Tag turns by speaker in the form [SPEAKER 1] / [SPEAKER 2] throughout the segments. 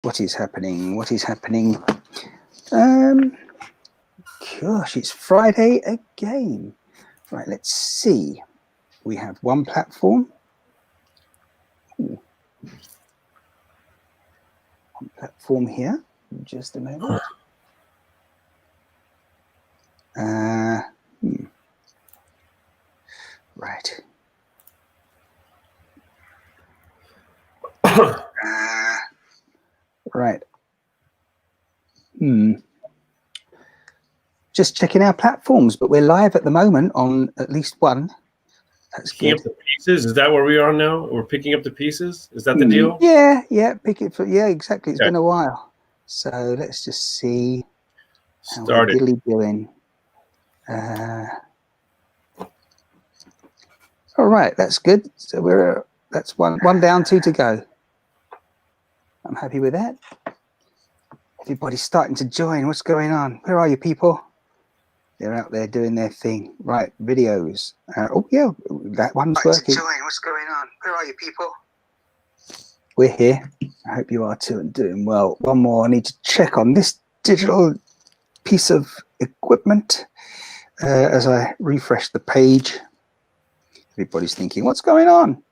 [SPEAKER 1] What is happening? What is happening? Gosh, it's Friday again. Right, let's see. We have one platform. Ooh. One platform here. Just a moment. Right. Right. Just checking our platforms, but we're live at the moment on at least one. That's
[SPEAKER 2] picking
[SPEAKER 1] good.
[SPEAKER 2] Up the pieces. Is that where we are now? We're picking up the pieces. Is that the deal?
[SPEAKER 1] Yeah. Pick it for exactly. It's been a while, so let's just see how we're diddly doing. All right, that's good. So that's one down, two to go. I'm happy with that. Everybody's starting to join. What's going on? Where are you, people? They're out there doing their thing. Right, videos. Oh, yeah, that one's working. What's going on? Where are you, people? We're here. I hope you are too and doing well. One more. I need to check on this digital piece of equipment as I refresh the page. Everybody's thinking, what's going on?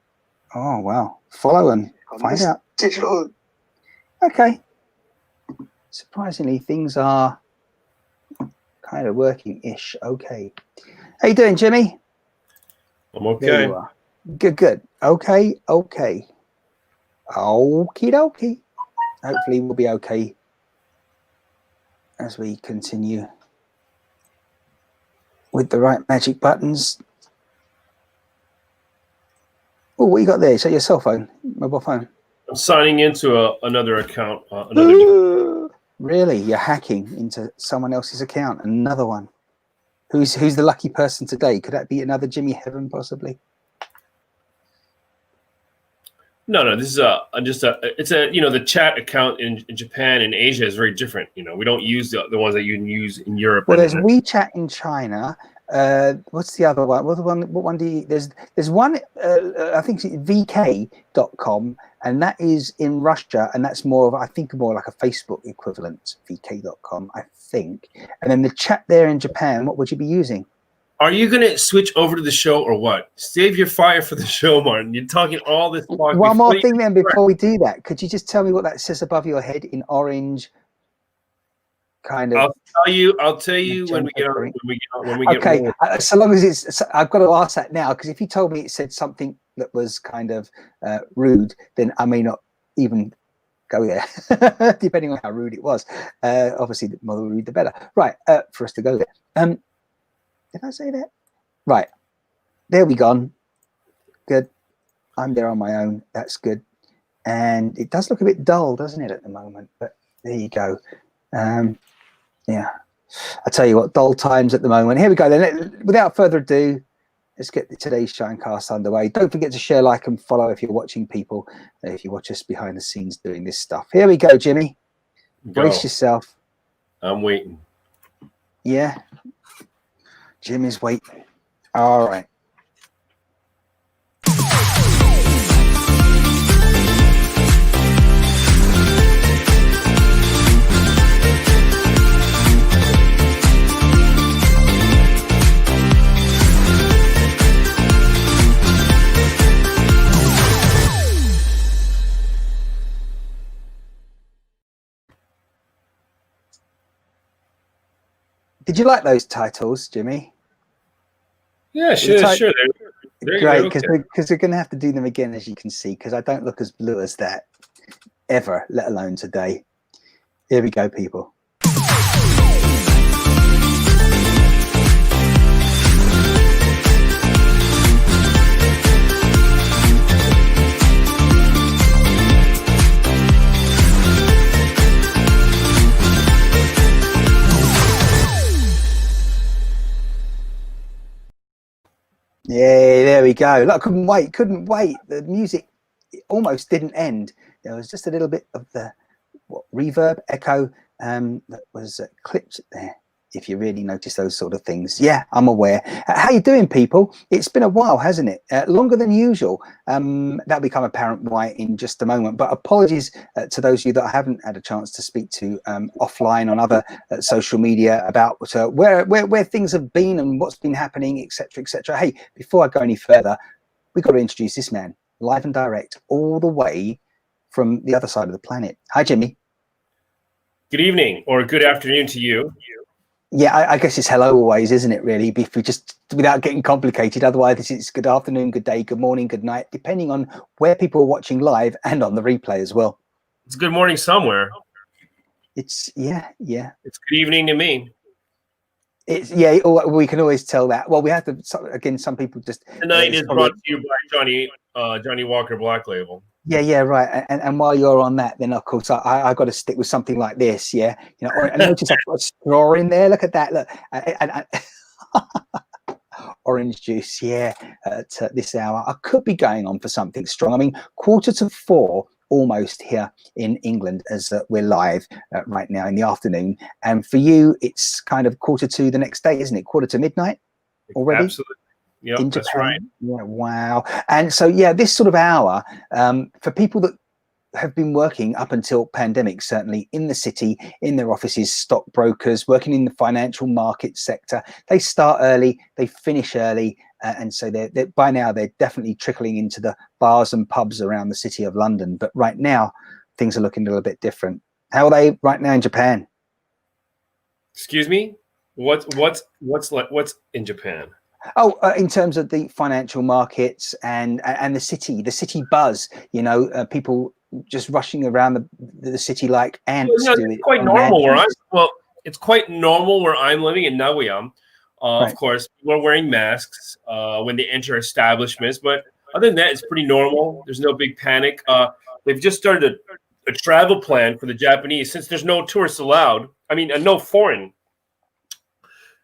[SPEAKER 1] Oh, wow. Follow and find out. Digital. Okay. Surprisingly, things are kind of working-ish. Okay. How you doing, Jimmy?
[SPEAKER 2] I'm okay.
[SPEAKER 1] There you are. Good. Okay. Okie dokie. Hopefully we'll be okay as we continue with the right magic buttons. Oh, what you got there? Is that your cell phone, mobile phone?
[SPEAKER 2] I'm signing into another account.
[SPEAKER 1] Really? You're hacking into someone else's account? Another one? Who's the lucky person today? Could that be another Jimmy Heaven, possibly?
[SPEAKER 2] No. This is it's the chat account in Japan and Asia is very different. We don't use the ones that you can use in Europe.
[SPEAKER 1] Well, there's WeChat in China. What's the other one? What one do you? There's one. I think it's VK.com, and that is in Russia, and that's more like a Facebook equivalent. VK.com, I think. And then the chat there in Japan. What would you be using?
[SPEAKER 2] Are you going to switch over to the show or what? Save your fire for the show, Martin. You're talking all this talk.
[SPEAKER 1] One more thing then before we do that. Could you just tell me what that says above your head in orange? Kind of.
[SPEAKER 2] I'll tell you when we get
[SPEAKER 1] okay, so long as I've got to ask that now, because if you told me it said something that was kind of rude, then I may not even go there, depending on how rude it was. Obviously, the more rude, the better. Right, for us to go there. Did I say that? Right, there we gone. Good. I'm there on my own. That's good. And it does look a bit dull, doesn't it, at the moment? But there you go. Yeah, I tell you what, dull times at the moment. Here we go then. Without further ado, let's get today's ShineCast underway. Don't forget to share, like, and follow if you're watching people, if you watch us behind the scenes doing this stuff. Here we go, Jimmy. Brace yourself.
[SPEAKER 2] I'm waiting.
[SPEAKER 1] Yeah, Jimmy's waiting. All right. Did you like those titles, Jimmy?
[SPEAKER 2] Yeah, sure.
[SPEAKER 1] They're great, because we're going to have to do them again, as you can see, because I don't look as blue as that ever, let alone today. Here we go, people. Yeah, there we go. Look, I couldn't wait. The music almost didn't end. There was just a little bit of the reverb echo that was clipped there if you really notice those sort of things. Yeah, I'm aware. How you doing, people? It's been a while, hasn't it? Longer than usual. That'll become apparent why in just a moment. But apologies to those of you that I haven't had a chance to speak to offline on other social media about where things have been and what's been happening, etc., etc. Hey, before I go any further, we've got to introduce this man live and direct all the way from the other side of the planet. Hi, Jimmie.
[SPEAKER 2] Good evening or good afternoon to you.
[SPEAKER 1] Yeah, I guess it's hello always, isn't it, really? If we just, without getting complicated, otherwise it's good afternoon, good day, good morning, good night, depending on where people are watching live and on the replay as well.
[SPEAKER 2] It's good morning somewhere.
[SPEAKER 1] It's, yeah.
[SPEAKER 2] It's good evening to me.
[SPEAKER 1] It's, yeah, we can always tell that. Well, we have to, again, some people just...
[SPEAKER 2] Tonight is brought to you by Johnny Walker Black Label.
[SPEAKER 1] Yeah, right. And while you're on that, then of course I got to stick with something like this. Yeah, you know. And notice I've got a straw in there. Look at that. Look, and orange juice. Yeah, at this hour, I could be going on for something strong. I mean, 3:45 almost here in England as we're live right now in the afternoon. And for you, it's kind of 1:45 the next day, isn't it? 1:45 midnight already.
[SPEAKER 2] Absolutely. Yeah,
[SPEAKER 1] that's right. Yeah, wow. And so, yeah, this sort of hour for people that have been working up until pandemic, certainly in the city, in their offices, stockbrokers, working in the financial market sector, they start early, they finish early. And so they're by now, they're definitely trickling into the bars and pubs around the city of London. But right now, things are looking a little bit different. How are they right now in Japan?
[SPEAKER 2] Excuse me? What's in Japan?
[SPEAKER 1] Oh, in terms of the financial markets and the city buzz, you know, people just rushing around the city like ants.
[SPEAKER 2] Well, it's quite normal where it's quite normal where I'm living in Nagoya. Right. Of course, people are wearing masks when they enter establishments, but other than that, it's pretty normal. There's no big panic. They've just started a travel plan for the Japanese since there's no tourists allowed. I mean, no foreign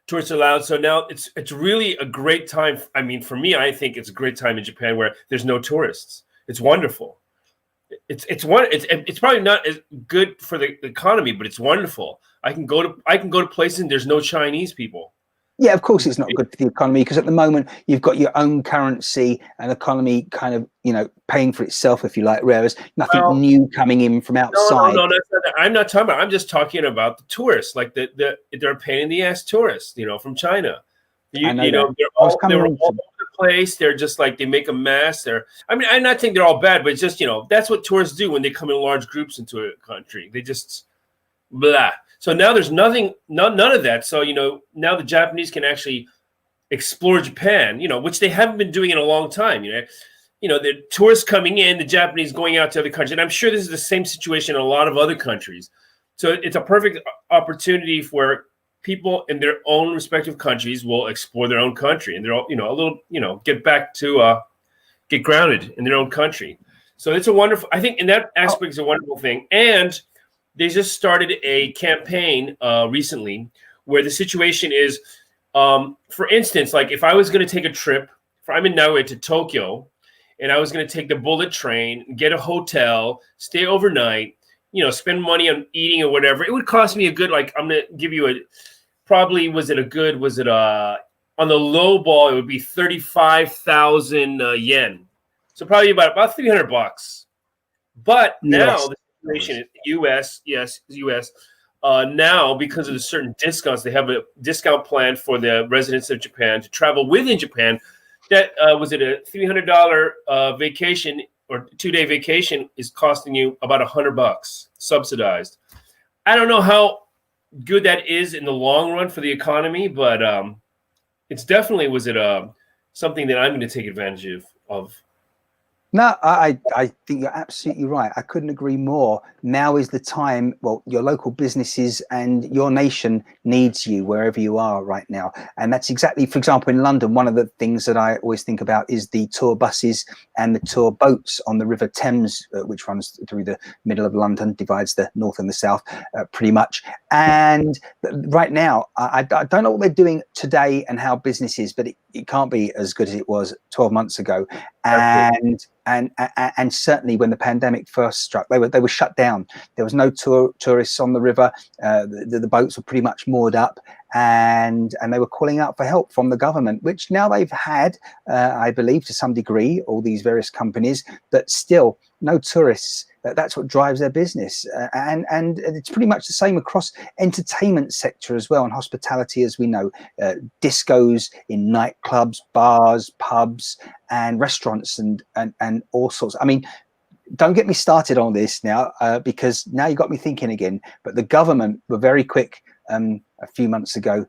[SPEAKER 2] tourists allowed. So now it's really a great time. I mean, for me, I think it's a great time in Japan where there's no tourists. It's wonderful. It's probably not as good for the economy, but it's wonderful. I can go to places and there's no Chinese people.
[SPEAKER 1] Yeah, of course it's not good for the economy because at the moment you've got your own currency and economy kind of, you know, paying for itself, if you like, whereas nothing new coming in from outside.
[SPEAKER 2] No, I'm not talking about. I'm just talking about the tourists, like they're a pain in the ass tourists, you know, from China. You know, they're all over the place. They're just like, they make a mess. I mean, I'm not saying they're all bad, but it's just, you know, that's what tourists do when they come in large groups into a country. They just blah. So now there's none of that. So, you know, now the Japanese can actually explore Japan, you know, which they haven't been doing in a long time. You know, the tourists coming in, the Japanese going out to other countries. And I'm sure this is the same situation in a lot of other countries. So it's a perfect opportunity where people in their own respective countries will explore their own country. And they're all, you know, a little, you know, get grounded in their own country. So it's a wonderful, I think in that aspect is a wonderful thing. And they just started a campaign recently where the situation is, for instance, like if I was going to take a trip, I'm in Nagoya to Tokyo, and I was going to take the bullet train, get a hotel, stay overnight, you know, spend money on eating or whatever, it would cost me a good, like, I'm going to give you on the low ball, it would be 35,000 yen. So probably about $300. But now the situation is US. Now, because of the certain discounts, they have a discount plan for the residents of Japan to travel within Japan. That was it a $300 vacation or 2-day vacation is costing you about $100 subsidized. I don't know how good that is in the long run for the economy, but it's definitely something that I'm going to take advantage of.
[SPEAKER 1] No, I think you're absolutely right. I couldn't agree more. Now is the time. Well, your local businesses and your nation needs you wherever you are right now. And that's exactly, for example, in London, one of the things that I always think about is the tour buses and the tour boats on the River Thames, which runs through the middle of London, divides the north and the south pretty much. And right now, I don't know what they're doing today and how business is, but it can't be as good as it was 12 months ago. And certainly when the pandemic first struck, they were shut down. There was no tourists on the river. The boats were pretty much moored up, and they were calling out for help from the government, which now they've had, I believe, to some degree, all these various companies, but still no tourists. That's what drives their business, and it's pretty much the same across entertainment sector as well, and hospitality, as we know, discos in nightclubs, bars, pubs, and restaurants, and all sorts. I mean, don't get me started on this now, because now you got me thinking again. But the government were very quick a few months ago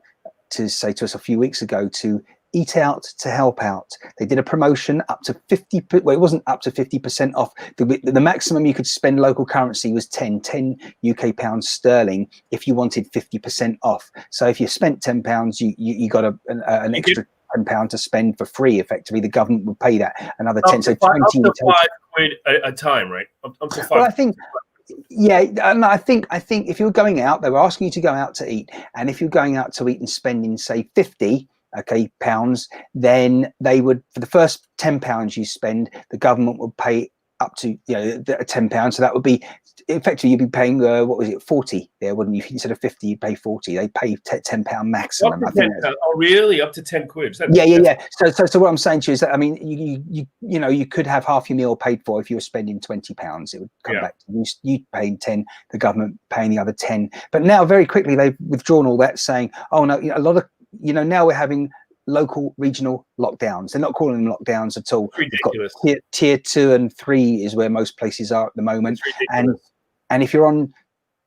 [SPEAKER 1] to say to us, a few weeks ago, to eat out to help out. They did a promotion up to 50. Well, it wasn't up to 50% off. The maximum you could spend local currency was 10 UK pounds sterling if you wanted 50% off. So if you spent £10, you got an extra £10 to spend for free. Effectively, the government would pay that another 10. So 20
[SPEAKER 2] up to £5 a time, right? Up to 5.
[SPEAKER 1] Well, I think. Yeah, and I think if you're going out, they were asking you to go out to eat, and if you're going out to eat and spending, say, £50 then they would, for the first £10 you spend, the government would pay up to £10. So that would be effectively, you'd be paying what was it, 40 there, wouldn't you? Instead of 50, you pay 40. They pay £10 maximum.
[SPEAKER 2] Up to 10, oh, really? Up to 10 quid?
[SPEAKER 1] Yeah. So what I'm saying to you is that, I mean, you could have half your meal paid for if you were spending £20. It would come back to you paying 10, the government paying the other 10. But now, very quickly, they've withdrawn all that, saying, oh no, a lot of, now we're having local regional lockdowns. They're not calling them lockdowns at all.
[SPEAKER 2] Ridiculous.
[SPEAKER 1] Tier 2 and 3 is where most places are at the moment, and if you're on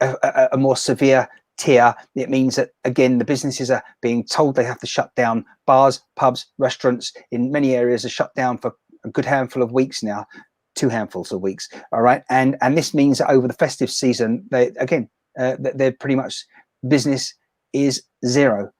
[SPEAKER 1] a more severe tier, it means that, again, the businesses are being told they have to shut down. Bars, pubs, restaurants in many areas are shut down for a good handful of weeks now, 2 handfuls of weeks. All right, and this means that over the festive season, they're pretty much, business is zero.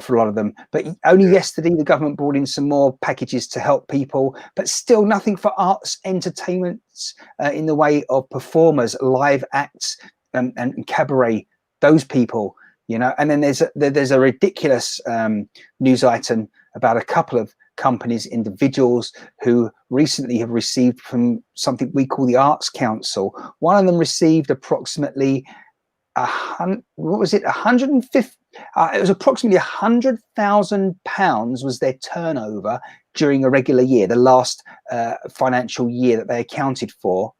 [SPEAKER 1] For a lot of them. But only yesterday the government brought in some more packages to help people, but still nothing for arts, entertainments, in the way of performers, live acts, and cabaret, those people, and then there's a ridiculous news item about a couple of companies, individuals who recently have received from something we call the Arts Council. One of them received approximately what was it, 150. It was approximately £100,000 was their turnover during a regular year, the last financial year that they accounted for,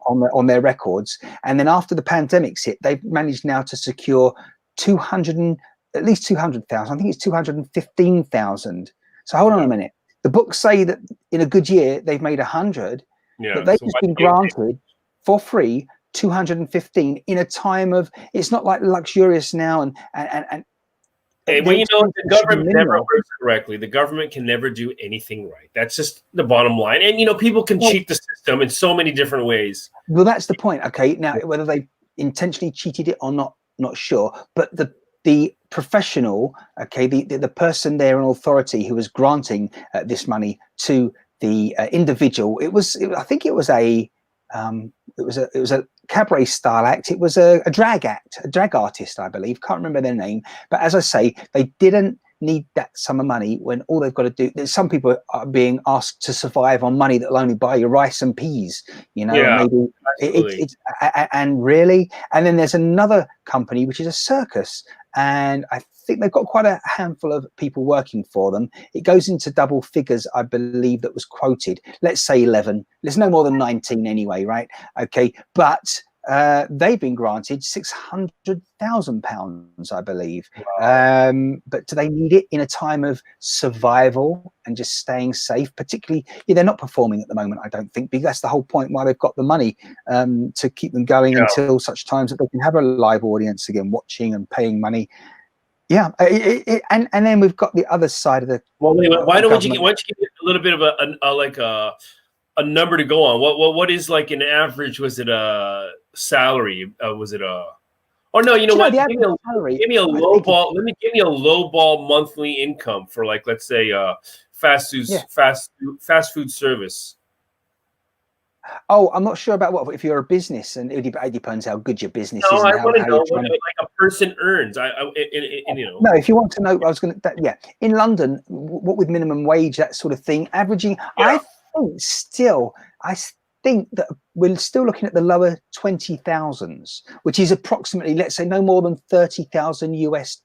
[SPEAKER 1] on their records. And then after the pandemic's hit, they've managed now to secure at least 200,000. I think it's 215,000. So hold on a minute. The books say that in a good year they've made 100, but they've just been granted for free 215 in a time of, it's not like luxurious now, and
[SPEAKER 2] well, the government never works correctly. The government can never do anything right. That's just the bottom line. And people can cheat the system in so many different ways.
[SPEAKER 1] Well, that's the point. Okay, now whether they intentionally cheated it or not sure, but the professional, okay, the person there in authority who was granting this money to the individual, I think it was a cabaret style act. It was a drag act, a drag artist, I believe. Can't remember their name, but as I say, they didn't need that sum of money when all they've got to do. Some people are being asked to survive on money that will only buy you rice and peas. Maybe it's and really. And then there's another company which is a circus, and I think they've got quite a handful of people working for them. It goes into double figures, I believe, that was quoted. Let's say 11. There's no more than 19 anyway, right? Okay, but they've been granted £600,000, I believe. Wow. But do they need it in a time of survival and just staying safe? Particularly, they're not performing at the moment, I don't think, because that's the whole point why they've got the money to keep them going until such times that they can have a live audience again, watching and paying money. Yeah, and then we've got the other side of the. Well,
[SPEAKER 2] why don't you give me a little bit of a number to go on? What is like an average? Was it a salary? Was it a? Oh no, you know what? Give me a low ball. Let me give me a low ball monthly income for, like, let's say fast food service.
[SPEAKER 1] Oh, I'm not sure about what. If you're a business, and it depends how good your business is.
[SPEAKER 2] I want to know what like a person earns. No,
[SPEAKER 1] if you want to know, I was going to. In London, what with minimum wage, that sort of thing, averaging. I think that we're still looking at the lower 20,000s, which is approximately, let's say, no more than $30,000 US.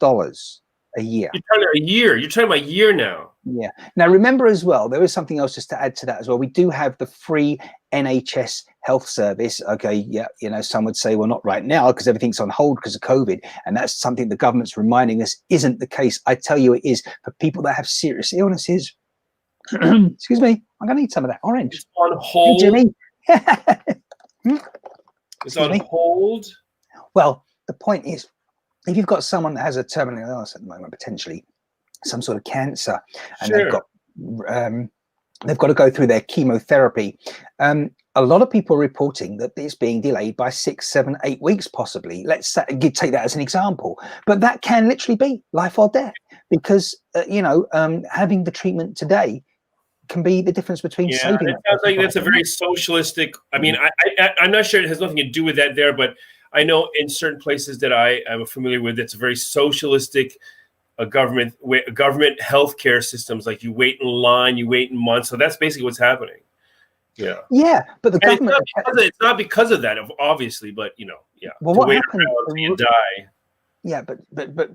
[SPEAKER 1] A year.
[SPEAKER 2] You're talking about a year. You're talking about a year now.
[SPEAKER 1] Yeah. Now, remember as well, there is something else just to add to that as well. We do have the free NHS health service. Okay. Yeah. You know, some would say, well, not right now because everything's on hold because of COVID. And that's something the government's reminding us isn't the case. I tell you, it is for people that have serious illnesses. Excuse me. I'm going to need some of that orange.
[SPEAKER 2] It's on hold.
[SPEAKER 1] Hey, Jimmie.
[SPEAKER 2] It's on hold.
[SPEAKER 1] Well, the point is, if you've got someone that has a terminal illness at the moment, potentially some sort of cancer, and they've got to go through their chemotherapy, a lot of people are reporting that it's being delayed by 6, 7, 8 weeks, possibly. Let's say, take that as an example, but that can literally be life or death because having the treatment today can be the difference between saving.
[SPEAKER 2] It sounds like that's a very socialistic. I mean, I'm not sure it has nothing to do with that there, but I know in certain places that I am familiar with, it's a very socialistic government healthcare systems. Like you wait in line, you wait in months. So that's basically what's happening. Yeah.
[SPEAKER 1] Yeah, but the government.
[SPEAKER 2] It's not because of that, obviously, but
[SPEAKER 1] Well, what happened?
[SPEAKER 2] And die.
[SPEAKER 1] Yeah, but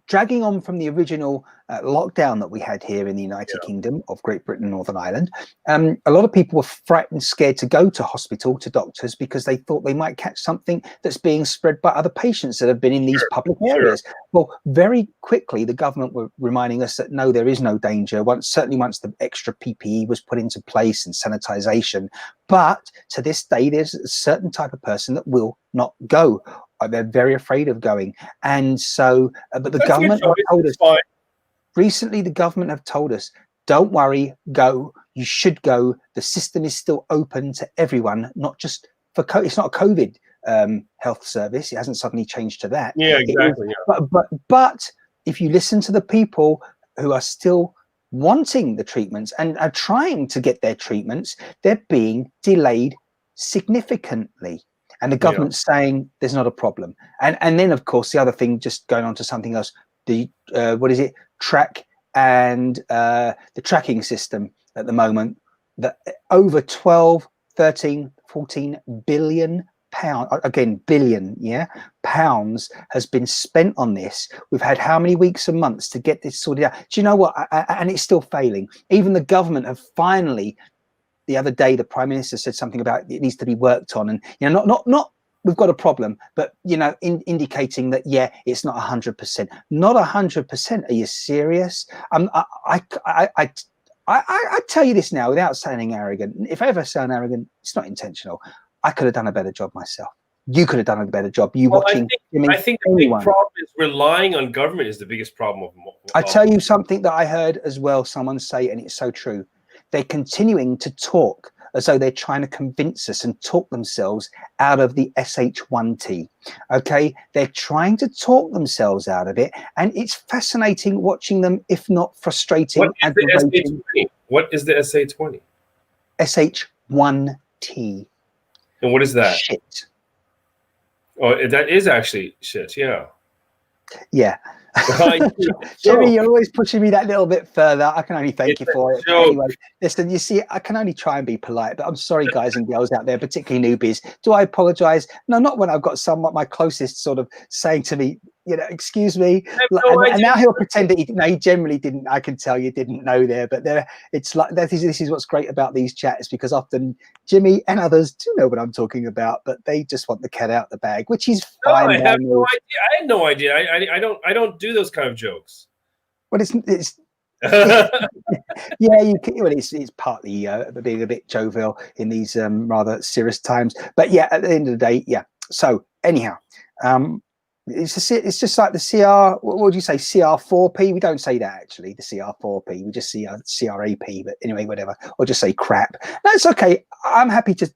[SPEAKER 1] dragging on from the original lockdown that we had here in the United Kingdom of Great Britain and Northern Ireland, a lot of people were frightened, scared to go to hospital, to doctors, because they thought they might catch something that's being spread by other patients that have been in these public areas. Well, very quickly, the government were reminding us that no, there is no danger. Certainly once the extra PPE was put into place and sanitization. But to this day, there's a certain type of person that will not go. They're very afraid of going. And so, but the government have told us recently, the government have told us, don't worry, go. You should go. The system is still open to everyone, not just for COVID. It's not a COVID health service. It hasn't suddenly changed to that.
[SPEAKER 2] Yeah, exactly.
[SPEAKER 1] But if you listen to the people who are still wanting the treatments and are trying to get their treatments, they're being delayed significantly. And the government's saying there's not a problem. And then, of course, the other thing, just going on to something else, the track and the tracking system at the moment, that over 12, 13, 14 billion pounds, again, pounds has been spent on this. We've had how many weeks and months to get this sorted out? Do you know what? And it's still failing. Even the government have finally. The other day, the Prime Minister said something about it needs to be worked on, and not we've got a problem, but indicating that it's not 100%, not 100%. Are you serious? I tell you this now without sounding arrogant. If I ever sound arrogant, it's not intentional. I could have done a better job myself. You could have done a better job. I
[SPEAKER 2] think the big problem is relying on government is the biggest problem of them.
[SPEAKER 1] I tell you something that I heard as well. Someone say, and it's so true. They're continuing to talk as though they're trying to convince us and talk themselves out of the SH1T. Okay, they're trying to talk themselves out of it, and it's fascinating watching them, if not frustrating.
[SPEAKER 2] What is the SA20?
[SPEAKER 1] SH1T.
[SPEAKER 2] And what is that?
[SPEAKER 1] Shit.
[SPEAKER 2] Oh, that is actually shit. Yeah.
[SPEAKER 1] Yeah. Jimmie, you're always pushing me that little bit further. I can only thank you for it. Anyway, listen, you see, I can only try and be polite, but I'm sorry, guys and girls out there, particularly newbies. Do I apologize? No, not when I've got someone, my closest, sort of saying to me, excuse me. And now he'll pretend that he generally didn't. I can tell you didn't know there, but it's like this is what's great about these chats, because often Jimmie and others do know what I'm talking about, but they just want the cat out the bag, which is fine.
[SPEAKER 2] I have no idea. I had no idea. I don't do those kind of jokes.
[SPEAKER 1] Well, it's it's partly being a bit jovial in these rather serious times, but at the end of the day, so anyhow, it's just like the CR, what would you say, CR4P? We don't say that actually, the CR4P, we just see CRAP, but anyway, whatever, or just say crap. That's okay. I'm happy to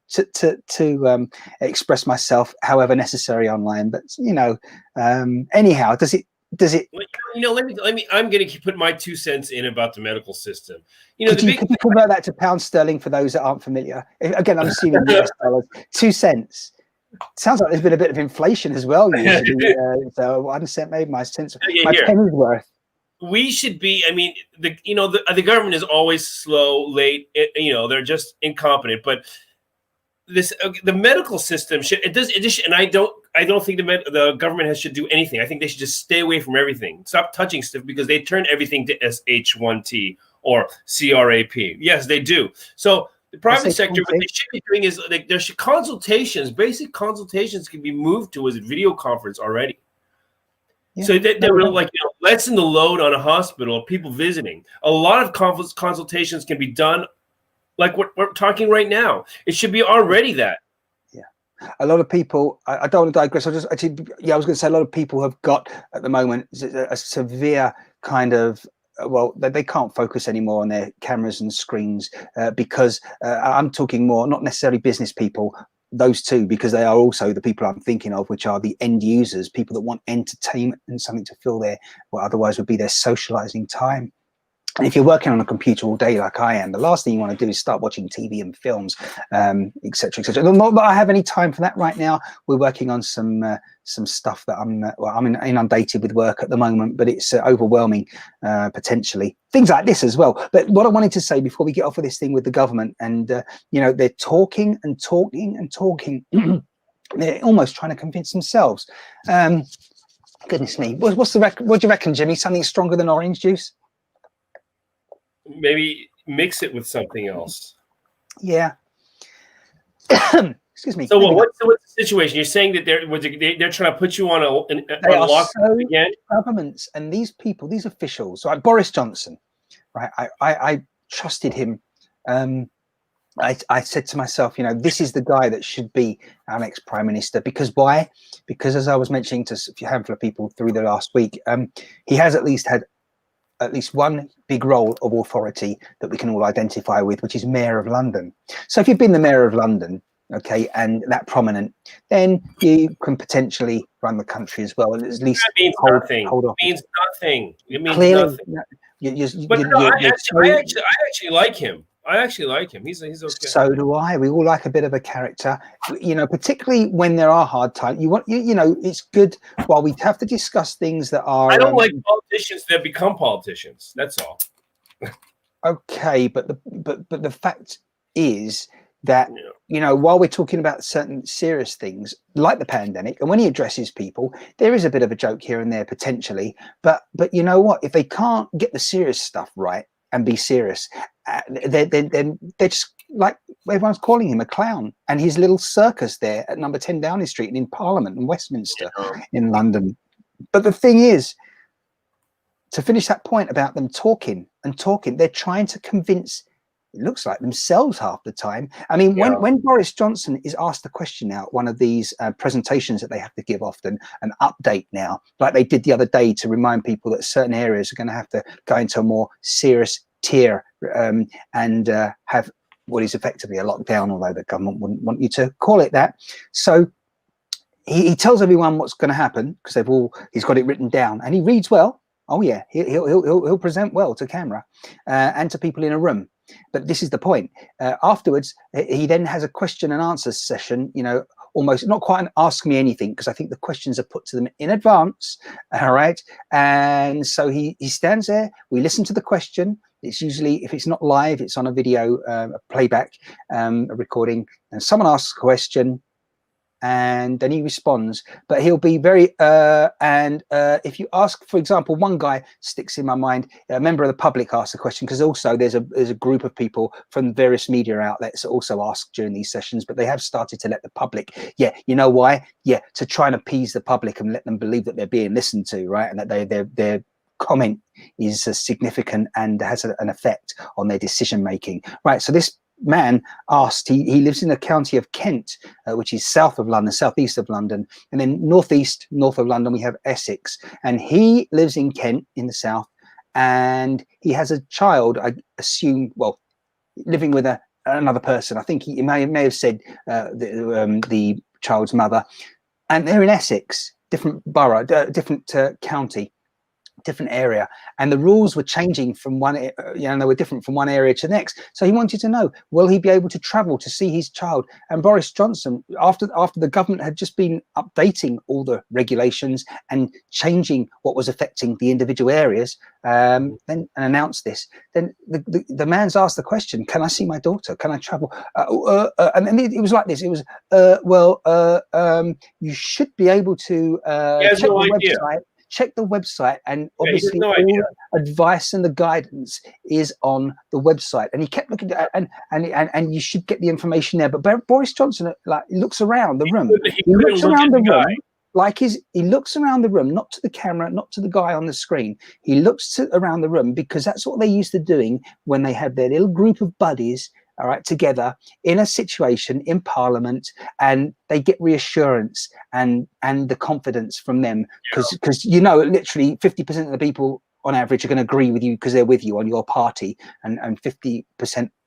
[SPEAKER 1] express myself however necessary online, but anyhow, does it
[SPEAKER 2] let me I'm going to put my 2 cents in about the medical system.
[SPEAKER 1] Could you convert that to pound sterling for those that aren't familiar? Again, I'm assuming US dollars. 2 cents. Sounds like there's been a bit of inflation as well. Usually, so 1 cent made my sense. My penny's worth.
[SPEAKER 2] We should be. I mean, the government is always slow, late. They're just incompetent. But the medical system should. It does. And I don't. I don't think the government should do anything. I think they should just stay away from everything. Stop touching stuff because they turn everything to SH1T or CRAP. Yes, they do. So the private sector, what they should be doing is like there should consultations, basic consultations can be moved to a video conference already. Yeah. So that they're like, lessen the load on a hospital, people visiting. A lot of consultations can be done like what we're talking right now. It should be already that.
[SPEAKER 1] Yeah. A lot of people, I don't want to digress. I was going to say a lot of people have got at the moment a severe kind of, well, they can't focus anymore on their cameras and screens because I'm talking more, not necessarily business people, those two, because they are also the people I'm thinking of, which are the end users, people that want entertainment and something to fill their, what otherwise would be their socializing time. And if you're working on a computer all day like I am, the last thing you want to do is start watching TV and films, et cetera, et cetera. Not that I have any time for that right now. We're working on some stuff that I'm inundated with work at the moment, but it's overwhelming potentially. Things like this as well. But what I wanted to say before we get off of this thing with the government, and they're talking and talking and talking. They're almost trying to convince themselves. Goodness me, what's the record? What do you reckon, Jimmy? Something stronger than orange juice?
[SPEAKER 2] Maybe mix it with something else.
[SPEAKER 1] Yeah. Excuse me.
[SPEAKER 2] So what's the situation? You're saying that they're trying to put you on a lockdown again?
[SPEAKER 1] Governments and these people, these officials, like Boris Johnson, right? I trusted him. I said to myself, this is the guy that should be our next prime minister. Because why? Because as I was mentioning to a handful of people through the last week, he has at least had one big role of authority that we can all identify with, which is Mayor of London. So if you've been the Mayor of London, okay, and that prominent, then you can potentially run the country as well. And at least
[SPEAKER 2] that means nothing. It means nothing. It means
[SPEAKER 1] clearly,
[SPEAKER 2] nothing. But I actually like him. I actually like him. He's okay.
[SPEAKER 1] So do I. We all like a bit of a character, particularly when there are hard times. It's good while we have to discuss things that are.
[SPEAKER 2] I don't like politicians that become politicians. That's all.
[SPEAKER 1] Okay, but the fact is that while we're talking about certain serious things like the pandemic, and when he addresses people, there is a bit of a joke here and there potentially. But you know what? If they can't get the serious stuff right and be serious, then they're just like everyone's calling him a clown, and his little circus there at number 10 Downing Street and in Parliament in Westminster in London. But the thing is, to finish that point about them talking and talking, they're trying to convince, it looks like, themselves half the time. I mean, when Boris Johnson is asked the question now, one of these presentations that they have to give often, an update now, like they did the other day to remind people that certain areas are going to have to go into a more serious tier and have what is effectively a lockdown, although the government wouldn't want you to call it that. So he tells everyone what's going to happen because he's got it written down, and he reads well. Oh yeah, he'll present well to camera and to people in a room. But this is the point. Afterwards, he then has a question and answer session, almost not quite an ask me anything, because I think the questions are put to them in advance. All right. And so he stands there. We listen to the question. It's usually, if it's not live, it's on a video, a playback, a recording. And someone asks a question, and then he responds, but he'll be very if you ask, for example, one guy sticks in my mind, a member of the public asks a question, because also there's a group of people from various media outlets that also ask during these sessions, but they have started to let the public, you know why? To try and appease the public and let them believe that they're being listened to, right? And that their comment is significant and has an effect on their decision making, right? So this man asked, he lives in the county of Kent, which is south of London, southeast of London, and then north of London we have Essex, and he lives in Kent in the south, and he has a child, I assume, well, living with another person. I think he may have said the child's mother, and they're in Essex, different borough, different county. different area, and the rules were changing from one, they were different from one area to the next. So he wanted to know, will he be able to travel to see his child? And Boris Johnson, after the government had just been updating all the regulations and changing what was affecting the individual areas, then and announced this, then the man's asked the question, can I see my daughter? Can I travel? And then it was like this. It was, you should be able to check the website. Check the website, and obviously all advice and the guidance is on the website. And he kept looking at and you should get the information there. But Boris Johnson, like, looks around the room. He looks around the room like he looks around the room, not to the camera, not to the guy on the screen. He looks around the room because that's what they used to doing when they had their little group of buddies, all right, together in a situation in Parliament, and they get reassurance and the confidence from them, because literally 50% of the people on average are going to agree with you because they're with you on your party, and 50%,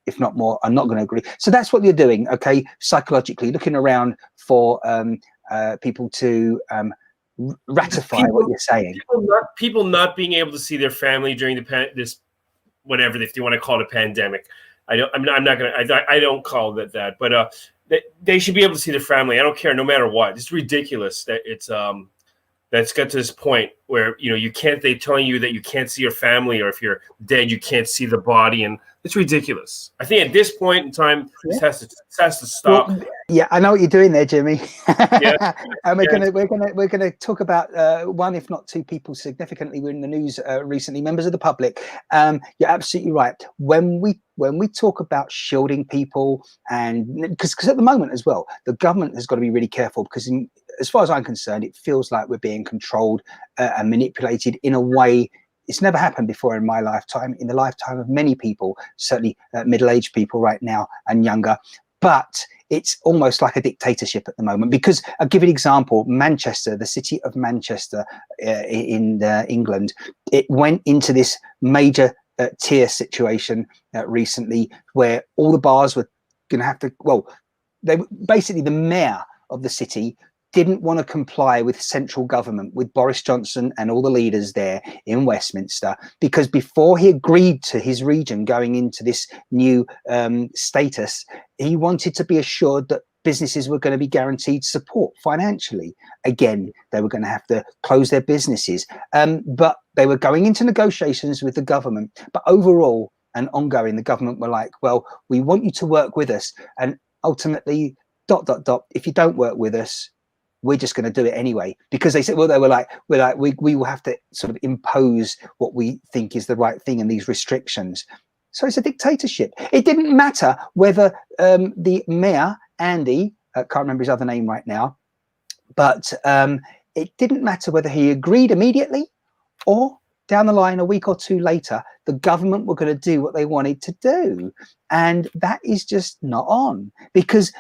[SPEAKER 1] if not more, are not going to agree. So that's what you're doing, okay, psychologically looking around for people to ratify what you're saying.
[SPEAKER 2] People not being able to see their family during this, whatever, if you want to call it a pandemic. I don't call it that, but they should be able to see their family. I don't care, no matter what. It's ridiculous that it's that's got to this point where you can't. They're telling you that you can't see your family, or if you're dead, you can't see the body, and it's ridiculous. I think at this point in time, this has to stop.
[SPEAKER 1] Well, yeah, I know what you're doing there, Jimmie. And we're gonna talk about one, if not two people significantly were in the news recently, members of the public. You're absolutely right. When we talk about shielding people, and because at the moment as well, the government has got to be really careful, because as far as I'm concerned, it feels like we're being controlled and manipulated in a way it's never happened before in my lifetime, in the lifetime of many people, certainly middle-aged people right now and younger. But it's almost like a dictatorship at the moment, because I'll give you an example. Manchester, the city of Manchester in England, it went into this major tier situation recently, where all the bars were going to have to, basically the mayor of the city didn't want to comply with central government, with Boris Johnson and all the leaders there in Westminster, because before he agreed to his region going into this new status, he wanted to be assured that businesses were going to be guaranteed support financially. Again, they were going to have to close their businesses, but they were going into negotiations with the government. But overall and ongoing, the government were like, well, we want you to work with us. And ultimately, ... if you don't work with us, we're just going to do it anyway, because they said, we will have to sort of impose what we think is the right thing and these restrictions. So it's a dictatorship. It didn't matter whether the mayor, Andy, can't remember his other name right now, but it didn't matter whether he agreed immediately or down the line, a week or two later, the government were going to do what they wanted to do. And that is just not on, because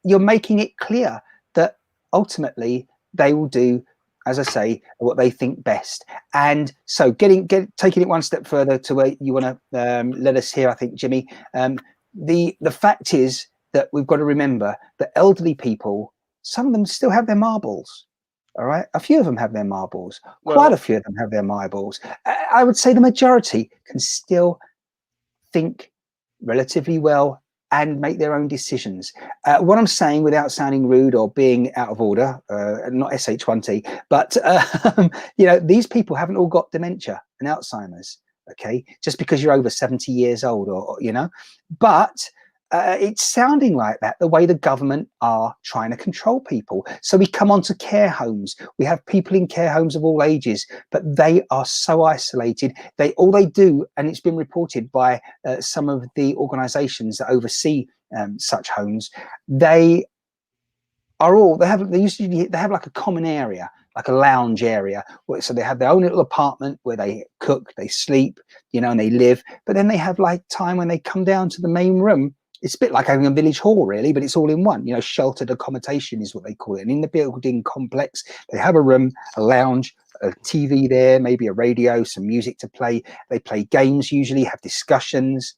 [SPEAKER 1] you're making it clear that ultimately they will do, as I say, what they think best. And so taking it one step further to where you want to let us hear, I think, Jimmie, the fact is that we've got to remember that elderly people, some of them still have their marbles. All right, a few of them have their marbles. Quite a few of them have their marbles. I would say the majority can still think relatively well and make their own decisions. What I'm saying, without sounding rude or being out of order, not SH1T, but these people haven't all got dementia and Alzheimer's. Okay, just because you're over 70 years old, or but it's sounding like that, the way the government are trying to control people. So we come on to care homes. We have people in care homes of all ages, but they are so isolated. All they do, and it's been reported by some of the organisations that oversee such homes, they have like a common area, like a lounge area. So they have their own little apartment where they cook, they sleep, and they live. But then they have like time when they come down to the main room. It's a bit like having a village hall, really, but it's all in one. Sheltered accommodation is what they call it. And in the building complex, they have a room, a lounge, a TV there, maybe a radio, some music to play. They play games, usually have discussions.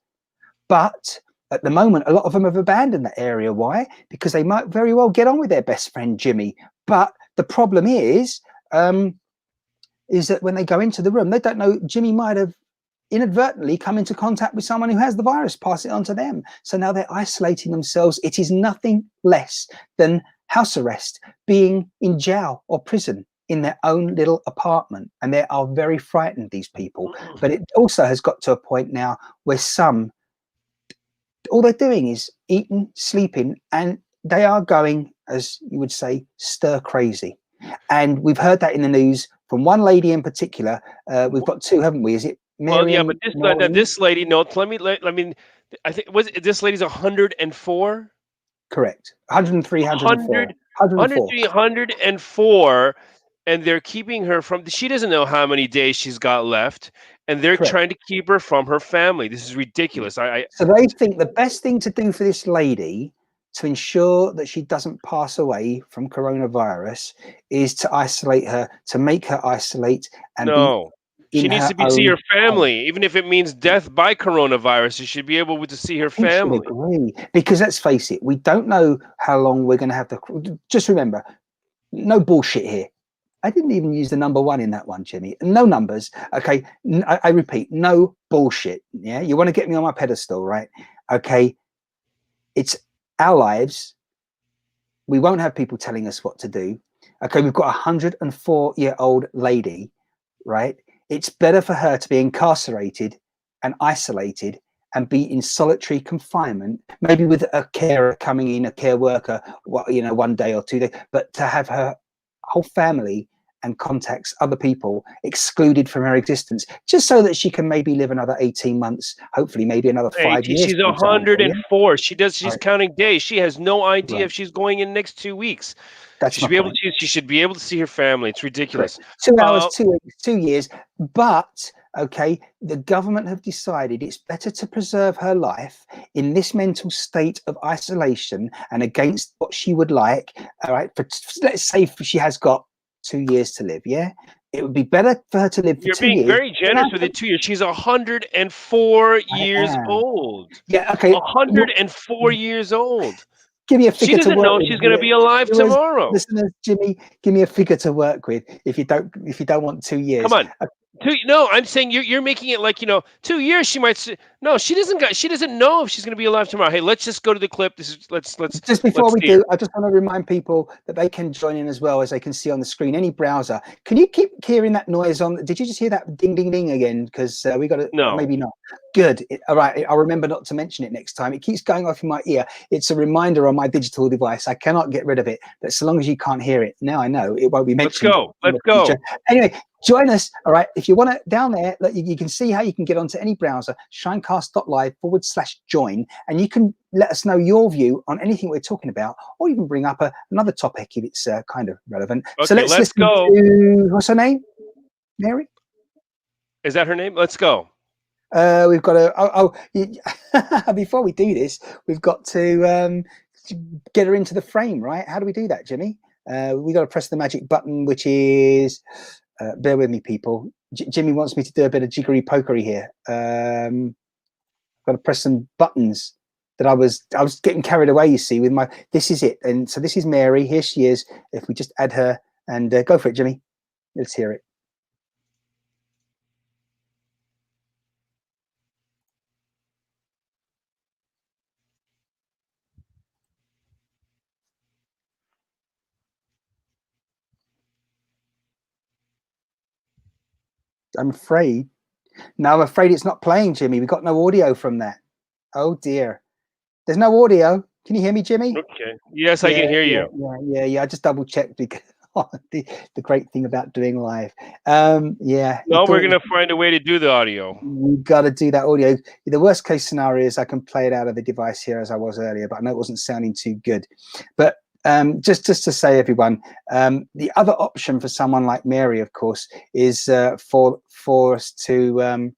[SPEAKER 1] But at the moment, a lot of them have abandoned that area. Why? Because they might very well get on with their best friend, Jimmie. But the problem is, is that when they go into the room, they don't know Jimmie might have inadvertently come into contact with someone who has the virus, pass it on to them. So now they're isolating themselves. It is nothing less than house arrest, being in jail or prison in their own little apartment. And they are very frightened, these people. But it also has got to a point now where some, all they're doing is eating, sleeping, and they are going, as you would say, stir crazy. And we've heard that in the news from one lady in particular. We've got two, haven't we? Is it Mary?
[SPEAKER 2] Well, yeah, but this lady, no, I mean, I think this lady's 104.
[SPEAKER 1] Correct. 103, 104.
[SPEAKER 2] 104, and they're keeping her from. She doesn't know how many days she's got left, and they're
[SPEAKER 1] Correct.
[SPEAKER 2] trying to keep her from her family. This is ridiculous.
[SPEAKER 1] So they think the best thing to do for this lady to ensure that she doesn't pass away from coronavirus is to isolate her, to make her isolate, and
[SPEAKER 2] no. She needs to see her family,
[SPEAKER 1] home.
[SPEAKER 2] even if it means death by coronavirus. She should be able to see her family.
[SPEAKER 1] I agree, because let's face it, we don't know how long we're going to have to. Just remember, no bullshit here. I didn't even use the number one in that one, Jimmie. No numbers. Okay, I repeat, no bullshit. Yeah, you want to get me on my pedestal, right? Okay, it's our lives. We won't have people telling us what to do. Okay, we've got a 104-year-old lady, right? It's better for her to be incarcerated and isolated and be in solitary confinement, maybe with a carer coming in, a care worker, you know, 1 day or 2 days, but to have her whole family and contacts, other people, excluded from her existence, just so that she can maybe live another 18 months, hopefully maybe another 5 years.
[SPEAKER 2] She's 104. She's counting days. She has no idea if she's going in next 2 weeks. She should be able to see her family. It's ridiculous.
[SPEAKER 1] Correct. 2 hours, 2 weeks, 2 years. But okay, the government have decided it's better to preserve her life in this mental state of isolation and against what she would like. All right, let's say she has got 2 years to live. Yeah, it would be better for her to live for 2 years.
[SPEAKER 2] You're being very generous with it. 2 years. She's 104 years old.
[SPEAKER 1] Yeah. Okay.
[SPEAKER 2] 104 years old.
[SPEAKER 1] Give me a figure to work with. She doesn't
[SPEAKER 2] know she's going to be alive tomorrow.
[SPEAKER 1] Listeners, Jimmie, give me a figure to work with. If you don't want 2 years.
[SPEAKER 2] Come on. No, I'm saying you're making it like, 2 years. She might. No, she doesn't know if she's going to be alive tomorrow. Hey, let's just go to the clip. Let's
[SPEAKER 1] just before we do. I just want to remind people that they can join in as well, as they can see on the screen. Any browser. Can you keep hearing that noise on? Did you just hear that ding ding ding again? Because we got to.
[SPEAKER 2] No,
[SPEAKER 1] maybe not. Good. All right. I'll remember not to mention it next time. It keeps going off in my ear. It's a reminder on my digital device. I cannot get rid of it. But so long as you can't hear it, now I know it won't be mentioned.
[SPEAKER 2] Let's go.
[SPEAKER 1] Anyway, join us. All right. If you want to, down there, you can see how you can get onto any browser, shinecast.live/join, and you can let us know your view on anything we're talking about, or you can bring up another topic if it's kind of relevant.
[SPEAKER 2] Okay,
[SPEAKER 1] so let's
[SPEAKER 2] go.
[SPEAKER 1] What's her name? Mary?
[SPEAKER 2] Is that her name? Let's go.
[SPEAKER 1] We've got to. Before we do this, we've got to get her into the frame, right? How do we do that, Jimmie? We got to press the magic button, which is. Bear with me, people. Jimmie wants me to do a bit of jiggery pokery here. Got to press some buttons that I was getting carried away. You see, with my. This is it, and so this is Mary. Here she is. If we just add her and go for it, Jimmie. Let's hear it. I'm afraid. No, I'm afraid it's not playing, Jimmie. We got no audio from that. Oh dear. There's no audio. Can you hear me, Jimmie?
[SPEAKER 2] Okay. Yes, I can hear you.
[SPEAKER 1] Yeah. I just double checked because the great thing about doing live. Yeah.
[SPEAKER 2] No, we're gonna find a way to do the audio.
[SPEAKER 1] We've got to do that audio. The worst case scenario is I can play it out of the device here as I was earlier, but I know it wasn't sounding too good. But just to say, everyone, the other option for someone like Mary, of course, is for us to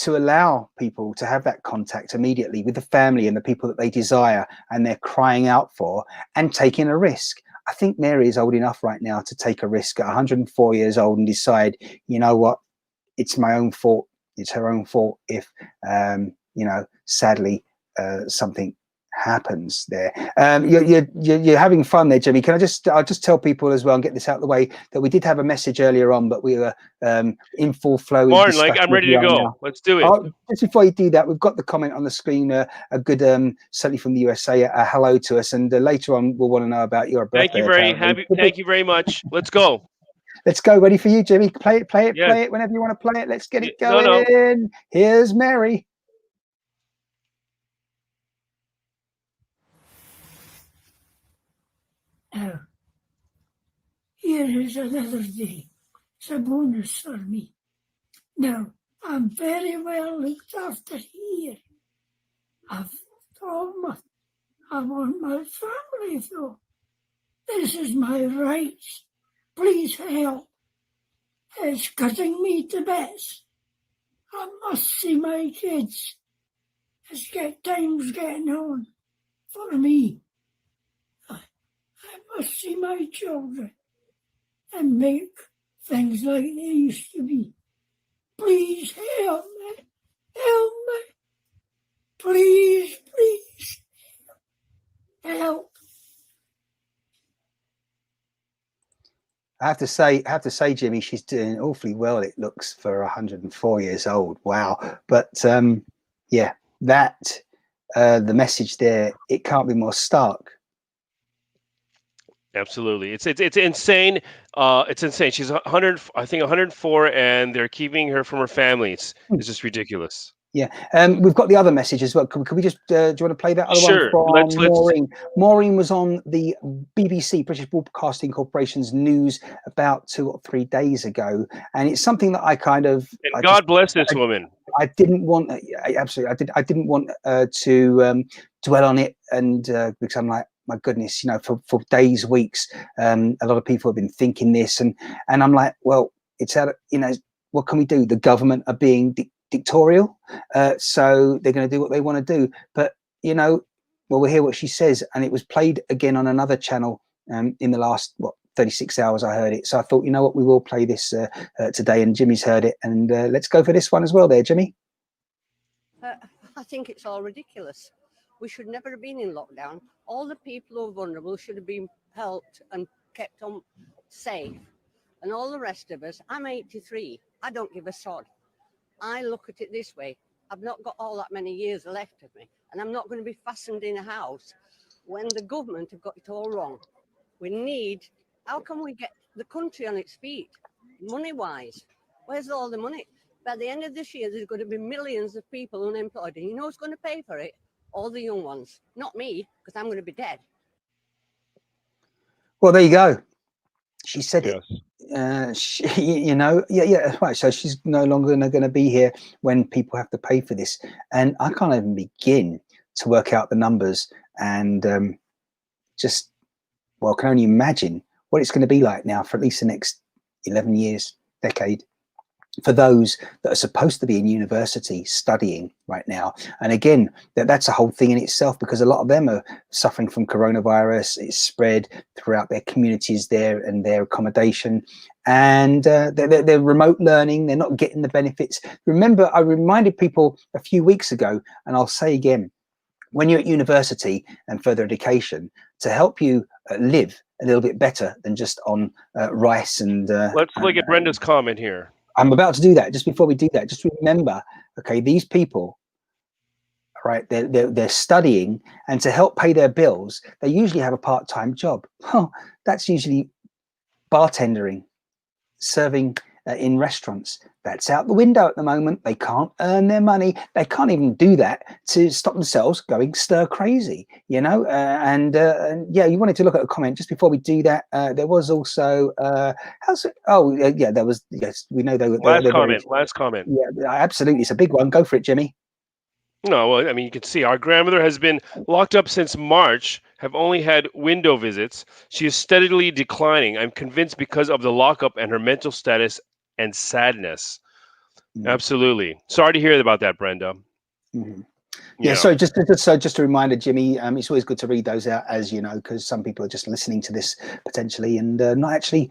[SPEAKER 1] allow people to have that contact immediately with the family and the people that they desire and they're crying out for, and taking a risk. I think Mary is old enough right now to take a risk at 104 years old and decide, you know what, it's my own fault. It's her own fault if, sadly, something happens there. You're having fun there, Jimmie. I'll just tell people as well and get this out of the way that we did have a message earlier on, but we were in full flow.
[SPEAKER 2] Martin, like I'm ready to go. Now. Let's do it.
[SPEAKER 1] Just before you do that, we've got the comment on the screen. A good, certainly from the USA, a hello to us, and later on we'll want to know about your birthday.
[SPEAKER 2] Thank you very much. Let's go.
[SPEAKER 1] Let's go. Ready for you, Jimmie? Play it whenever you want to play it. Let's get it going. No. Here's Mary.
[SPEAKER 3] Now, here is another day. It's a bonus for me. Now, I'm very well looked after here. I want my family, though. This is my rights. Please help. It's cutting me to bits. I must see my kids. Time's getting on for me. I must see my children and make things like they used to be. Please help me. Help me. Please help.
[SPEAKER 1] I have to say, Jimmie, she's doing awfully well. It looks for 104 years old. Wow. But yeah, that the message there, it can't be more stark.
[SPEAKER 2] Absolutely, it's insane. It's insane. She's 100, I think 104, and they're keeping her from her family. It's just ridiculous.
[SPEAKER 1] Yeah, we've got the other message as well. Could we just do you want to play that other one from Maureen? Maureen was on the BBC, British Broadcasting Corporation's news about 2 or 3 days ago, and it's something that I kind of.
[SPEAKER 2] And God bless this woman.
[SPEAKER 1] I didn't want, absolutely, I didn't want to dwell on it, and because I'm like, my goodness, for days, weeks, a lot of people have been thinking this, and I'm like, well, it's out. What can we do? The government are being dictatorial, so they're going to do what they want to do. But we'll hear what she says, and it was played again on another channel in the last 36 hours. I heard it, so I thought, you know what, we will play this today, and Jimmie's heard it, and let's go for this one as well. There, Jimmie.
[SPEAKER 4] I think it's all ridiculous. We should never have been in lockdown. All the people who are vulnerable should have been helped and kept on safe. And all the rest of us, I'm 83. I don't give a sod. I look at it this way. I've not got all that many years left of me. And I'm not going to be fastened in a house when the government have got it all wrong. How can we get the country on its feet? Money-wise. Where's all the money? By the end of this year, there's going to be millions of people unemployed. And you know who's going to pay for it? All the young ones. Not me, because I'm going to be dead.
[SPEAKER 1] Well, there you go. She said it. Yeah, right. So she's no longer going to be here when people have to pay for this. And I can't even begin to work out the numbers, and can only imagine what it's going to be like now for at least the next 11 years, decade, for those that are supposed to be in university studying right now. And again, that's a whole thing in itself, because a lot of them are suffering from coronavirus. It's spread throughout their communities there and their accommodation, and they're remote learning. They're not getting the benefits. Remember, I reminded people a few weeks ago, and I'll say again, when you're at university and further education, to help you live a little bit better than just on rice and
[SPEAKER 2] let's look at Brenda's comment here.
[SPEAKER 1] I'm about to do that. Just before we do that, just remember, okay, these people, right, they're studying, and to help pay their bills, they usually have a part-time job. Well, that's usually bartending, serving in restaurants. That's out the window at the moment. They can't earn their money. They can't even do that to stop themselves going stir crazy, yeah, you wanted to look at a comment just before we do that. There was also there was, yes, we know they were
[SPEAKER 2] last comment.
[SPEAKER 1] Yeah, absolutely. It's a big one. Go for it, Jimmie.
[SPEAKER 2] No, well, I mean, you can see our grandmother has been locked up since March, have only had window visits. She is steadily declining. I'm convinced because of the lockup and her mental status and sadness. Absolutely. Sorry to hear about that, Brenda.
[SPEAKER 1] Yeah, so just a reminder, Jimmy, it's always good to read those out, as you know, because some people are just listening to this potentially and not actually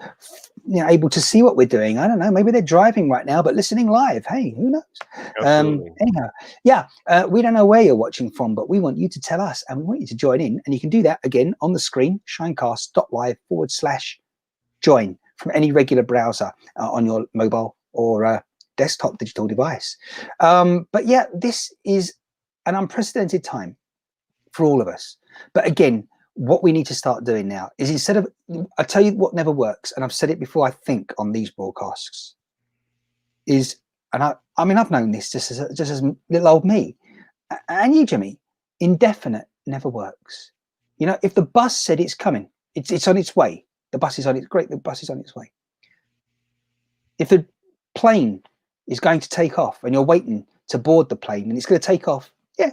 [SPEAKER 1] able to see what we're doing. I don't know, maybe they're driving right now, but listening live. Hey, who knows? Anyhow, yeah, we don't know where you're watching from, but we want you to tell us and we want you to join in. And you can do that again on the screen, shinecast.live/join from any regular browser on your mobile or desktop digital device. But yeah, this is an unprecedented time for all of us. But again, what we need to start doing now is, instead of, I tell you what never works, and I've said it before, I think, on these broadcasts, is, and I mean, I've known this just as little old me, and you, Jimmy, indefinite never works. You know, if the bus said it's coming, it's on its way, the bus is on its way. If the plane is going to take off and you're waiting to board the plane and it's going to take off, yeah,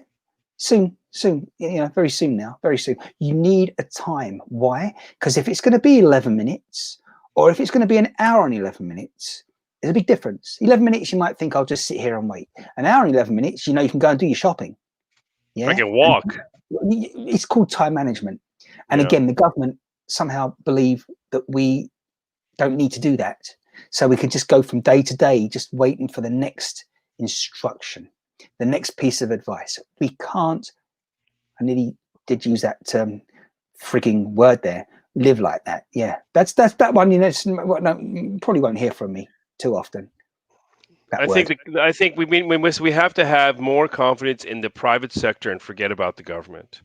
[SPEAKER 1] soon, very soon now, very soon. You need a time. Why? Because if it's going to be 11 minutes or if it's going to be an hour and 11 minutes, there's a big difference. 11 minutes, you might think, I'll just sit here and wait. An hour and 11 minutes, you can go and do your shopping. Yeah,
[SPEAKER 5] I can walk.
[SPEAKER 1] And it's called time management. And again, the government somehow believe that we don't need to do that. So we can just go from day to day, just waiting for the next instruction, the next piece of advice. We can't, I nearly did use that frigging word there, live like that. Yeah, that's that one. Probably won't hear from me too often. I
[SPEAKER 5] think we have to have more confidence in the private sector and forget about the government.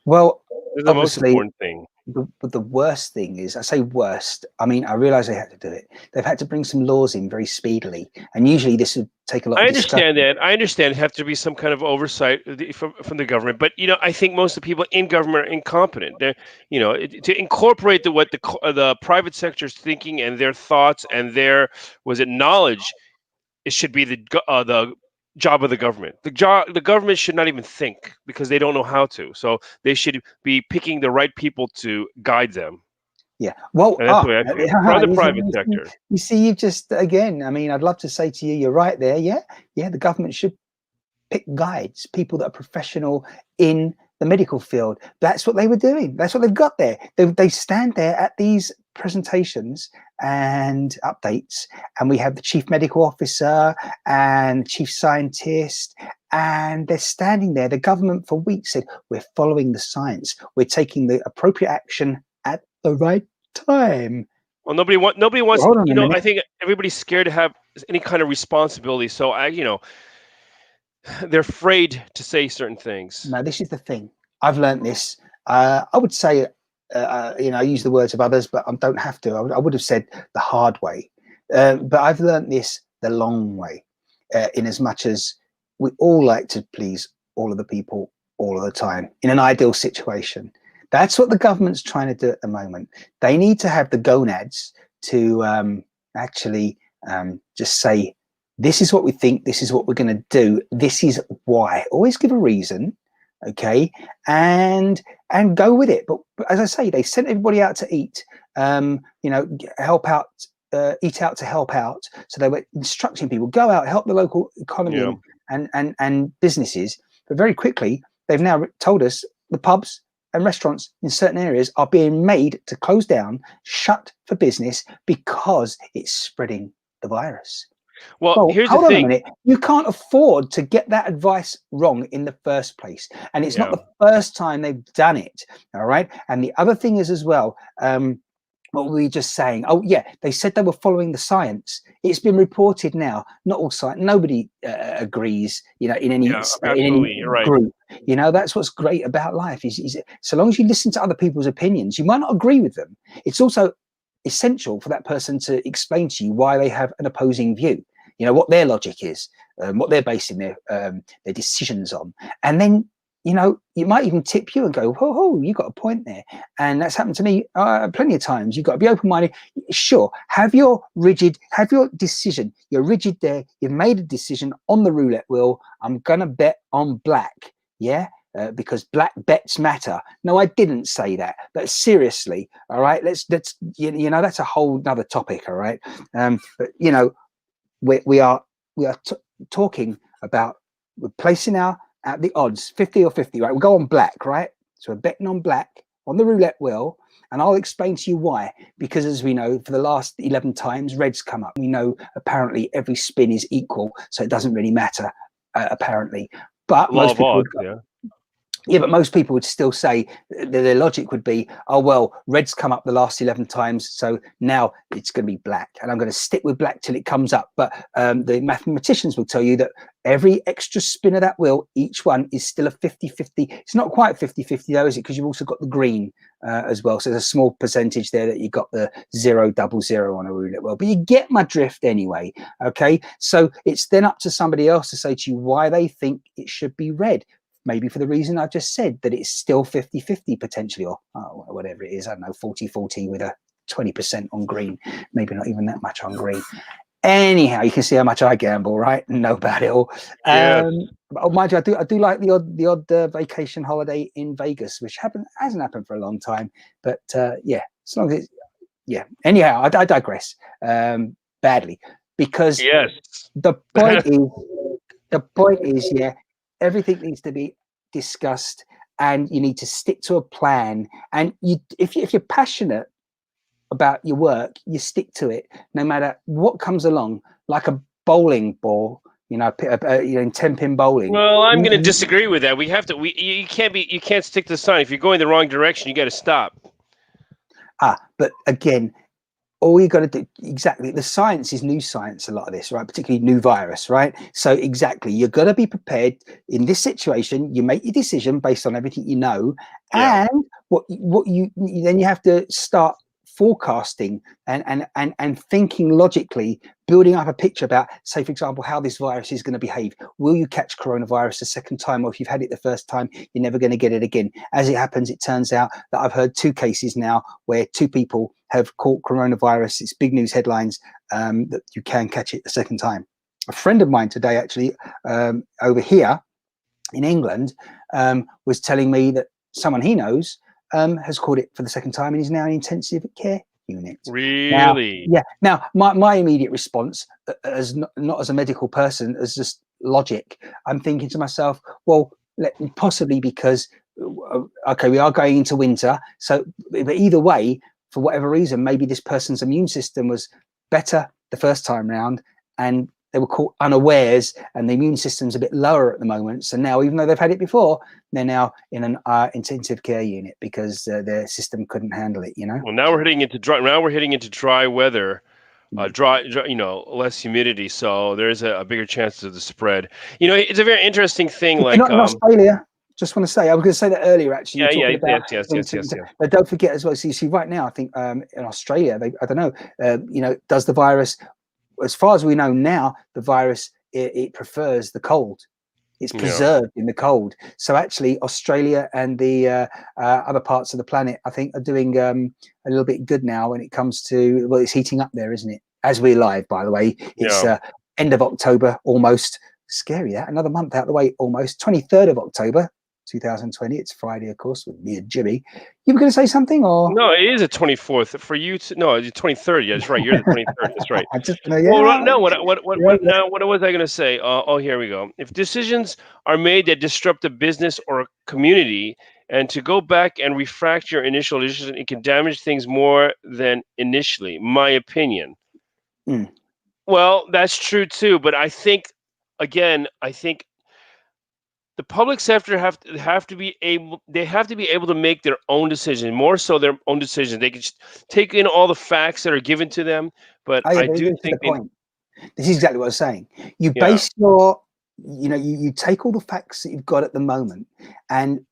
[SPEAKER 1] Well,
[SPEAKER 5] it's the most important thing.
[SPEAKER 1] But the worst thing is, I say worst, I mean, I realize they had to do it. They've had to bring some laws in very speedily. And usually this would take a lot of discussion.
[SPEAKER 5] I understand it have to be some kind of oversight from the government. But, I think most of the people in government are incompetent. They're, to incorporate what the private sector is thinking and their thoughts and their, knowledge, it should be the job of the government. The government should not even think, because they don't know how to. So they should be picking the right people to guide them.
[SPEAKER 1] Yeah. Well,
[SPEAKER 5] and that's the way I feel. From the private sector.
[SPEAKER 1] You see, you just, again, I mean, I'd love to say to you, you're right there. Yeah. Yeah. The government should pick guides, people that are professional in the medical field. That's what they were doing. That's what they've got there. They stand there at these presentations and updates, and we have the chief medical officer and chief scientist, and they're standing there. The government for weeks said, we're following the science, we're taking the appropriate action at the right time.
[SPEAKER 5] Well, nobody wants, I think everybody's scared to have any kind of responsibility, so they're afraid to say certain things.
[SPEAKER 1] No, this is the thing. I've learned this. I would say, I use the words of others, but I don't have to. I would have said the hard way. But I've learned this the long way, in as much as we all like to please all of the people all of the time in an ideal situation. That's what the government's trying to do at the moment. They need to have the gonads to actually just say, this is what we think, this is what we're going to do, this is why. Always give a reason, okay, and go with it. But as I say, they sent everybody out to eat, help out, eat out to help out. So they were instructing people, go out, help the local economy and businesses. But very quickly, they've now told us the pubs and restaurants in certain areas are being made to close down, shut for business, because it's spreading the virus.
[SPEAKER 5] Well, here's the thing.
[SPEAKER 1] Hold on a minute. You can't afford to get that advice wrong in the first place. And it's not the first time they've done it. All right. And the other thing is as well, what were we just saying? Oh, yeah, they said they were following the science. It's been reported now. Not all science. Nobody agrees, in any group. That's what's great about life. Is so long as you listen to other people's opinions, you might not agree with them. It's also essential for that person to explain to you why they have an opposing view, what their logic is, what they're basing their decisions on. And then, you might even tip you and go, oh, you got a point there. And that's happened to me plenty of times. You've got to be open-minded. Sure, have your decision. You're rigid there. You've made a decision on the roulette wheel. I'm going to bet on black. Yeah. Because black bets matter. No, I didn't say that. But seriously, all right, let's that's a whole nother topic, all right. But we are talking about replacing our at the odds, 50 or 50, right? We'll go on black, right? So we're betting on black on the roulette wheel. And I'll explain to you why. Because as we know, for the last 11 times, reds come up. We know apparently every spin is equal, so it doesn't really matter, apparently. But most people would go, yeah, but most people would still say their logic would be, oh, well, red's come up the last 11 times, so now it's going to be black. And I'm going to stick with black till it comes up. But the mathematicians will tell you that every extra spin of that wheel, each one is still a 50-50. It's not quite 50-50 though, is it? Because you've also got the green as well. So there's a small percentage there that you got the 000 on a roulette wheel. But you get my drift anyway, okay? So it's then up to somebody else to say to you why they think it should be red. Maybe for the reason I've just said, that it's still 50-50 potentially, or whatever it is, I don't know, 40-40 with a 20% on green, maybe not even that much on green. Anyhow, you can see how much I gamble, right? And know about it all.
[SPEAKER 5] Yeah.
[SPEAKER 1] But mind you, I do like the odd vacation holiday in Vegas, which hasn't happened for a long time. But yeah, as long as it's, yeah. Anyhow, I digress badly, because the point is, yeah, everything needs to be discussed, and you need to stick to a plan. And if you're passionate about your work, you stick to it no matter what comes along, like a bowling ball, in 10-pin bowling.
[SPEAKER 5] Well, I'm going to disagree with that. You can't stick to the sign. If you're going the wrong direction, you got to stop.
[SPEAKER 1] But again, all you got to do, exactly, the science is new science, a lot of this, right? Particularly new virus, right? So exactly, you're going to be prepared in this situation. You make your decision based on everything you know, and what you then you have to start forecasting and thinking logically, building up a picture about, say, for example, how this virus is going to behave. Will you catch coronavirus a second time? Or if you've had it the first time, you're never going to get it again. As it happens, it turns out that I've heard 2 cases now where 2 people have caught coronavirus. It's big news headlines, that you can catch it the second time. A friend of mine today, actually, over here in England, was telling me that someone he knows has caught it for the second time and is now in intensive care unit.
[SPEAKER 5] Really?
[SPEAKER 1] Now, my immediate response, not as a medical person, as just logic, I'm thinking to myself, well, possibly because, okay, we are going into winter. So, but either way, for whatever reason, maybe this person's immune system was better the first time round, and they were caught unawares, and the immune system's a bit lower at the moment. So now, even though they've had it before, they're now in an intensive care unit because their system couldn't handle it.
[SPEAKER 5] Well, now we're heading into dry. Now we're heading into dry weather, dry, less humidity. So there's a bigger chance of the spread. It's a very interesting thing.
[SPEAKER 1] Like not in Australia. Just want to say, I was going to say that earlier. Actually,
[SPEAKER 5] yes.
[SPEAKER 1] But don't forget as well. So you see, right now, I think in Australia, I don't know. Does the virus? As far as we know now, the virus it prefers the cold. It's preserved in the cold. So actually, Australia and the other parts of the planet, I think, are doing a little bit good now when it comes to, well, it's heating up there, isn't it? As we're live, by the way, it's end of October, almost. Scary that, another month out of the way, almost. 23rd of October. 2020. It's Friday, of course, with me and Jimmie. You were going to say something, or
[SPEAKER 5] no? It is the 24th for you. No, it's the 23rd. Yeah, that's right. You're the 23rd. That's right. What was I going to say? Here we go. If decisions are made that disrupt a business or a community, and to go back and refract your initial decision, it can damage things more than initially. My opinion. Well, that's true too. But I think, again, the public sector have to be able to make their own decision, more so their own decision. They can take in all the facts that are given to them, but I do think
[SPEAKER 1] this is exactly what I was saying. You base your, you take all the facts that you've got at the moment, and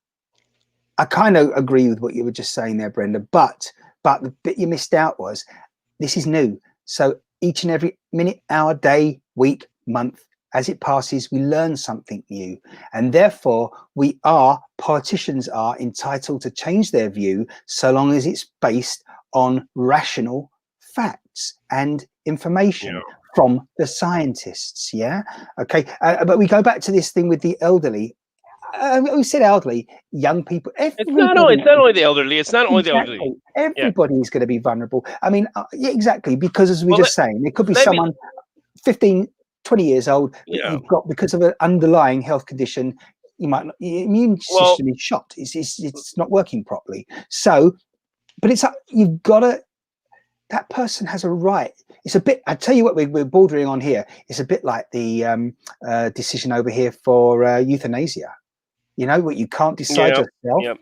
[SPEAKER 1] I kind of agree with what you were just saying there, Brenda. But the bit you missed out was this is new. So each and every minute, hour, day, week, month, as it passes, we learn something new, and therefore politicians are entitled to change their view so long as it's based on rational facts and information from the scientists. Okay. But we go back to this thing with the elderly. We said elderly, young people.
[SPEAKER 5] It's not only the elderly. It's not only the elderly.
[SPEAKER 1] Everybody is going to be vulnerable. I mean, exactly, because as we were just saying, it could be someone 15, 20 years old that you've got, because of an underlying health condition, you might not, your immune
[SPEAKER 5] Well,
[SPEAKER 1] system is shot. It's not working properly. So, but you've got to. That person has a right. It's a bit. I tell you what, we're bordering on here. It's a bit like the decision over here for euthanasia. You know what? You can't decide yourself.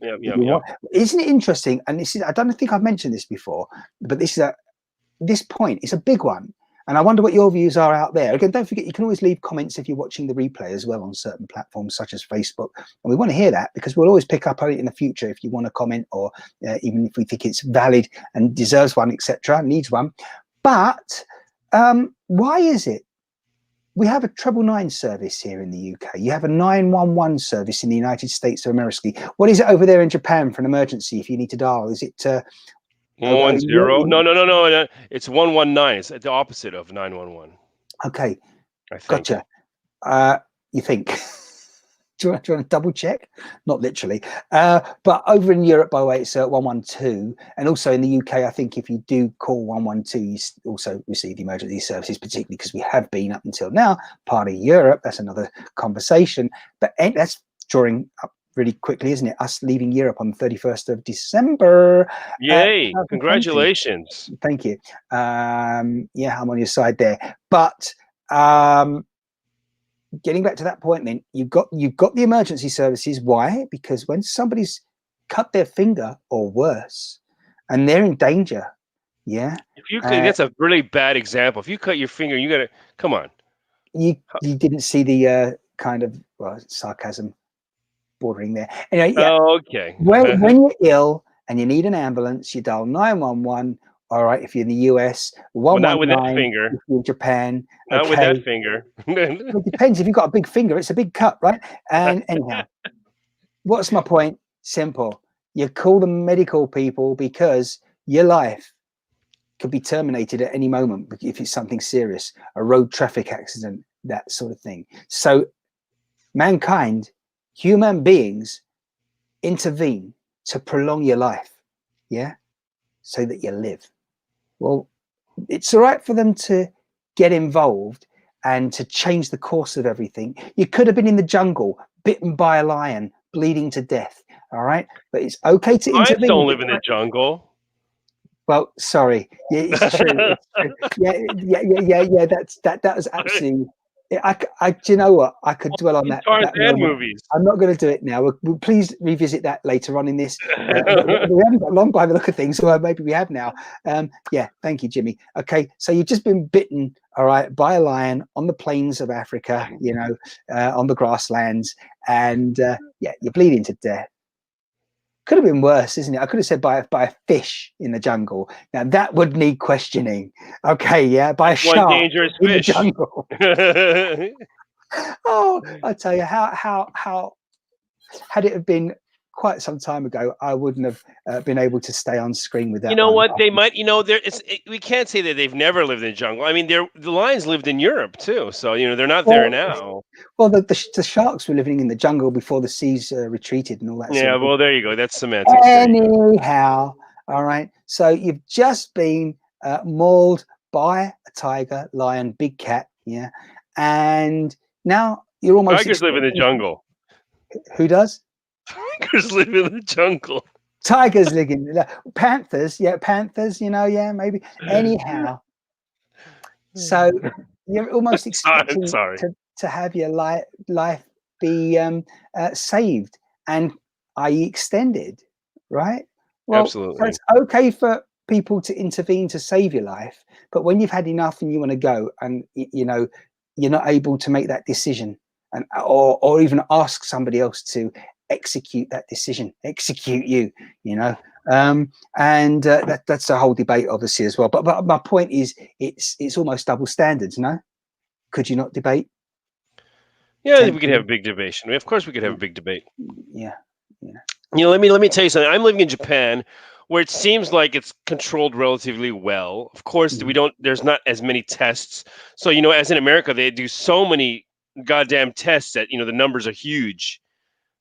[SPEAKER 5] Yep.
[SPEAKER 1] Isn't it interesting? And this is. I don't think I've mentioned this before, but this point is a big one. And I wonder what your views are out there. Again, don't forget, you can always leave comments if you're watching the replay as well on certain platforms such as Facebook. And we want to hear that, because we'll always pick up on it in the future if you want to comment, or even if we think it's valid and deserves one, etc., needs one. But why is it? We have a 999 service here in the UK. You have a 911 service in the United States of America. What is it over there in Japan for an emergency if you need to dial? Is it
[SPEAKER 5] 110? No. It's 119. It's the opposite of 911.
[SPEAKER 1] Okay,
[SPEAKER 5] I think.
[SPEAKER 1] gotcha. You think? do you want to double check? Not literally, but over in Europe, by the way, it's 112, and also in the UK, I think if you do call 112, you also receive emergency services, particularly because we have been up until now part of Europe. That's another conversation, but that's drawing up really quickly, isn't it? Us leaving Europe on the 31st of December.
[SPEAKER 5] Yay! Congratulations.
[SPEAKER 1] Thank you. Yeah, I'm on your side there. But getting back to that point, then you've got the emergency services. Why? Because when somebody's cut their finger or worse, and they're in danger, yeah.
[SPEAKER 5] If you that's a really bad example. If you cut your finger, you gotta come on.
[SPEAKER 1] You didn't see the kind of sarcasm bordering there. Anyway, yeah.
[SPEAKER 5] Oh, okay.
[SPEAKER 1] When you're ill and you need an ambulance, you dial 911. All right, if you're in the US, 119.
[SPEAKER 5] Not with that finger.
[SPEAKER 1] If you're in Japan,
[SPEAKER 5] not with that finger.
[SPEAKER 1] It depends. If you've got a big finger, it's a big cut, right? And anyhow, what's my point? Simple. You call the medical people because your life could be terminated at any moment if it's something serious, a road traffic accident, that sort of thing. So mankind, human beings, intervene to prolong your life, yeah, so that you live. Well, it's all right for them to get involved and to change the course of everything. You could have been in the jungle, bitten by a lion, bleeding to death, all right? But it's okay to intervene.
[SPEAKER 5] Lions don't live in the jungle.
[SPEAKER 1] Well, sorry. Yeah, it's true. It's true. Yeah. That was absolutely. Do you know what? I could dwell on that.
[SPEAKER 5] Movies.
[SPEAKER 1] I'm not going to do it now. We'll please revisit that later on in this. We haven't got long by the look of things, or maybe we have now. Yeah, thank you, Jimmie. Okay, so you've just been bitten, all right, by a lion on the plains of Africa, you know, on the grasslands, and yeah, you're bleeding to death. Could have been worse, isn't it? I could have said by a fish in the jungle. Now that would need questioning. Okay, yeah, by a shark
[SPEAKER 5] dangerous
[SPEAKER 1] in
[SPEAKER 5] fish.
[SPEAKER 1] the jungle. Oh, I tell you, how had it have been quite some time ago, I wouldn't have been able to stay on screen with that.
[SPEAKER 5] You know what? They might. You know, we can't say that they've never lived in the jungle. I mean, the lions lived in Europe too, so you know they're not there now.
[SPEAKER 1] Well, the sharks were living in the jungle before the seas retreated and all that.
[SPEAKER 5] Yeah, well, there you go. That's semantics.
[SPEAKER 1] Anyhow, all right. So you've just been mauled by a tiger, lion, big cat, yeah, and now you're almost.
[SPEAKER 5] Tigers live in the jungle.
[SPEAKER 1] Who does?
[SPEAKER 5] Tigers live in the jungle.
[SPEAKER 1] Tigers live in panthers. Yeah, panthers. You know, yeah, maybe. Anyhow, so you're almost expecting to have your life be saved and i.e. extended, right? Well,
[SPEAKER 5] absolutely.
[SPEAKER 1] So it's okay for people to intervene to save your life, but when you've had enough and you want to go, and you know you're not able to make that decision, and or even ask somebody else to execute that decision, execute you, you know, and that's a whole debate obviously as well. But my point is, it's almost double standards, no? Could you not debate?
[SPEAKER 5] Yeah, we could have a big debate. Of course, we could have a big debate.
[SPEAKER 1] Yeah.
[SPEAKER 5] You know, let me tell you something. I'm living in Japan, where it seems like it's controlled relatively well. Of course, there's not as many tests. So, you know, as in America, they do so many goddamn tests that, you know, the numbers are huge.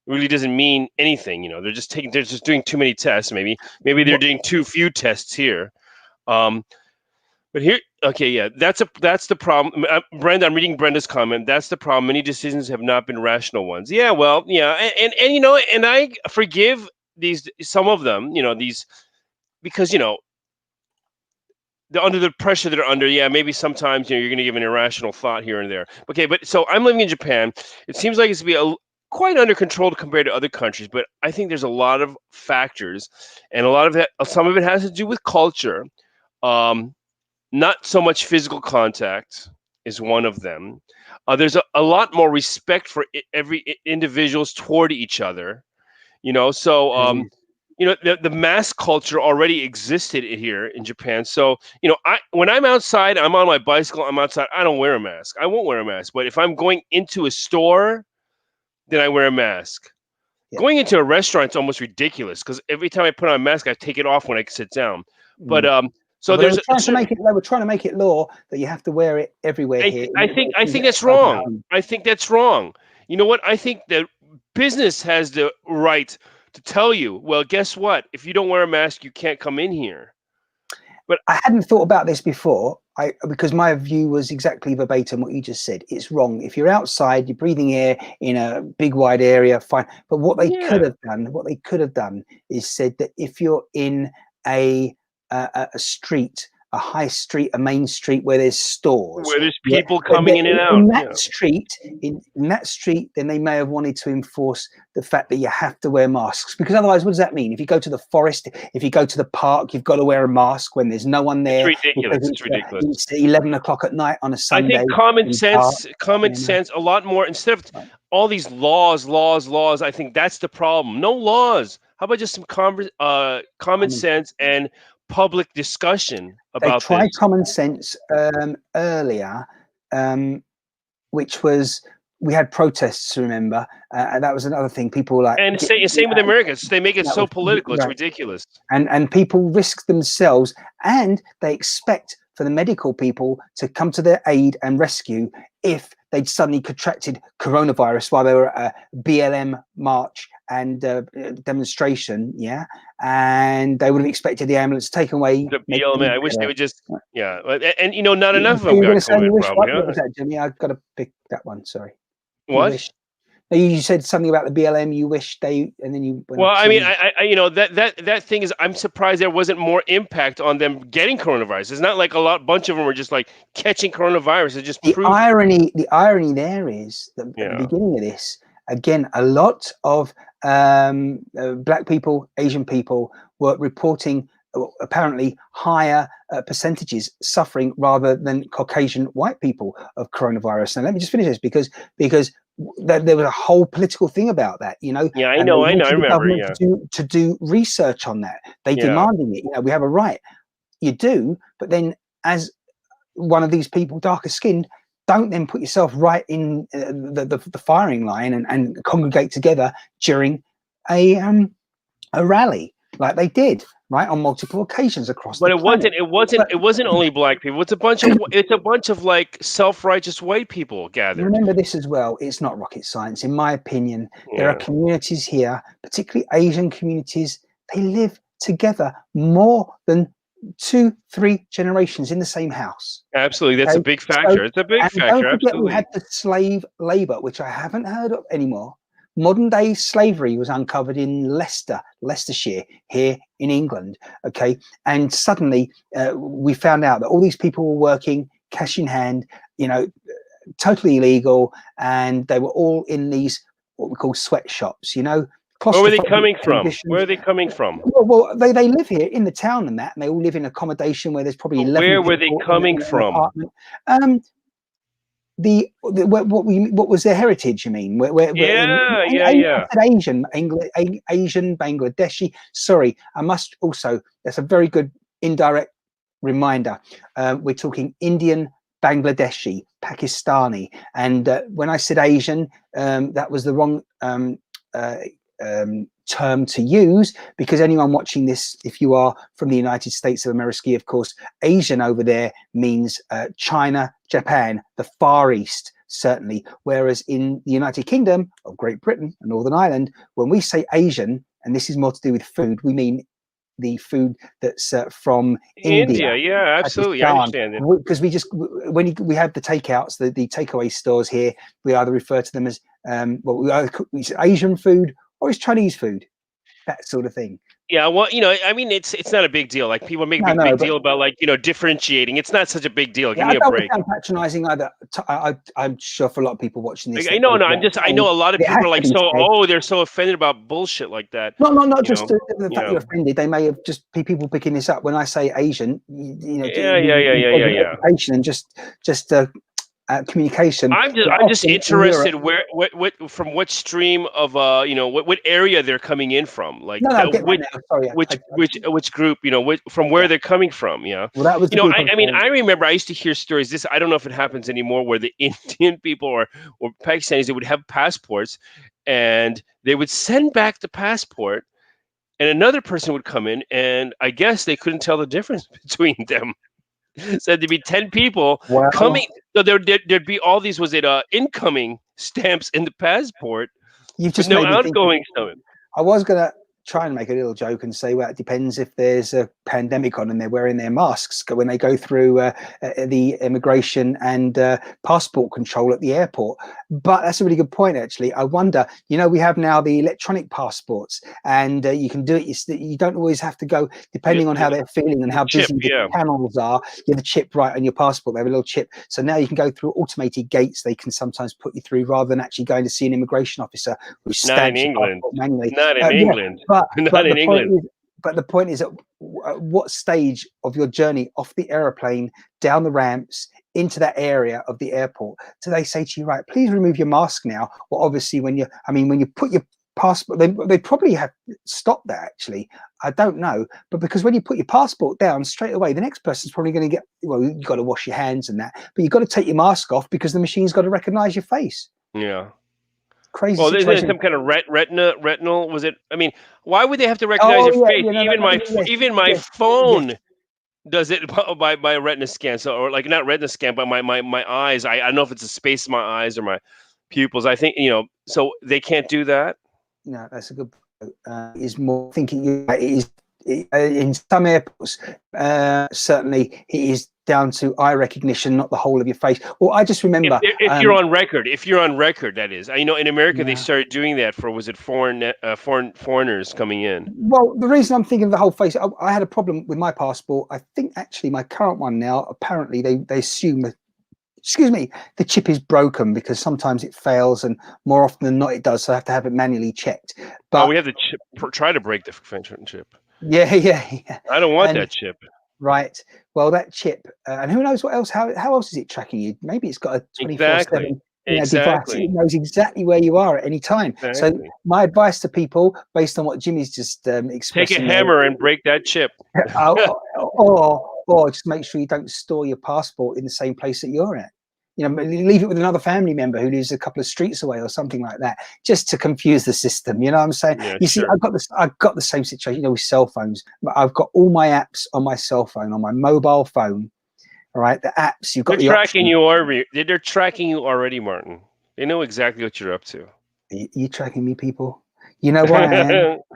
[SPEAKER 5] It really doesn't mean anything. You know, they're just doing too many tests. Maybe they're doing too few tests here. But here, okay, yeah, that's the problem. Brenda, I'm reading Brenda's comment. That's the problem. Many decisions have not been rational ones. Yeah, well, yeah, and you know, and I forgive some of them, you know, these because you know they're under the pressure they're under. Yeah, maybe sometimes you know you're going to give an irrational thought here and there. Okay, but so I'm living in Japan. It seems like it's to be quite under control compared to other countries, but I think there's a lot of factors, and a lot of that, some of it has to do with culture. Um, Not so much physical contact is one of them. There's a lot more respect for every individuals toward each other. You know, so you know the mask culture already existed here in Japan. So you know, when I'm outside, I'm on my bicycle, I'm outside. I don't wear a mask. I won't wear a mask. But if I'm going into a store, then I wear a mask.
[SPEAKER 1] Yeah.
[SPEAKER 5] Going into a restaurant, it's almost ridiculous because every time I put on a mask, I take it off when I sit down. But so
[SPEAKER 1] But
[SPEAKER 5] there's
[SPEAKER 1] they were trying to make it law that you have to wear it everywhere here.
[SPEAKER 5] I think that's wrong. I think that's wrong. You know what? I think that business has the right to tell you, well, guess what? If you don't wear a mask, you can't come in here. But
[SPEAKER 1] I hadn't thought about this before. Because my view was exactly verbatim what you just said. It's wrong. If you're outside, you're breathing air in a big wide area, fine. But what they could have done is said that if you're in a street, a high street, a main street where there's stores,
[SPEAKER 5] where there's people coming in and out
[SPEAKER 1] in that street, then they may have wanted to enforce the fact that you have to wear masks, because otherwise, what does that mean? If you go to the forest, if you go to the park, you've got to wear a mask when there's no one there.
[SPEAKER 5] It's ridiculous. It's ridiculous.
[SPEAKER 1] It's 11 o'clock at night on a Sunday.
[SPEAKER 5] I think common sense, a lot more, instead of all these laws. I think that's the problem. No laws. How about just some common sense and public discussion about this?
[SPEAKER 1] They tried common sense earlier, which was, we had protests, remember, and that was another thing. People like,
[SPEAKER 5] and same with Americans. They make it so political. It's ridiculous.
[SPEAKER 1] And people risk themselves, and they expect for the medical people to come to their aid and rescue if they'd suddenly contracted coronavirus while they were at a BLM march and demonstration, and they would have expected the ambulance taken away.
[SPEAKER 5] The BLM, I wish they would just, and you know, not enough of them got COVID, probably.
[SPEAKER 1] What was that, Jimmie? I've got to pick that one. Sorry.
[SPEAKER 5] What?
[SPEAKER 1] You said something about the BLM. You wish they, and then you.
[SPEAKER 5] Well, I mean, I you know, that thing is, I'm surprised there wasn't more impact on them getting coronavirus. It's not like bunch of them were just like catching coronavirus. It just
[SPEAKER 1] the irony there is that at the beginning of this, again, a lot of Black people, Asian people were reporting apparently higher percentages suffering rather than Caucasian white people of coronavirus. Now, let me just finish this because there was a whole political thing about that, you know.
[SPEAKER 5] Yeah, I know, I remember.
[SPEAKER 1] To do research on that, they demanding it. You know, we have a right. You do, but then as one of these people, darker skinned, don't then put yourself right in the firing line and congregate together during a rally like they did, right, on multiple occasions across.
[SPEAKER 5] But it wasn't only Black people. It's a bunch of like self-righteous white people gathered.
[SPEAKER 1] Remember this as well. It's not rocket science, in my opinion. There are communities here, particularly Asian communities. They live together more than 2-3 generations in the same house.
[SPEAKER 5] Absolutely, that's a big factor. It's a big factor.
[SPEAKER 1] Don't forget,
[SPEAKER 5] absolutely.
[SPEAKER 1] we had the slave labor, which I haven't heard of anymore. Modern day slavery was uncovered in Leicestershire, here in England. Okay, and suddenly we found out that all these people were working cash in hand, you know, totally illegal, and they were all in these what we call sweatshops. You know,
[SPEAKER 5] where were they coming from? Where are they coming from?
[SPEAKER 1] Well, they live here in the town and that, and they all live in accommodation where there's probably 11
[SPEAKER 5] Where were they coming from?
[SPEAKER 1] What was their heritage? You mean? Asian, Bangladeshi. Sorry, I must also. That's a very good indirect reminder. We're talking Indian, Bangladeshi, Pakistani, and when I said Asian, that was the wrong term to use, because anyone watching this, if you are from the United States of America, of course, Asian over there means China, Japan, the Far East, certainly. Whereas in the United Kingdom of Great Britain and Northern Ireland, when we say Asian, and this is more to do with food, we mean the food that's from India.
[SPEAKER 5] Yeah, absolutely. I understand it.
[SPEAKER 1] Because we have the takeouts, the takeaway stores here, we either refer to them as it's Asian food or it's Chinese food, that sort of thing.
[SPEAKER 5] Yeah, well, I mean, it's not a big deal. Like people make a big deal about like differentiating. It's not such a big deal. Give me a break.
[SPEAKER 1] I don't sound patronizing either. I'm sure for a lot of people watching this.
[SPEAKER 5] I know a lot of people are like they're so offended about bullshit like that.
[SPEAKER 1] Not just the fact you're offended. They may have just people picking this up when I say Asian.
[SPEAKER 5] Yeah.
[SPEAKER 1] And just communication.
[SPEAKER 5] I'm just interested from what stream of what area they're coming in from, like which group, from where they're coming from. Yeah, well, that was I remember I used to hear stories. This, I don't know if it happens anymore, where the Indian people or Pakistanis, they would have passports and they would send back the passport, and another person would come in, and I guess they couldn't tell the difference between them. Said there'd be 10 people coming. So there'd be all these, incoming stamps in the passport.
[SPEAKER 1] You've just
[SPEAKER 5] no outgoing stamp.
[SPEAKER 1] I was going to try and make a little joke and say, well, it depends if there's a pandemic on and they're wearing their masks when they go through the immigration and passport control at the airport. But that's a really good point, actually. I wonder, we have now the electronic passports, and you can do it. You don't always have to go, depending on how they're feeling and how busy the channels are. You have the chip right on your passport. They have a little chip. So now you can go through automated gates. They can sometimes put you through rather than actually going to see an immigration officer who stamps your passport manually.
[SPEAKER 5] Not in England.
[SPEAKER 1] Not in England. But the point is, at what stage of your journey off the aeroplane, down the ramps, into that area of the airport, do they say to you, right, please remove your mask now? Well, obviously, when you put your passport, they probably have stopped that, actually. I don't know. But because when you put your passport down straight away, the next person's probably going to you've got to wash your hands and that. But you've got to take your mask off because the machine's got to recognize your face.
[SPEAKER 5] Yeah.
[SPEAKER 1] Crazy.
[SPEAKER 5] Well, there's some kind of retinal. Was it? I mean, why would they have to recognize your face? Even my phone does it by retina scan. So, or like not retina scan, but my eyes. I don't know if it's the space of my eyes or my pupils. I think so they can't do that.
[SPEAKER 1] No, that's a good point. Is more thinking in some airports. Certainly, it is down to eye recognition, not the whole of your face. Well, I just remember
[SPEAKER 5] if you're on record, that is. In America they started doing that for foreigners coming in.
[SPEAKER 1] Well, the reason I'm thinking of the whole face, I had a problem with my passport. I think actually my current one now, apparently they assume that, the chip is broken because sometimes it fails and more often than not it does. So I have to have it manually checked. But
[SPEAKER 5] we have to try to break the French chip.
[SPEAKER 1] Yeah.
[SPEAKER 5] I don't want that chip.
[SPEAKER 1] Right. Well, that chip, and who knows what else? How else is it tracking you? Maybe it's got a 24/7 device. It knows exactly where you are at any time. So my advice to people, based on what Jimmy's just expressed,
[SPEAKER 5] take a hammer and break that chip.
[SPEAKER 1] or just make sure you don't store your passport in the same place that you're at. Leave it with another family member who lives a couple of streets away or something like that, just to confuse the system. You know what I'm saying? Yeah, see, I've got the same situation, with cell phones. I've got all my apps on my cell phone, on my mobile phone. All right, the apps you've got.
[SPEAKER 5] They're tracking you already. They're tracking you already, Martin. They know exactly what you're up to.
[SPEAKER 1] Are you tracking me, people? You know where I am.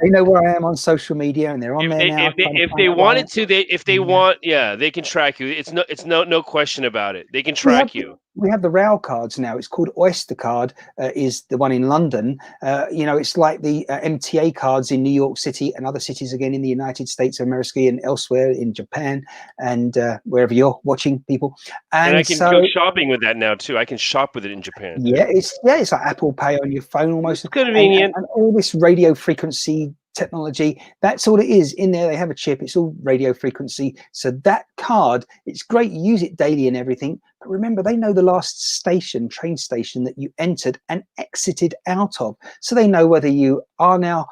[SPEAKER 1] They know where I am on social media, and they're on there now.
[SPEAKER 5] If they wanted to, they can track you. It's no question about it. They can track you.
[SPEAKER 1] We have the rail cards now. It's called Oyster Card. Is the one in London? It's like the MTA cards in New York City and other cities again in the United States of America and elsewhere in Japan and wherever you're watching, people.
[SPEAKER 5] And I can go shopping with that now too. I can shop with it in Japan.
[SPEAKER 1] Yeah, it's like Apple Pay on your phone almost.
[SPEAKER 5] It's convenient.
[SPEAKER 1] And all this radio frequency technology, that's all it is. In there they have a chip, it's all radio frequency. So that card, it's great, you use it daily and everything, but remember, they know the last train station that you entered and exited out of, so they know whether you are now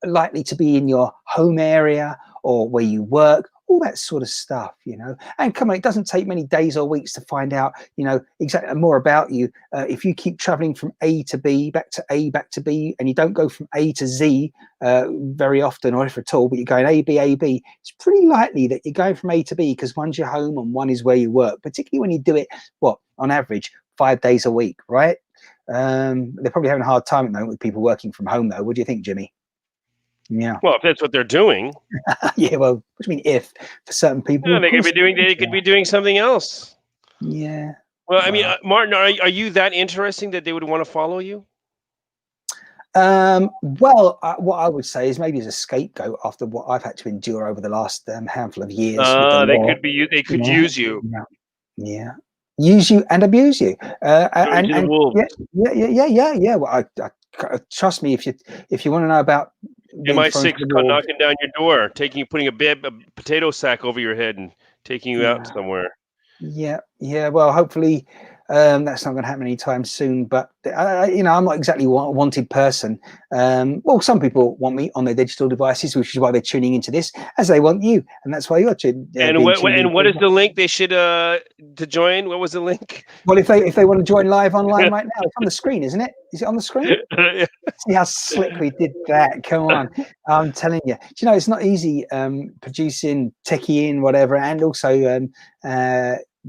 [SPEAKER 1] likely to be in your home area or where you work, all that sort of stuff, and come on, it doesn't take many days or weeks to find out, exactly more about you. If you keep traveling from A to B, back to A, back to B, and you don't go from A to Z very often, or if at all, but you're going A, B, it's pretty likely that you're going from A to B because one's your home and one is where you work, particularly when you do it, on average, 5 days a week, right? They're probably having a hard time at the moment with people working from home, though. What do you think, Jimmie? Yeah.
[SPEAKER 5] Well, if that's what they're doing.
[SPEAKER 1] Yeah. Well, what do you mean if? For certain people,
[SPEAKER 5] Yeah, they could be doing. They could be doing something else.
[SPEAKER 1] Yeah.
[SPEAKER 5] Well, I mean, Martin, are you that interesting that they would want to follow you?
[SPEAKER 1] Well, what I would say is maybe as a scapegoat after what I've had to endure over the last handful of years with the
[SPEAKER 5] They
[SPEAKER 1] law.
[SPEAKER 5] could be. They could use you.
[SPEAKER 1] Yeah. Use you and abuse you. And
[SPEAKER 5] the wolves.
[SPEAKER 1] Yeah. Well, I trust me, if you want to know about
[SPEAKER 5] MI6 knocking down your door, putting a potato sack over your head and taking you out somewhere.
[SPEAKER 1] Yeah. Well, hopefully that's not going to happen anytime soon. But I'm not exactly a wanted person. Well, some people want me on their digital devices, which is why they're tuning into this, as they want you, and that's why you're tuning.
[SPEAKER 5] And what is the link they should to join? What was the link?
[SPEAKER 1] Well, if they want to join live online right now, it's on the screen, isn't it? Is it on the screen? See how slick we did that. Come on, I'm telling you. Do you know it's not easy producing, techie in whatever, and also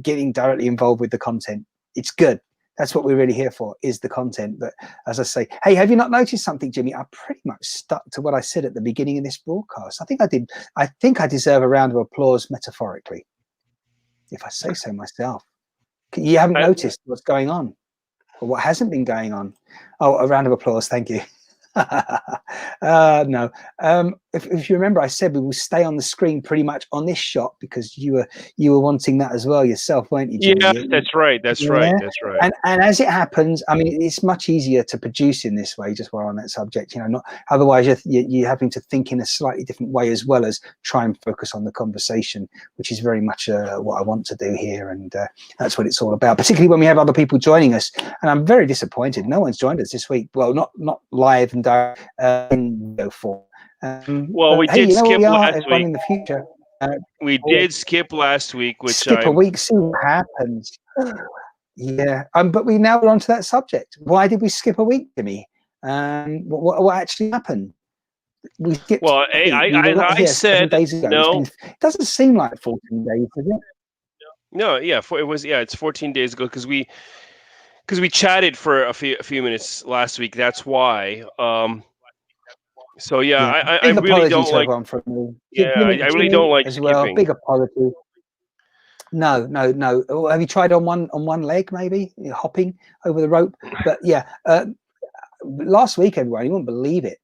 [SPEAKER 1] getting directly involved with the content. It's good. That's what we're really here for, is the content. But as I say, hey, have you not noticed something, Jimmie? I pretty much stuck to what I said at the beginning of this broadcast. I think I did. I think I deserve a round of applause metaphorically, if I say so myself. You haven't noticed what's going on, or what hasn't been going on. Oh, a round of applause. Thank you. No. If you remember, I said we will stay on the screen pretty much on this shot because you were wanting that as well yourself, weren't you, Jimmie?
[SPEAKER 5] Yeah, that's right. That's right.
[SPEAKER 1] And as it happens, I mean, it's much easier to produce in this way. Just while on that subject, not otherwise you're having to think in a slightly different way as well as try and focus on the conversation, which is very much what I want to do here, and that's what it's all about. Particularly when we have other people joining us, and I'm very disappointed. No one's joined us this week. Well, not live and direct in video form.
[SPEAKER 5] Well, we did skip last week.
[SPEAKER 1] In the future,
[SPEAKER 5] we did skip last week, which
[SPEAKER 1] skip a week, see what happens. Yeah, but we now are onto that subject. Why did we skip a week, Jimmie? What actually happened? We skipped.
[SPEAKER 5] Well, I said
[SPEAKER 1] days ago.
[SPEAKER 5] No.
[SPEAKER 1] It doesn't seem like 14 days, does it?
[SPEAKER 5] No, yeah, it was. Yeah, it's 14 days ago because we chatted for a few minutes last week. That's why. So yeah, I really don't like. I really don't like
[SPEAKER 1] as
[SPEAKER 5] skipping.
[SPEAKER 1] Well. Big apology. No. Have you tried on one leg, maybe hopping over the rope? But yeah, last week, everyone, you wouldn't believe it.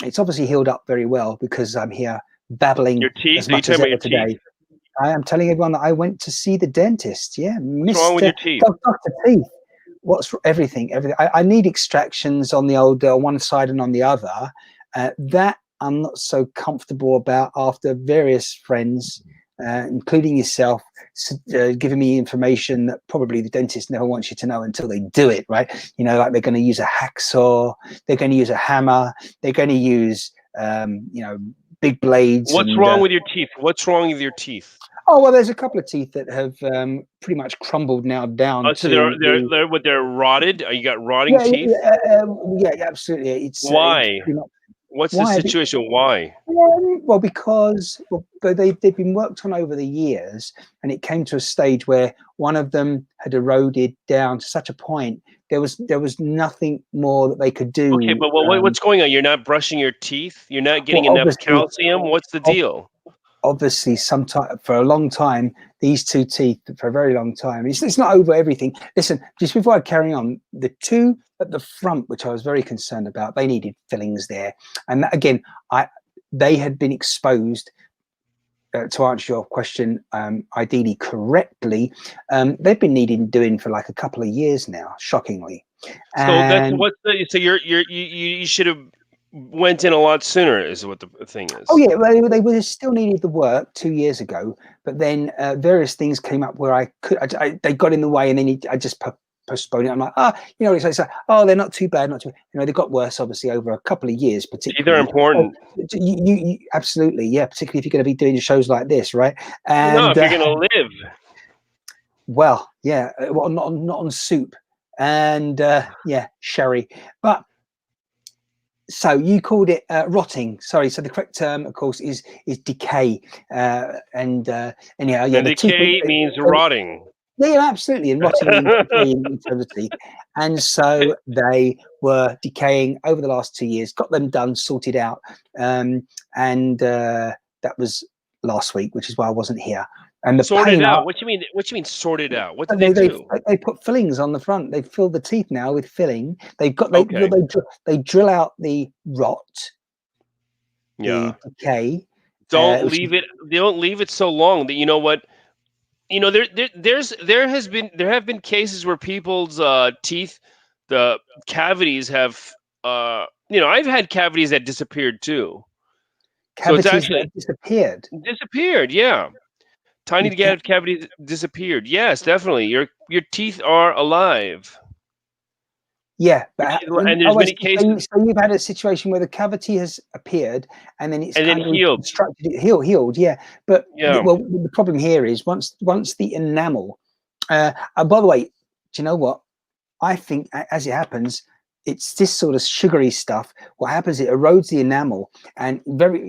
[SPEAKER 1] It's obviously healed up very well because I'm here babbling.
[SPEAKER 5] Your teeth?
[SPEAKER 1] As much as ever today. I am telling everyone that I went to see the dentist. Yeah,
[SPEAKER 5] what's wrong with your teeth?
[SPEAKER 1] Dr. Teeth. What's everything? I need extractions on the old one side and on the other. That I'm not so comfortable about after various friends, including yourself, giving me information that probably the dentist never wants you to know until they do it, right? Like they're going to use a hacksaw, they're going to use a hammer, they're going to use, big blades.
[SPEAKER 5] What's wrong with your teeth? What's wrong with your teeth?
[SPEAKER 1] Oh, well, there's a couple of teeth that have pretty much crumbled now down.
[SPEAKER 5] Oh, so they're rotted? You got rotting teeth?
[SPEAKER 1] Yeah, absolutely. It's
[SPEAKER 5] why? What's the situation? Why?
[SPEAKER 1] Well, because they've been worked on over the years, and it came to a stage where one of them had eroded down to such a point there was nothing more that they could do.
[SPEAKER 5] Okay, but what's going on? You're not brushing your teeth? You're not getting enough calcium? What's the deal?
[SPEAKER 1] Obviously, for a long time, these two teeth, for a very long time, it's not over everything. Listen, just before I carry on, the two at the front, which I was very concerned about, they needed fillings there. And that, again, they had been exposed, to answer your question, ideally correctly. They've been doing for like a couple of years now, shockingly.
[SPEAKER 5] So you should have went in a lot sooner, is what the thing is.
[SPEAKER 1] Oh yeah, well, they would still needed the work 2 years ago, but then various things came up where they got in the way, and then I just postponed it. I'm like, it's like, they're not too bad, they got worse obviously over a couple of years, particularly.
[SPEAKER 5] They're important.
[SPEAKER 1] You absolutely, yeah, particularly if you're going to be doing shows like this, right? And
[SPEAKER 5] no, if you're going to live.
[SPEAKER 1] Well, yeah, well, not on soup and sherry, but. So you called it rotting. Sorry. So the correct term, of course, is decay. Anyhow,
[SPEAKER 5] decay means rotting.
[SPEAKER 1] Yeah, absolutely, and rotting and decaying in terms of teeth. And so they were decaying over the last 2 years. Got them done, sorted out, and that was last week, which is why I wasn't here. And the
[SPEAKER 5] sorted
[SPEAKER 1] pain
[SPEAKER 5] out. What you mean? What you mean sorted out? What did
[SPEAKER 1] they
[SPEAKER 5] do?
[SPEAKER 1] they put fillings on the front. They've filled the teeth now with filling. They've got
[SPEAKER 5] Okay.
[SPEAKER 1] they drill out the rot,
[SPEAKER 5] Yeah.
[SPEAKER 1] the decay.
[SPEAKER 5] Don't leave it. They don't leave it so long that you know what. You know, there have been cases where people's teeth, the cavities have you know, I've had cavities that disappeared too. So it's
[SPEAKER 1] Cavities
[SPEAKER 5] actually
[SPEAKER 1] that disappeared.
[SPEAKER 5] disappeared, yeah. Tiny cavities disappeared. Yes, definitely. Your teeth are alive.
[SPEAKER 1] Yeah, but
[SPEAKER 5] And there's many cases.
[SPEAKER 1] so you've had a situation where the cavity has appeared and then it's
[SPEAKER 5] And then
[SPEAKER 1] kind of
[SPEAKER 5] healed.
[SPEAKER 1] reconstructed, healed. Yeah, but
[SPEAKER 5] Yeah.
[SPEAKER 1] well, the problem here is once the enamel. By the way, do you know what? I think as it happens, it's this sort of sugary stuff. What happens? It erodes the enamel and very,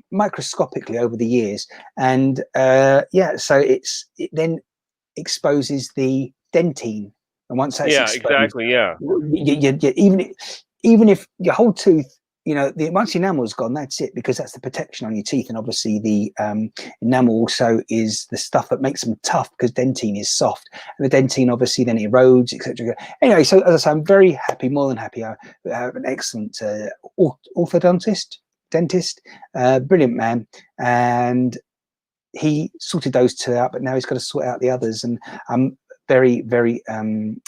[SPEAKER 1] microscopically over the years, and so it then exposes the dentine. And once that's exposed,
[SPEAKER 5] exactly. Yeah.
[SPEAKER 1] even if your whole tooth, once the enamel's gone, that's it, because that's the protection on your teeth. And obviously the enamel also is the stuff that makes them tough, because dentine is soft, and the dentine obviously then erodes, etc. Anyway, so as I say, I'm very happy, more than happy. I have an excellent dentist, brilliant man, and he sorted those two out, but now he's got to sort out the others, and I'm very, very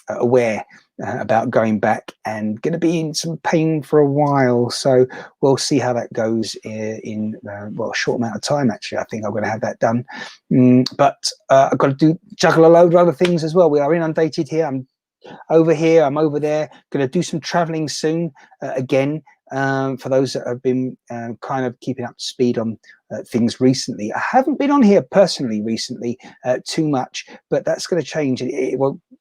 [SPEAKER 1] aware about going back, and going to be in some pain for a while. So we'll see how that goes in a short amount of time. Actually, I think I'm going to have that done, but I've got to juggle a load of other things as well. We are inundated here. I'm over here, I'm over there. Going to do some traveling soon again. For those that have been kind of keeping up to speed on things recently, I haven't been on here personally recently too much, but that's going to change.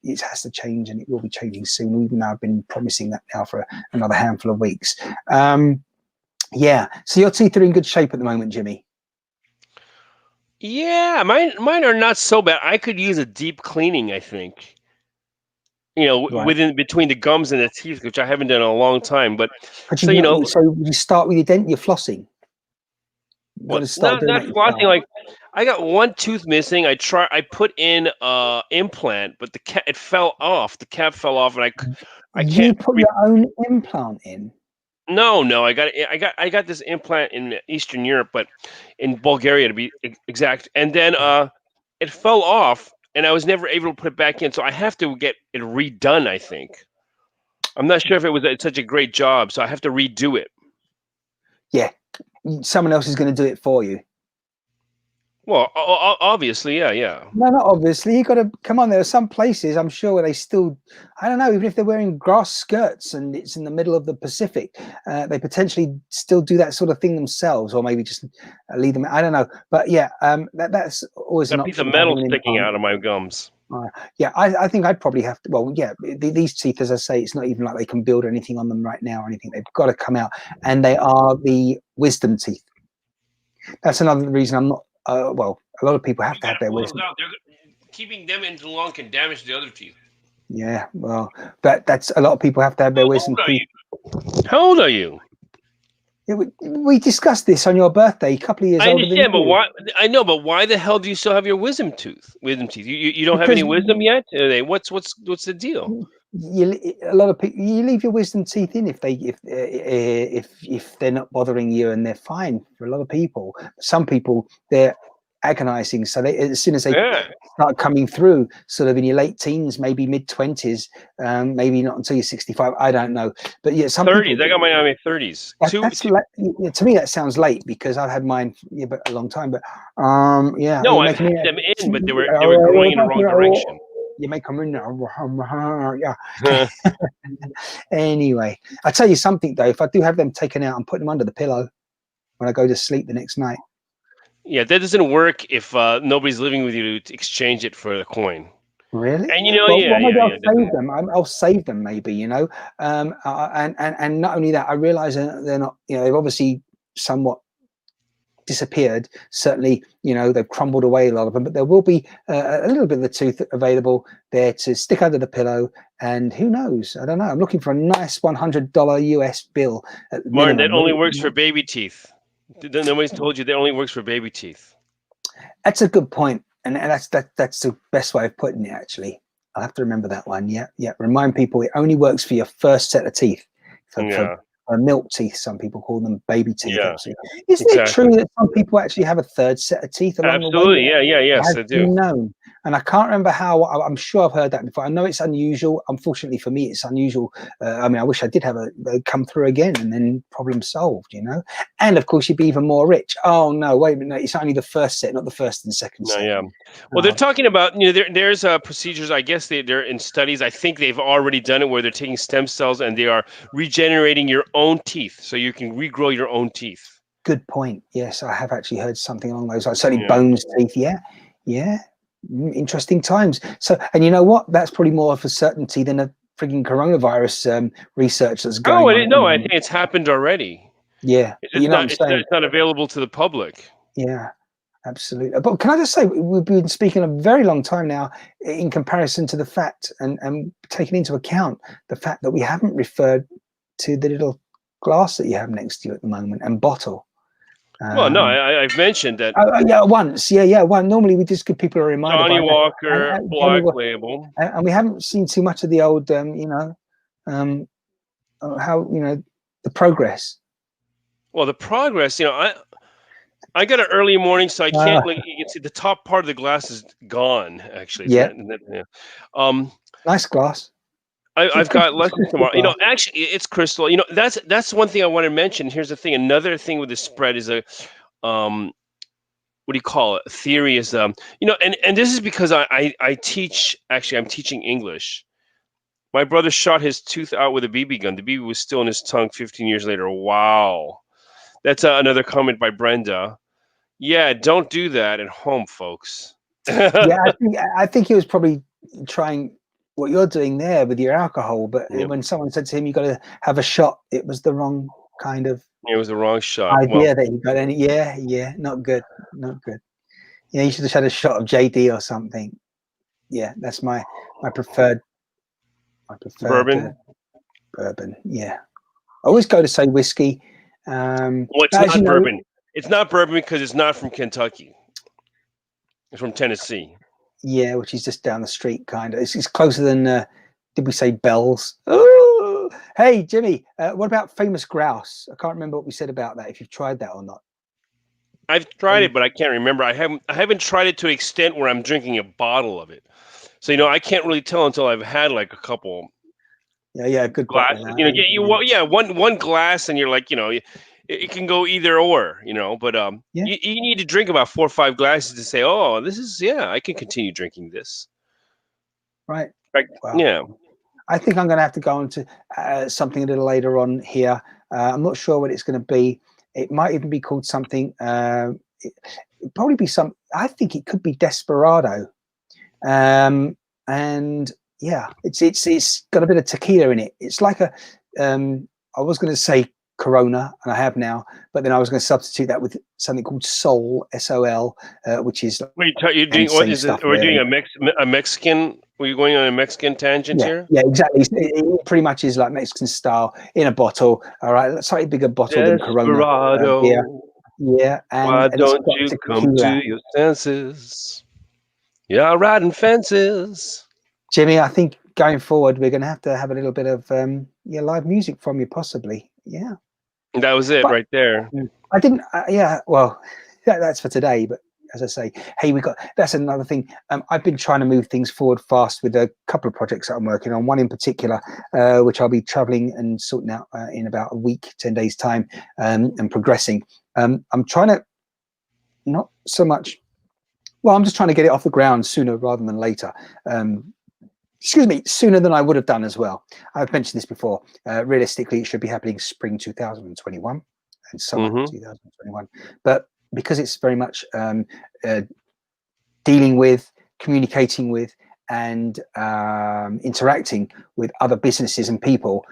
[SPEAKER 1] It has to change, and it will be changing soon, even though I've been promising that now for another handful of weeks. Yeah, so your teeth are in good shape at the moment, Jimmie.
[SPEAKER 5] Yeah, mine are not so bad. I could use a deep cleaning, I think.
[SPEAKER 1] Right.
[SPEAKER 5] Between the gums and the teeth, which I haven't done in a long time. But
[SPEAKER 1] so you start with your flossing.
[SPEAKER 5] Not flossing. Like, I got one tooth missing. I put in implant, but it fell off. The cap fell off, and I can't.
[SPEAKER 1] You put your own implant in?
[SPEAKER 5] No. I got this implant in Eastern Europe, but in Bulgaria to be exact. And then it fell off, and I was never able to put it back in. So I have to get it redone, I think. I'm not sure if it was such a great job, so I have to redo it.
[SPEAKER 1] Yeah, someone else is going to do it for you.
[SPEAKER 5] Well, obviously, yeah.
[SPEAKER 1] No, not obviously. You got to come on. There are some places, I'm sure, where they still, I don't know, even if they're wearing grass skirts and it's in the middle of the Pacific, they potentially still do that sort of thing themselves, or maybe just leave them. I don't know, but yeah, that's always an option.
[SPEAKER 5] Piece of metal sticking out of my gums.
[SPEAKER 1] Yeah, I think I'd probably have to. Well, yeah, these teeth, as I say, it's not even like they can build anything on them right now or anything. They've got to come out, and they are the wisdom teeth. That's another reason I'm not. Well, a lot of people have to have their wisdom.
[SPEAKER 5] Keeping them in too long can damage the other teeth.
[SPEAKER 1] Yeah, well, that's a lot of people have to have their wisdom teeth.
[SPEAKER 5] How old are you?
[SPEAKER 1] Yeah, we discussed this on your birthday, a couple of years older than you.
[SPEAKER 5] But why? I know, but why the hell do you still have your wisdom teeth? You don't have any wisdom yet? What's the deal?
[SPEAKER 1] A lot of people, you leave your wisdom teeth in if they're not bothering you, and they're fine for a lot of people. Some people, they're agonizing, so as soon as they start coming through, sort of in your late teens, maybe mid-20s, maybe not until you're 65, I don't know, but yeah, some
[SPEAKER 5] 30s.
[SPEAKER 1] people,
[SPEAKER 5] I got mine in my 30s.
[SPEAKER 1] To me that sounds late, because I've had mine but a long time, but yeah.
[SPEAKER 5] No, I've had them in, but they were growing in the wrong direction.
[SPEAKER 1] You make them in there. Yeah. Anyway, I tell you something though, if I do have them taken out, I'm putting them under the pillow when I go to sleep the next night.
[SPEAKER 5] Yeah, that doesn't work if nobody's living with you to exchange it for a coin.
[SPEAKER 1] Really?
[SPEAKER 5] And
[SPEAKER 1] I'll save them maybe, and not only that, I realize they're not, they've obviously somewhat disappeared. Certainly, they've crumbled away, a lot of them, but there will be a little bit of the tooth available there to stick under the pillow. And who knows? I don't know. I'm looking for a nice $100 US bill at the
[SPEAKER 5] Martin,
[SPEAKER 1] minimum.
[SPEAKER 5] that only works for baby teeth. Nobody's told you that only works for baby teeth.
[SPEAKER 1] That's a good point. And that's the best way of putting it, actually. I'll have to remember that one. Yeah. Remind people it only works for your first set of teeth. For milk teeth, some people call them baby teeth.
[SPEAKER 5] Yeah.
[SPEAKER 1] Isn't it true that some people actually have a third set of teeth along the way?
[SPEAKER 5] Yes, I do.
[SPEAKER 1] Known. And I can't remember how. I'm sure I've heard that before. I know it's unusual. Unfortunately for me, it's unusual. I wish I did have a come through again and then problem solved, And of course, you'd be even more rich. Oh, no, wait a minute. It's only the first set, not the first and second set.
[SPEAKER 5] Yeah. Well, they're talking about, there's procedures, I guess they're in studies. I think they've already done it where they're taking stem cells and they are regenerating your own teeth so you can regrow your own teeth.
[SPEAKER 1] Good point. Yes, I have actually heard something along those lines. Certainly bones, teeth. Yeah. Interesting times. So, and you know what? That's probably more of a certainty than a freaking coronavirus research that's going on.
[SPEAKER 5] No, I think it's happened already.
[SPEAKER 1] Yeah.
[SPEAKER 5] It's not available to the public.
[SPEAKER 1] Yeah, absolutely. But can I just say, we've been speaking a very long time now in comparison to the fact and taking into account the fact that we haven't referred to the little glass that you have next to you at the moment and bottle.
[SPEAKER 5] Well, no, I've mentioned that.
[SPEAKER 1] Once. Yeah. Well, normally we just give people a reminder.
[SPEAKER 5] Johnny Walker, Black Label.
[SPEAKER 1] And we haven't seen too much of the old, how, the progress.
[SPEAKER 5] Well, the progress, I got an early morning, so I can't, you can see the top part of the glass is gone, actually.
[SPEAKER 1] Yeah.
[SPEAKER 5] Nice
[SPEAKER 1] glass.
[SPEAKER 5] I've got lessons tomorrow. Actually, it's crystal. That's one thing I want to mention. Here's the thing. Another thing with the spread is what do you call it? Theory is, and this is because I teach. Actually, I'm teaching English. My brother shot his tooth out with a BB gun. The BB was still in his tongue 15 years later. Wow. That's another comment by Brenda. Yeah, don't do that at home, folks.
[SPEAKER 1] I think he was probably trying what you're doing there with your alcohol, but when someone said to him, "You got to have a shot," it was the wrong kind of.
[SPEAKER 5] It was the wrong shot.
[SPEAKER 1] Idea that he got any. Yeah, not good. Yeah, you should have had a shot of JD or something. Yeah, that's my preferred.
[SPEAKER 5] Bourbon.
[SPEAKER 1] Bourbon. Yeah, I always go to say whiskey.
[SPEAKER 5] It's not bourbon. It's not bourbon because it's not from Kentucky. It's from Tennessee.
[SPEAKER 1] Yeah, which is just down the street, kind of. It's closer than. Did we say Bell's? Oh, hey Jimmie, what about famous grouse? I can't remember what we said about that. If you've tried that or not.
[SPEAKER 5] I've tried it, but I can't remember. I haven't tried it to an extent where I'm drinking a bottle of it. So I can't really tell until I've had like a couple.
[SPEAKER 1] Yeah, good
[SPEAKER 5] glasses. One glass, and you're like, it can go either or, but you need to drink about 4 or 5 glasses to say, oh, this is, I can continue drinking this.
[SPEAKER 1] Right.
[SPEAKER 5] Wow. Yeah.
[SPEAKER 1] I think I'm going to have to go into something a little later on here. I'm not sure what it's going to be. It might even be called something. It'd probably be I think it could be Desperado. And yeah, it's got a bit of tequila in it. It's like I was going to say Corona, and I have now, but then I was going to substitute that with something called Sol, SOL, which is.
[SPEAKER 5] Wait, you're doing what is it? We're doing a Mexican. Were you going on a Mexican tangent here?
[SPEAKER 1] Yeah, exactly. It pretty much is like Mexican style in a bottle. All right, slightly bigger bottle than Corona. Yeah.
[SPEAKER 5] Why don't you come to your senses? You're riding fences.
[SPEAKER 1] Jimmie, I think going forward we're going to have a little bit of live music from you, possibly. Yeah.
[SPEAKER 5] That was it right there.
[SPEAKER 1] I didn't. Well, that's for today. But as I say, hey, that's another thing. I've been trying to move things forward fast with a couple of projects that I'm working on. One in particular, which I'll be traveling and sorting out in about a week, 10 days time, and progressing. I'm trying to not so much. Well, I'm just trying to get it off the ground sooner rather than later. Sooner than I would have done as well. I've mentioned this before. Realistically, it should be happening spring 2021 and summer 2021. But because it's very much dealing with, communicating with, and interacting with other businesses and people,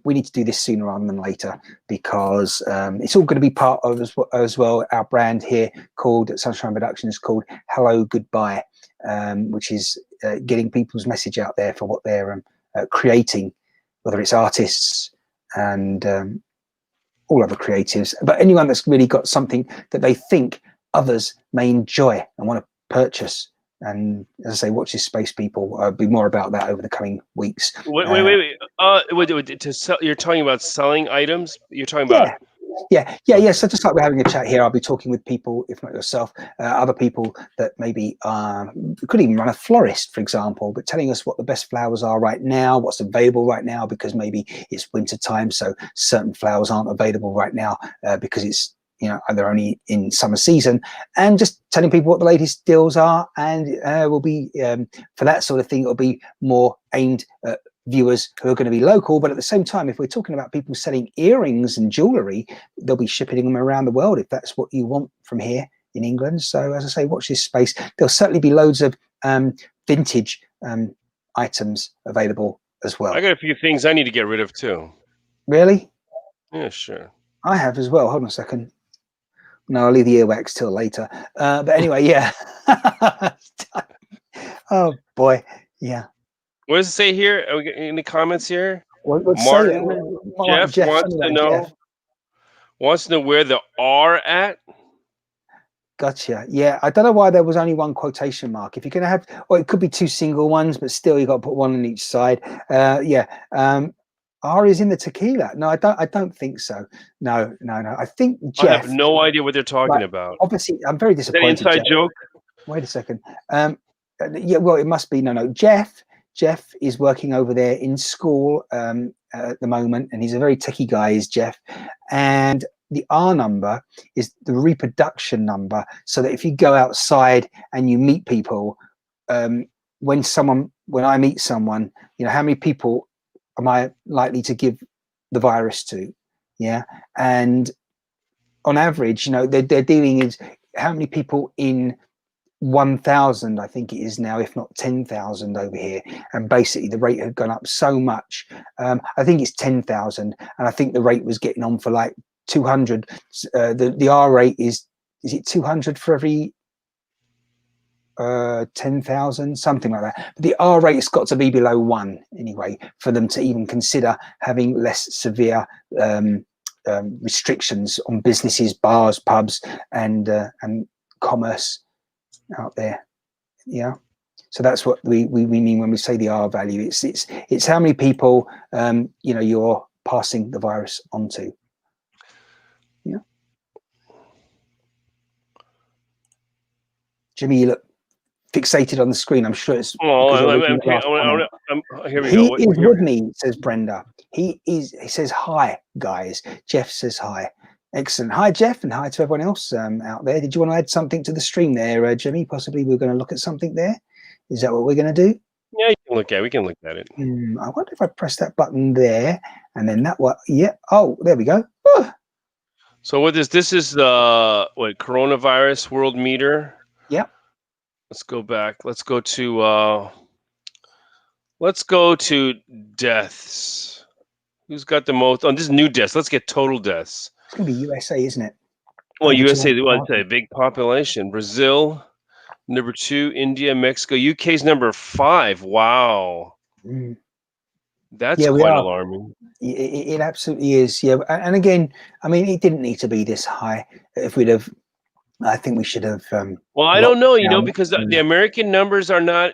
[SPEAKER 1] we need to do this sooner rather than later, because it's all going to be part of as well our brand here called Sunshine Productions, called Hello Goodbye, which is getting people's message out there for what they're creating, whether it's artists and all other creatives, but anyone that's really got something that they think others may enjoy and want to purchase. And as I say, watch this space, people. I'll be more about that over the coming weeks.
[SPEAKER 5] Wait. To sell, you're talking about selling items? You're talking about...
[SPEAKER 1] Yeah. So just like we're having a chat here, I'll be talking with people, if not yourself, other people that maybe could even run a florist, for example, but telling us what the best flowers are right now, what's available right now, because maybe it's winter time, so certain flowers aren't available right now because it's, you know, they're only in summer season, and just telling people what the latest deals are. And will be for that sort of thing, it'll be more aimed at viewers who are going to be local, but at the same time, if we're talking about people selling earrings and jewelry, they'll be shipping them around the world if that's what you want from here in England. So as I say, watch this space. There'll certainly be loads of vintage items available as well.
[SPEAKER 5] I got a few things I need to get rid of too.
[SPEAKER 1] Really?
[SPEAKER 5] Yeah, sure.
[SPEAKER 1] I have as well. Hold on a second. No, I'll leave the earwax till later. But anyway, yeah. Oh boy, yeah.
[SPEAKER 5] What does it say here? Are we in the comments here?
[SPEAKER 1] Martin,
[SPEAKER 5] Jeff wants to know. Wants to know where the R at.
[SPEAKER 1] Gotcha. Yeah, I don't know why there was only one quotation mark. If you're going to have, or it could be two single ones, but still you got to put one on each side. R is in the tequila. No, I don't think so. No. I think Jeff.
[SPEAKER 5] I have no idea what they're talking about.
[SPEAKER 1] Obviously, I'm very disappointed.
[SPEAKER 5] Is that an inside joke?
[SPEAKER 1] Wait a second. Yeah, well, it must be. No. Jeff is working over there in school at the moment, and he's a very techie guy, is Jeff. And the R number is the reproduction number, so that if you go outside and you meet people, when I meet someone, you know, how many people am I likely to give the virus to? Yeah. And on average, you know, they're dealing is how many people in 1,000, I think it is now, if not 10,000 over here. And basically the rate had gone up so much. I think it's 10,000, and I think the rate was getting on for like 200. The R rate is it 200 for every 10,000, something like that. But the R rate has got to be below 1 anyway for them to even consider having less severe restrictions on businesses, bars, pubs, and commerce out there. Yeah. So that's what we mean when we say the R value. It's how many people you know, you're passing the virus on to. Yeah. Jimmie, you look fixated on the screen. I'm sure it's.
[SPEAKER 5] Here we
[SPEAKER 1] he
[SPEAKER 5] go.
[SPEAKER 1] Is with me, says Brenda. He says hi, guys. Jeff says hi. Excellent. Hi, Jeff, and hi to everyone else out there. Did you want to add something to the stream there, Jimmie? Possibly we're going to look at something there. Is that what we're going to do?
[SPEAKER 5] Yeah, we can look at it.
[SPEAKER 1] I wonder if I press that button there, and then that one. Yeah. Oh, there we go. Oh.
[SPEAKER 5] So what is this? Is the coronavirus world meter?
[SPEAKER 1] Yep.
[SPEAKER 5] Let's go back. Let's go to deaths. Who's got the most? Oh, this is new deaths. Let's get total deaths.
[SPEAKER 1] It's going to be USA, isn't it?
[SPEAKER 5] Well, USA, it's a big population. Brazil, number 2, India, Mexico. UK's number 5. Wow. That's quite alarming.
[SPEAKER 1] It absolutely is. Yeah. And again, I mean, it didn't need to be this high. If we'd have, I think we should have.
[SPEAKER 5] Well, I don't know, because the American numbers are not,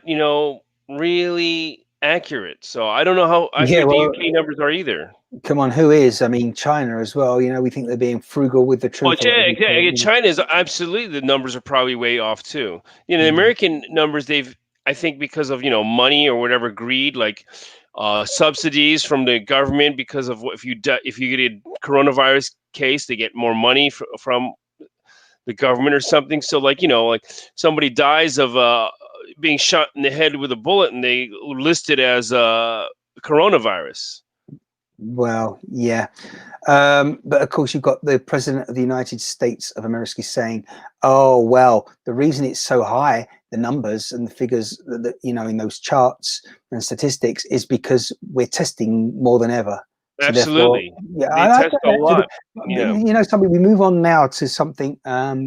[SPEAKER 5] really accurate. So I don't know how accurate the UK numbers are either. Come
[SPEAKER 1] on, who is? I mean, China as well. We think they're being frugal with the truth.
[SPEAKER 5] Well, yeah, China is absolutely, the numbers are probably way off too. The American numbers, I think because of, money or whatever, greed, like subsidies from the government, because of if you get a coronavirus case, they get more money from the government or something. So like somebody dies of being shot in the head with a bullet, and they list it as coronavirus.
[SPEAKER 1] Well, yeah. But of course, you've got the President of the United States of America saying, oh, well, the reason it's so high, the numbers and the figures that you know in those charts and statistics is because we're testing more than ever. So
[SPEAKER 5] Absolutely.
[SPEAKER 1] yeah,
[SPEAKER 5] They test a lot. Yeah.
[SPEAKER 1] You know, something we move on now to something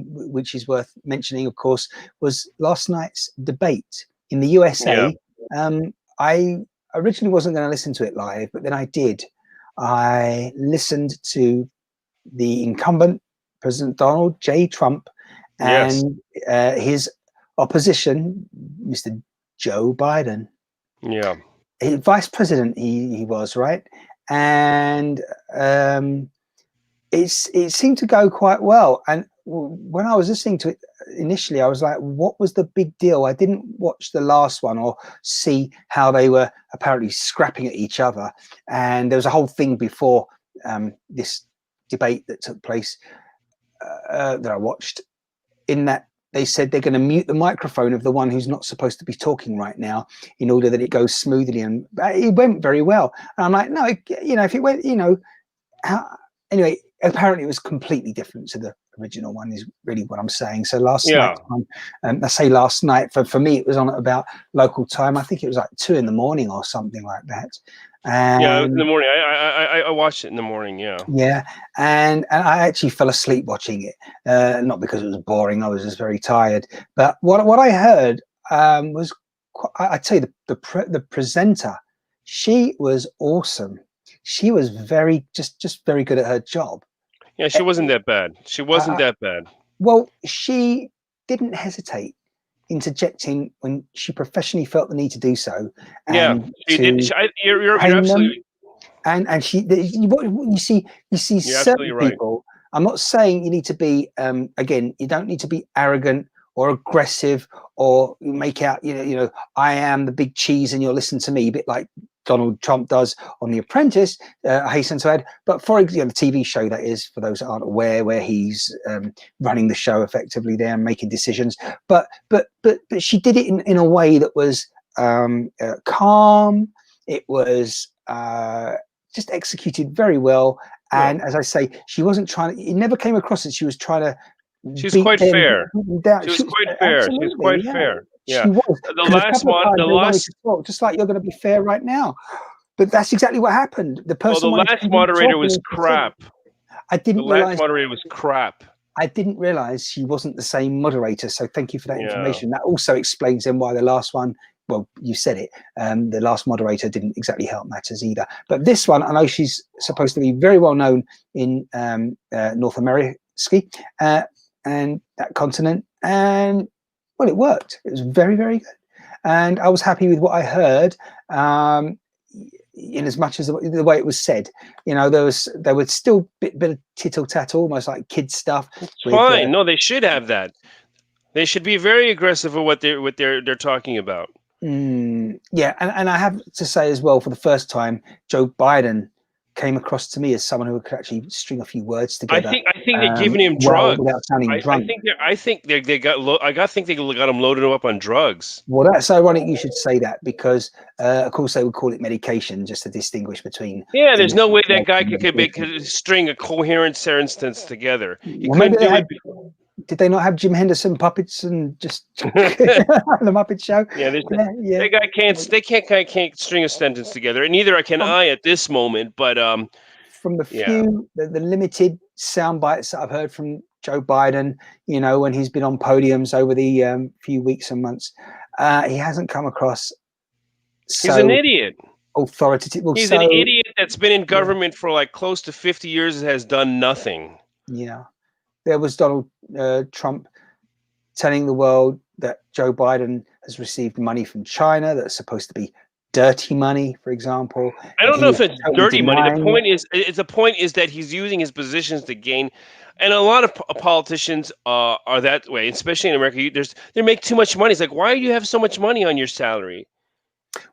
[SPEAKER 1] which is worth mentioning, of course, was last night's debate in the USA.
[SPEAKER 5] Yeah.
[SPEAKER 1] I originally wasn't going to listen to it live, but then I did. I listened to the incumbent President Donald J. Trump and his opposition, Mr. Joe Biden.
[SPEAKER 5] Yeah.
[SPEAKER 1] Vice president he was, right? And it seemed to go quite well. And when I was listening to it initially, I was like, what was the big deal? I didn't watch the last one or see how they were apparently scrapping at each other. And there was a whole thing before this debate that took place that I watched, in that they said they're going to mute the microphone of the one who's not supposed to be talking right now in order that it goes smoothly. And it went very well. And I'm like, no, you know, if it went, you know, anyway, apparently it was completely different to the original one is really what I'm saying. So last night, I say last night, for me, it was on at about local time. I think it was like 2 a.m. or something like that. And
[SPEAKER 5] yeah, in the morning. I watched it in the morning. Yeah.
[SPEAKER 1] Yeah, and I actually fell asleep watching it. Not because it was boring. I was just very tired. But what I heard was, I tell you, the presenter, she was awesome. She was just very good at her job.
[SPEAKER 5] Yeah, she wasn't that bad. She wasn't that bad.
[SPEAKER 1] Well, she didn't hesitate interjecting when she professionally felt the need to do so.
[SPEAKER 5] And she did. You're absolutely.
[SPEAKER 1] And she, you see certain people. Right. I'm not saying you need to be, again, you don't need to be arrogant or aggressive or make out, you know, I am the big cheese and you'll listen to me, a bit like Donald Trump does on The Apprentice, I hasten to add. But for example, the TV show, that is, for those that aren't aware, where he's running the show effectively there and making decisions. But she did it in a way that was calm. It was just executed very well. And as I say, she wasn't trying to, it never came across that she was trying to.
[SPEAKER 5] She's quite fair. She was quite fair. She was quite fair. Yeah.
[SPEAKER 1] She was.
[SPEAKER 5] The last
[SPEAKER 1] talk, just like you're going to be fair right now. But that's exactly what happened. The person.
[SPEAKER 5] Well, the last moderator was crap.
[SPEAKER 1] I didn't realize.
[SPEAKER 5] The last moderator was crap.
[SPEAKER 1] I didn't realize she wasn't the same moderator. So thank you for that information. That also explains then why the last one. Well, you said it. The last moderator didn't exactly help matters either. But this one, I know she's supposed to be very well known in North America and that continent. And well, it worked. It was very, very good. And I was happy with what I heard. In as much as the way it was said, you know, there was still bit of tittle tattle, almost like kids stuff.
[SPEAKER 5] It's fine. No, they should have that. They should be very aggressive with what they're talking about.
[SPEAKER 1] Yeah, and I have to say as well, for the first time, Joe Biden came across to me as someone who could actually string a few words together.
[SPEAKER 5] I think they're giving him drugs.
[SPEAKER 1] Without sounding drunk.
[SPEAKER 5] I think they got him loaded up on drugs.
[SPEAKER 1] Well, that's ironic you should say that, because of course they would call it medication just to distinguish between.
[SPEAKER 5] Yeah, there's no way that guy could string a coherent sentence together. He couldn't do it.
[SPEAKER 1] Did they not have Jim Henderson puppets and just the Muppet Show?
[SPEAKER 5] Yeah, that guy can't string a sentence together, and neither can I at this moment. But
[SPEAKER 1] from the the limited sound bites that I've heard from Joe Biden, you know, when he's been on podiums over the few weeks and months, he hasn't come across.
[SPEAKER 5] He's an idiot.
[SPEAKER 1] Authoritative. Well,
[SPEAKER 5] he's an idiot that's been in government for like close to 50 years and has done nothing.
[SPEAKER 1] Yeah. There was Donald Trump telling the world that Joe Biden has received money from China that's supposed to be dirty money, for example.
[SPEAKER 5] I don't know if it's dirty money. The point is that he's using his positions to gain, and a lot of politicians are that way, especially in America. They make too much money. It's like, why do you have so much money on your salary?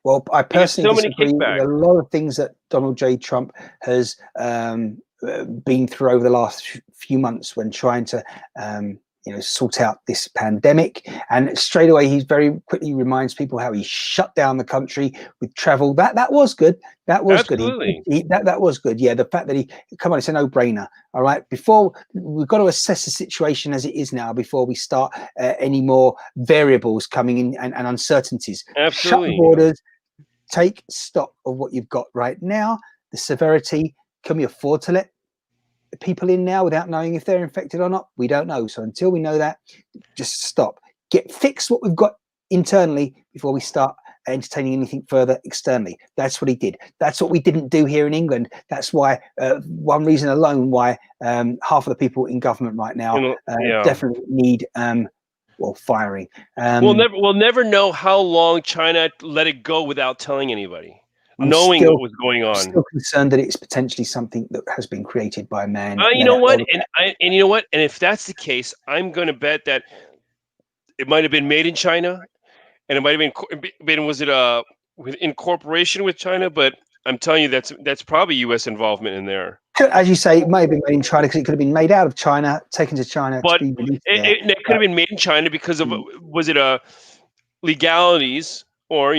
[SPEAKER 1] Well, I personally disagree with a lot of things that Donald J. Trump has been through over the last few months when trying to sort out this pandemic. And straight away, he very quickly reminds people how he shut down the country with travel. That was good. That was
[SPEAKER 5] Absolutely.
[SPEAKER 1] good. That was good. Yeah, the fact that come on, it's a no-brainer. All right, before we've got to assess the situation as it is now before we start any more variables coming in and uncertainties.
[SPEAKER 5] Absolutely.
[SPEAKER 1] Shut the borders. Take stock of what you've got right now. The severity. Can we afford to let people in now without knowing if they're infected or not? We don't know. So until we know that, just stop. Fix what we've got internally before we start entertaining anything further externally. That's what he did. That's what we didn't do here in England. That's why one reason alone why half of the people in government right now definitely need firing.
[SPEAKER 5] We'll never know how long China let it go without telling anybody. Knowing what was going on.
[SPEAKER 1] I'm still concerned that it's potentially something that has been created by man.
[SPEAKER 5] You know what? And you know what? And if that's the case, I'm going to bet that it might have been made in China, and it might have been was it in cooperation with China? But I'm telling you, that's probably U.S. involvement in there.
[SPEAKER 1] As you say, it may have been made in China because it could have been made out of China, taken to China
[SPEAKER 5] but
[SPEAKER 1] to be released.
[SPEAKER 5] It could have been made in China because of was it legalities? Or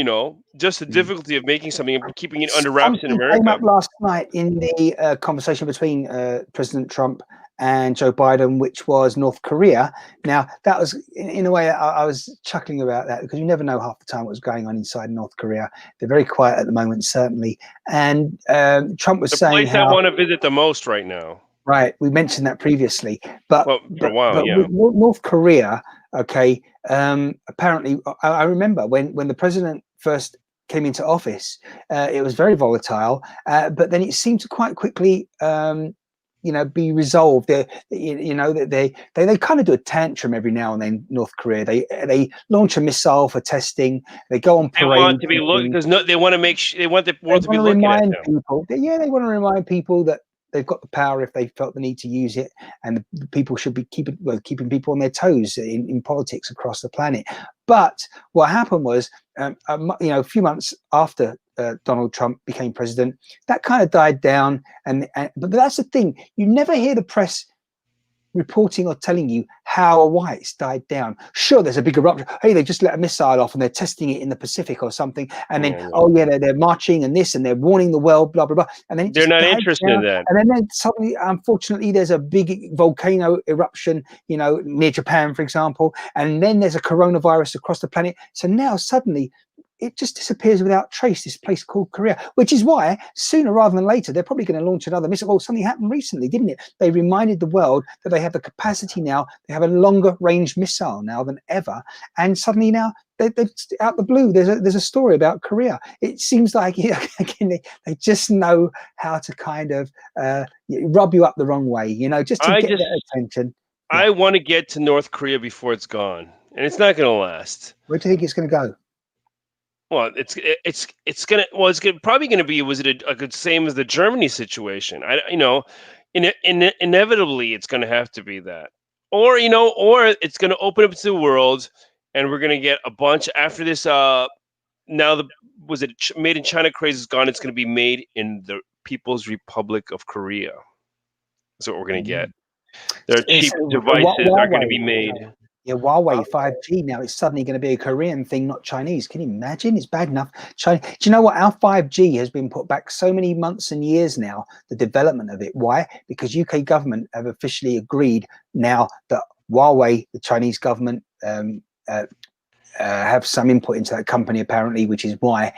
[SPEAKER 5] just the difficulty of making something and keeping it under wraps in America.
[SPEAKER 1] Came up last night in the conversation between President Trump and Joe Biden, which was North Korea. Now, that was in a way I was chuckling about that because you never know half the time what was going on inside North Korea. They're very quiet at the moment, certainly. And Trump was saying
[SPEAKER 5] the place I want to visit the most right now.
[SPEAKER 1] Right, we mentioned that previously, but
[SPEAKER 5] for a while,
[SPEAKER 1] with North Korea, okay. Apparently, I remember when the president first came into office, it was very volatile, but then it seemed to quite quickly, be resolved. They kind of do a tantrum every now and then. North Korea, they launch a missile for testing. They go on parade.
[SPEAKER 5] They want to be looked because they want to they want the world to be looking at them.
[SPEAKER 1] They want to remind people that they've got the power if they felt the need to use it, and the people should be keeping people on their toes in politics across the planet. But what happened was, a few months after Donald Trump became president, that kind of died down. But that's the thing: you never hear the press reporting or telling you how or why it's died down. Sure, there's a big eruption. Hey, they just let a missile off and they're testing it in the Pacific or something. And then, they're marching and this and they're warning the world, blah, blah, blah. And then
[SPEAKER 5] they're not interested in that.
[SPEAKER 1] And then suddenly, unfortunately, there's a big volcano eruption, near Japan, for example. And then there's a coronavirus across the planet. So now suddenly, it just disappears without trace, this place called Korea, which is why sooner rather than later, they're probably going to launch another missile. Well, something happened recently, didn't it? They reminded the world that they have the capacity now. They have a longer range missile now than ever. And suddenly now, they're out the blue. There's a story about Korea. It seems like, again, they just know how to kind of rub you up the wrong way, just to get their attention.
[SPEAKER 5] I want to get to North Korea before it's gone. And it's not going to last.
[SPEAKER 1] Where do you think it's going to go?
[SPEAKER 5] Well, it's probably gonna be. Was it a good same as the Germany situation? Inevitably it's gonna have to be that, or it's gonna open up to the world, and we're gonna get a bunch after this. Now made in China craze is gone. It's gonna be made in the People's Republic of Korea. That's what we're gonna get. Their cheap devices are gonna be made.
[SPEAKER 1] Yeah, Huawei 5G now it's suddenly going to be a Korean thing, not Chinese. Can you imagine? It's bad enough. China. Do you know what? Our 5G has been put back so many months and years now, the development of it. Why? Because UK government have officially agreed now that Huawei, the Chinese government, have some input into that company apparently, which is why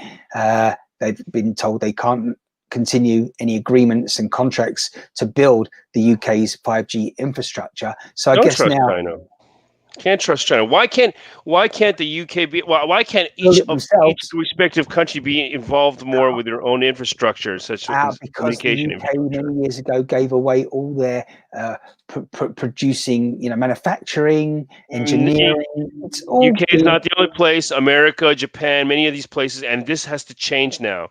[SPEAKER 1] they've been told they can't continue any agreements and contracts to build the UK's 5G infrastructure. So I guess now.
[SPEAKER 5] China. Can't trust China. Why can't the UK be? Why can't each respective country be involved more with their own infrastructure, such as communication
[SPEAKER 1] the UK many years ago gave away all their producing, manufacturing, engineering.
[SPEAKER 5] UK is not the only place. America, Japan, many of these places, and this has to change now.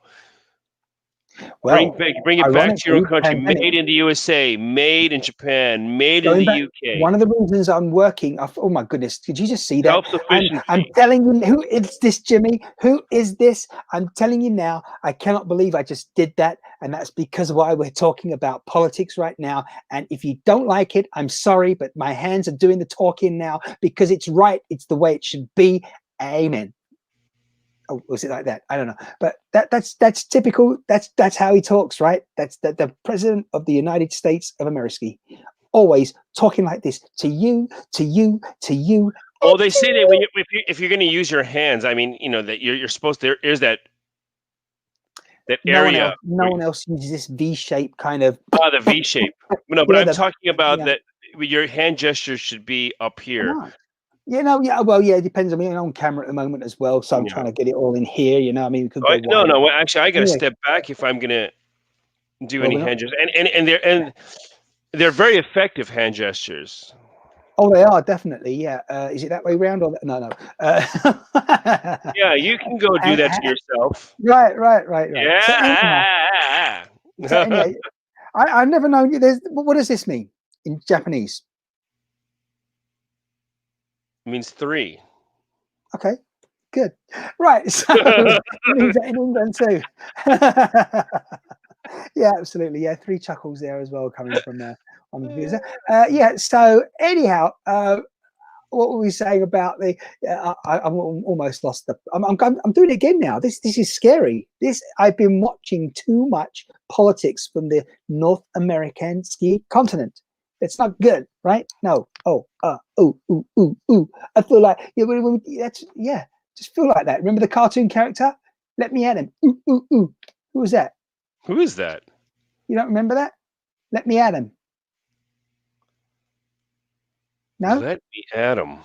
[SPEAKER 1] Well,
[SPEAKER 5] bring it back to your own
[SPEAKER 1] ironically,
[SPEAKER 5] country.
[SPEAKER 1] pandemic.
[SPEAKER 5] Made in the USA, made in Japan, made in
[SPEAKER 1] Going
[SPEAKER 5] the
[SPEAKER 1] back,
[SPEAKER 5] UK.
[SPEAKER 1] one of the reasons I'm working. Oh my goodness! Did you just see that?
[SPEAKER 5] Self-sufficiency.
[SPEAKER 1] I'm telling you, who is this, Jimmie? Who is this? I'm telling you now. I cannot believe I just did that, and that's because why we're talking about politics right now. And if you don't like it, I'm sorry, but my hands are doing the talking now because it's right. It's the way it should be. Amen. Oh, was it like that? I don't know, but that's typical. That's how he talks, right? That's the president of the United States of America, always talking like this to you, to you, to you.
[SPEAKER 5] Well, they say that when if you're going to use your hands, I mean, that you're supposed to. There's that area.
[SPEAKER 1] No one else uses this V shape kind of.
[SPEAKER 5] The V shape. No, but
[SPEAKER 1] Yeah,
[SPEAKER 5] I'm talking about
[SPEAKER 1] yeah.
[SPEAKER 5] that. Your hand gestures should be up here.
[SPEAKER 1] Well, yeah, it depends. I mean, I'm on camera at the moment as well, so I'm trying to get it all in here. I mean, we could go
[SPEAKER 5] No.
[SPEAKER 1] wider.
[SPEAKER 5] Well, actually, I got to
[SPEAKER 1] Anyway.
[SPEAKER 5] step back if I'm going to do
[SPEAKER 1] Well,
[SPEAKER 5] any hand gestures, and they're very effective hand gestures.
[SPEAKER 1] Oh, they are definitely. Yeah. Is it that way round or no?
[SPEAKER 5] Yeah, you can go do that to yourself.
[SPEAKER 1] Right.
[SPEAKER 5] Yeah.
[SPEAKER 1] So anyway, I've never known you. What does this mean in Japanese?
[SPEAKER 5] It means 3.
[SPEAKER 1] Okay, good. Right, so it means that in England too. Yeah, absolutely. Yeah, 3 chuckles there as well coming from on the views. Yeah. So anyhow, what were we saying about the? I'm almost lost. I'm doing it again now. This is scary. I've been watching too much politics from the North American ski continent. It's not good, right? No. Oh, ooh. I feel like just feel like that. Remember the cartoon character? Let me at him. Ooh. Who was that?
[SPEAKER 5] Who is that?
[SPEAKER 1] You don't remember that? Let me at him. No.
[SPEAKER 5] Let me at him.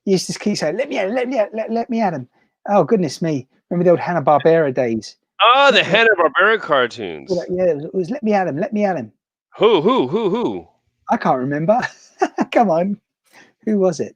[SPEAKER 1] He used to keep saying, let me at him. Oh, goodness me. Remember the old Hanna-Barbera days?
[SPEAKER 5] Oh, the Hanna-Barbera cartoons.
[SPEAKER 1] Yeah, it was let me at him.
[SPEAKER 5] Who?
[SPEAKER 1] I can't remember. Come on. Who was it?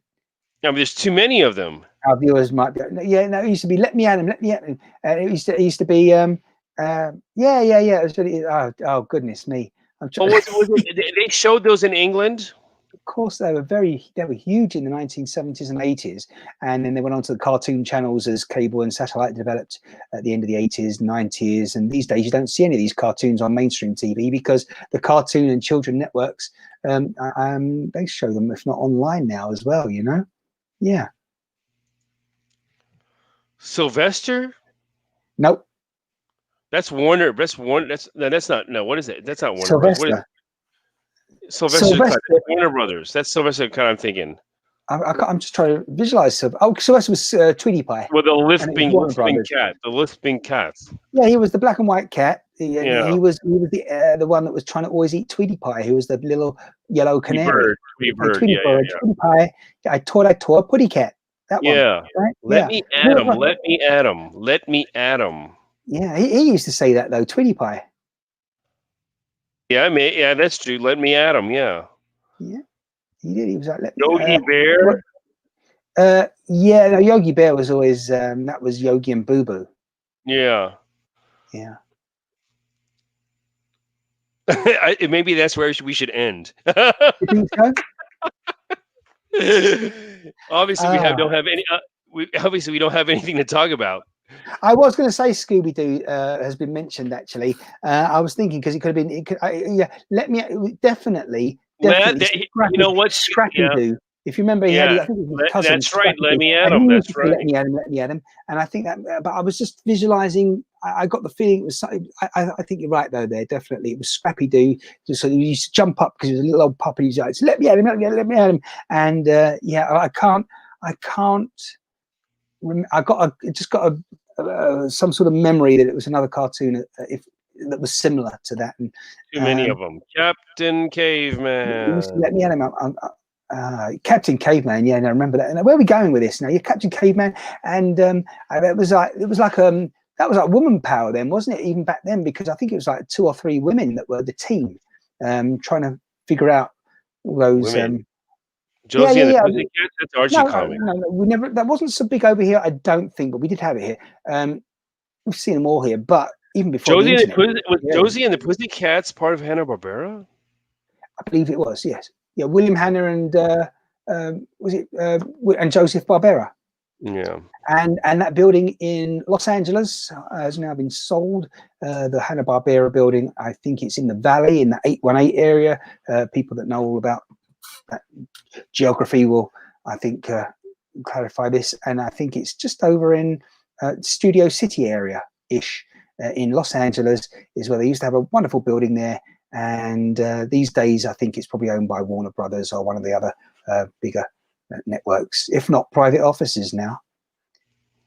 [SPEAKER 5] I mean, there's too many of them.
[SPEAKER 1] Our viewers might be. Yeah, no, it used to be let me at him. It used to be yeah. It was really, oh goodness me.
[SPEAKER 5] Was it, they showed those in England?
[SPEAKER 1] Of course, they were huge in the 1970s and 80s, and then they went on to the cartoon channels as cable and satellite developed at the end of the 80s, 90s, and these days you don't see any of these cartoons on mainstream TV because the cartoon and children networks they show them, if not online now as well. Yeah.
[SPEAKER 5] Sylvester?
[SPEAKER 1] Nope.
[SPEAKER 5] That's Warner. That's not. No, what is it? That's not Warner.
[SPEAKER 1] Sylvester.
[SPEAKER 5] What is Sylvester. Warner Brothers. That's Sylvester. Kind of, I'm thinking.
[SPEAKER 1] I'm just trying to visualize. Sylvester was Tweety Pie.
[SPEAKER 5] Well, the lisping cat.
[SPEAKER 1] Yeah, he was the black and white cat. He was the one that was trying to always eat Tweety Pie. Who was the little yellow canary. Tweety Pie. I taught Putty Cat. That one.
[SPEAKER 5] Yeah.
[SPEAKER 1] Right?
[SPEAKER 5] Let me at him.
[SPEAKER 1] Yeah, he used to say that though. Tweety Pie.
[SPEAKER 5] Yeah, that's true. Let me at him. Yeah.
[SPEAKER 1] Yeah, he did. He was like
[SPEAKER 5] Yogi Bear.
[SPEAKER 1] No, Yogi Bear was always that was Yogi and Boo Boo.
[SPEAKER 5] Yeah.
[SPEAKER 1] Yeah.
[SPEAKER 5] Maybe that's where we should end.
[SPEAKER 1] You think so?
[SPEAKER 5] Obviously, we don't have any. We don't have anything to talk about.
[SPEAKER 1] I was going to say Scooby Doo has been mentioned. Actually, I was thinking because it could have been. Let me definitely.
[SPEAKER 5] You know what?
[SPEAKER 1] Scrappy Doo. If you remember, he had. I think it was his cousin.
[SPEAKER 5] That's right. Let me at him. That's right.
[SPEAKER 1] Let me at him. And I think that. But I was just visualizing. I got the feeling it was. I think you're right though. There definitely it was Scrappy Doo. So he used to jump up because he was a little old puppy. He's like, let me at him. Let me at him. And I can't. I just got some sort of memory that it was another cartoon that was similar to that. And
[SPEAKER 5] too many of them. Captain Caveman.
[SPEAKER 1] Let me at him. Captain Caveman. Yeah, I remember that. And where are we going with this now? You're Captain Caveman, and it was like that was like woman power then, wasn't it? Even back then, because I think it was like 2 or 3 women that were the team, trying to figure out all those.
[SPEAKER 5] Josie and the Pussycats. That's Archie comic.
[SPEAKER 1] No, we never. That wasn't so big over here, I don't think, but we did have it here. We've seen them all here, but even before the internet.
[SPEAKER 5] Was Josie and the Pussycats was Josie and the Pussycats part of Hanna-Barbera?
[SPEAKER 1] I believe it was. Yes. Yeah. William Hanna and was it and Joseph Barbera.
[SPEAKER 5] Yeah.
[SPEAKER 1] And that building in Los Angeles has now been sold. The Hanna-Barbera building, I think it's in the Valley, in the 818 area. People that know all about that geography will, I think, clarify this. And I think it's just over in Studio City area-ish in Los Angeles is where they used to have a wonderful building there. And these days, I think it's probably owned by Warner Brothers or one of the other bigger networks, if not private offices now.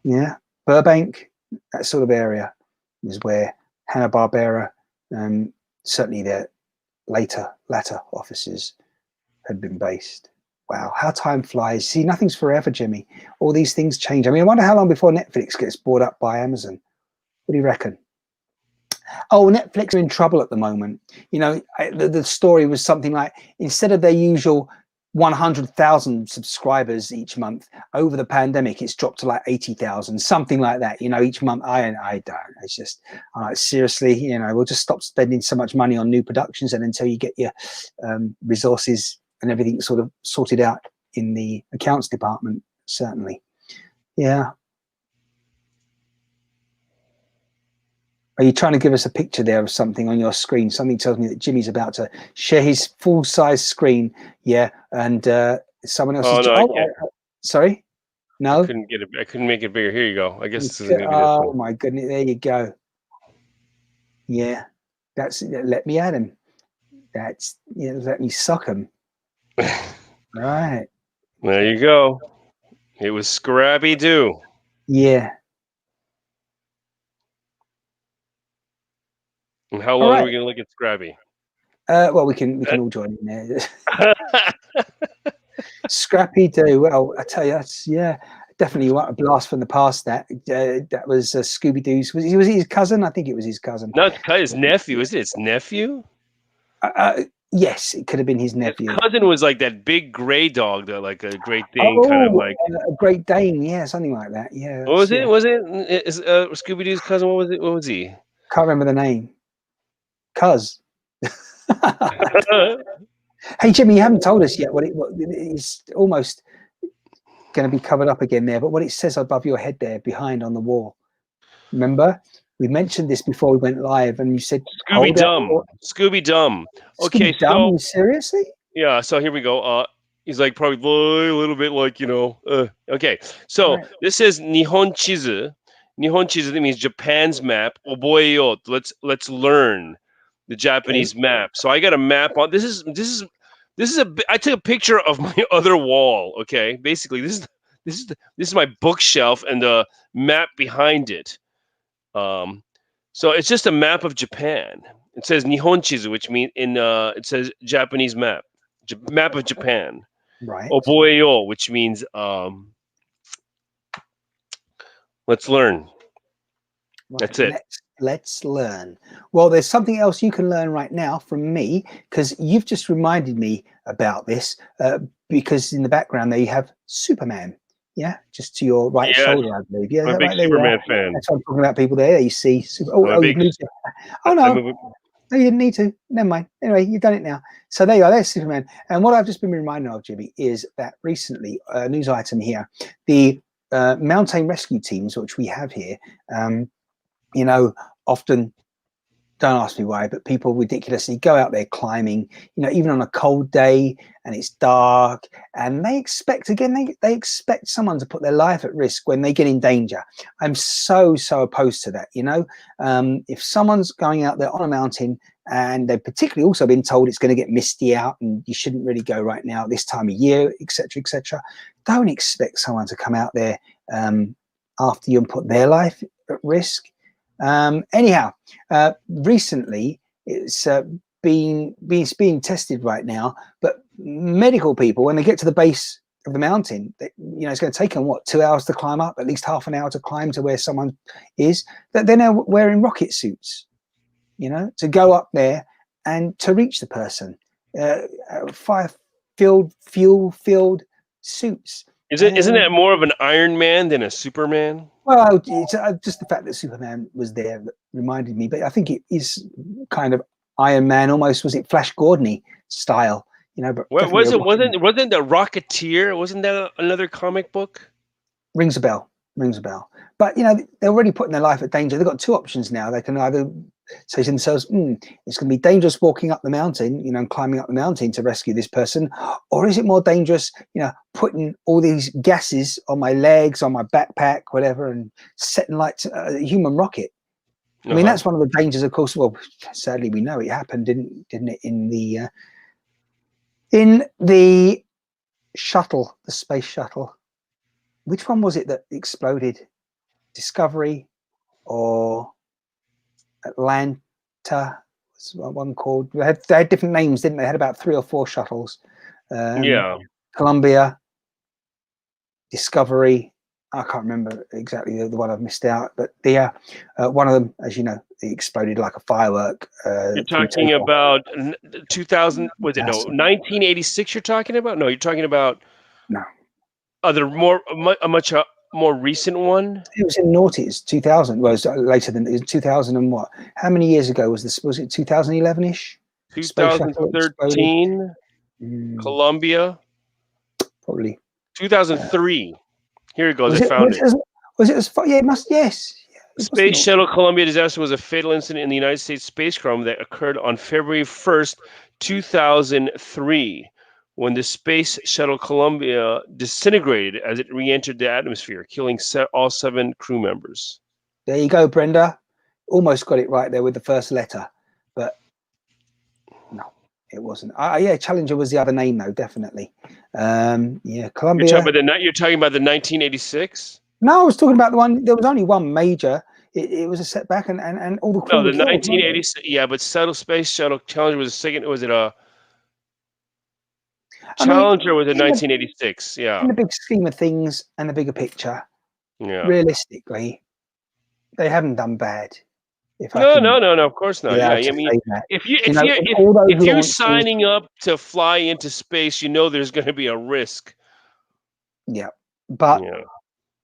[SPEAKER 1] Yeah, Burbank, that sort of area is where Hanna-Barbera, certainly their latter offices had been based. Wow, how time flies. See, nothing's forever, Jimmie. All these things change. I mean, I wonder how long before Netflix gets bought up by Amazon. What do you reckon? Oh, Netflix are in trouble at the moment. You know, the story was something like, instead of their usual 100,000 subscribers each month, over the pandemic it's dropped to like 80,000, something like that, you know, each month. I don't, it's just seriously, you know, we'll just stop spending so much money on new productions and until you get your resources and everything sort of sorted out in the accounts department. Certainly. Yeah. Are you trying to give us a picture there of something on your screen? Something tells me that Jimmie's about to share his full-size screen. Yeah, and someone else.
[SPEAKER 5] Oh,
[SPEAKER 1] is.
[SPEAKER 5] no,
[SPEAKER 1] Sorry, no.
[SPEAKER 5] I couldn't make it bigger. Here you go. I guess this is maybe.
[SPEAKER 1] Oh my goodness! There you go. Yeah, that's. Let me at him. That's. Let me suck him. Right.
[SPEAKER 5] There you go. It was Scrappy-Doo.
[SPEAKER 1] Yeah.
[SPEAKER 5] And how long are we going to look at Scrappy?
[SPEAKER 1] Well, we can all join in there. Scrappy-Doo. Well, I tell you, that's definitely a blast from the past. That was Scooby-Doo's. Was he his cousin? I think it was his cousin.
[SPEAKER 5] No, it's his nephew. Is it his nephew?
[SPEAKER 1] Yes, it could have been his nephew.
[SPEAKER 5] His cousin was like that big gray dog, that like a Great Dane, kind of like
[SPEAKER 1] a Great Dane. Yeah, something like that. Yeah.
[SPEAKER 5] What was it? Was it Scooby-Doo's cousin? What was it? What was he?
[SPEAKER 1] Can't remember the name. Cuz. Hey, Jimmie, you haven't told us yet what it's almost going to be covered up again there, but what it says above your head there, behind on the wall. Remember, we mentioned this before we went live, and you said
[SPEAKER 5] Scooby-Dum. Scooby-Dum. Okay,
[SPEAKER 1] so seriously?
[SPEAKER 5] Yeah. So here we go. He's like probably a little bit like Okay. So this is Nihon Chizu. Nihon Chizu, that means Japan's map. Oboeyo. Let's learn the Japanese map. So I got a map on. This is I took a picture of my other wall. Okay, basically this is my bookshelf and the map behind it. So it's just a map of Japan. It says Nihon Chizu, which means it says Japanese map, map of Japan.
[SPEAKER 1] Right.
[SPEAKER 5] Oboeyo, which means let's learn. Right. That's it.
[SPEAKER 1] Let's learn. Well, there's something else you can learn right now from me, because you've just reminded me about this, because in the background there you have Superman. Yeah, just to your right shoulder, I believe. Yeah,
[SPEAKER 5] I'm a big Superman fan.
[SPEAKER 1] That's what I'm talking about. People there, you see. No, you didn't need to. Never mind. Anyway, you've done it now. So there you are. There's Superman. And what I've just been reminded of, Jimmie, is that recently, a news item here, the mountain rescue teams, which we have here, often, don't ask me why, but people ridiculously go out there climbing, even on a cold day and it's dark, and they expect, again, they expect someone to put their life at risk when they get in danger. I'm so opposed to that. If someone's going out there on a mountain and they've particularly also been told it's going to get misty out and you shouldn't really go right now at this time of year, etc., don't expect someone to come out there after you and put their life at risk. Anyhow, recently it's being tested right now, but medical people, when they get to the base of the mountain, it's going to take them 2 hours to climb up, at least half an hour to climb to where someone is, that they're now wearing rocket suits, to go up there and to reach the person. Fuel-filled suits.
[SPEAKER 5] Isn't that more of an Iron Man than a Superman?
[SPEAKER 1] Well, it's just the fact that Superman was there that reminded me. But I think it is kind of Iron Man, almost. Was it Flash Gordon-y style? But
[SPEAKER 5] What was it? Wasn't the Rocketeer? Wasn't that another comic book?
[SPEAKER 1] Rings a bell. But they're already putting their life at danger. They've got two options now. They can either say to themselves, it's going to be dangerous walking up the mountain, and climbing up the mountain to rescue this person, or is it more dangerous, putting all these gases on my legs, on my backpack, whatever, and setting light to a human rocket. I mean, that's one of the dangers, of course. Well, sadly, we know it happened, didn't it, in the shuttle, the space shuttle. Which one was it that exploded? Discovery or Atlanta? Was one called? They had different names, didn't they? They had about 3 or 4 shuttles. Columbia, Discovery. I can't remember exactly the one I've missed out, but one of them, as you know, it exploded like a firework.
[SPEAKER 5] You're talking about 2000? Was it 1986? You're talking about? No, you're talking about a much more recent one.
[SPEAKER 1] It was in the noughties. 2000 was later than 2000 and what? How many years ago was this? Was it 2011-ish?
[SPEAKER 5] 2013. Columbia.
[SPEAKER 1] Probably.
[SPEAKER 5] 2003. Here it goes. I found it.
[SPEAKER 1] Yeah, it must. Yes.
[SPEAKER 5] Space Shuttle Columbia disaster was a fatal incident in the United States spacecraft that occurred on February 1st, 2003, when the Space Shuttle Columbia disintegrated as it re-entered the atmosphere, killing all 7 crew members.
[SPEAKER 1] There you go, Brenda. Almost got it right there with the first letter, but no, it wasn't. Yeah, Challenger was the other name, though, definitely. Yeah, Columbia.
[SPEAKER 5] You're talking about the 1986?
[SPEAKER 1] No, I was talking about the one. There was only one major. It was a setback, and all the crew.
[SPEAKER 5] No, the 1986. Yeah, but Space Shuttle Challenger was the second. Was it a Challenger? Was in 1986? Yeah.
[SPEAKER 1] In the big scheme of things and the bigger picture, realistically, they haven't done bad.
[SPEAKER 5] No, of course not. Yeah, I mean, if you're signing up to fly into space, there's going to be a risk.
[SPEAKER 1] Yeah, but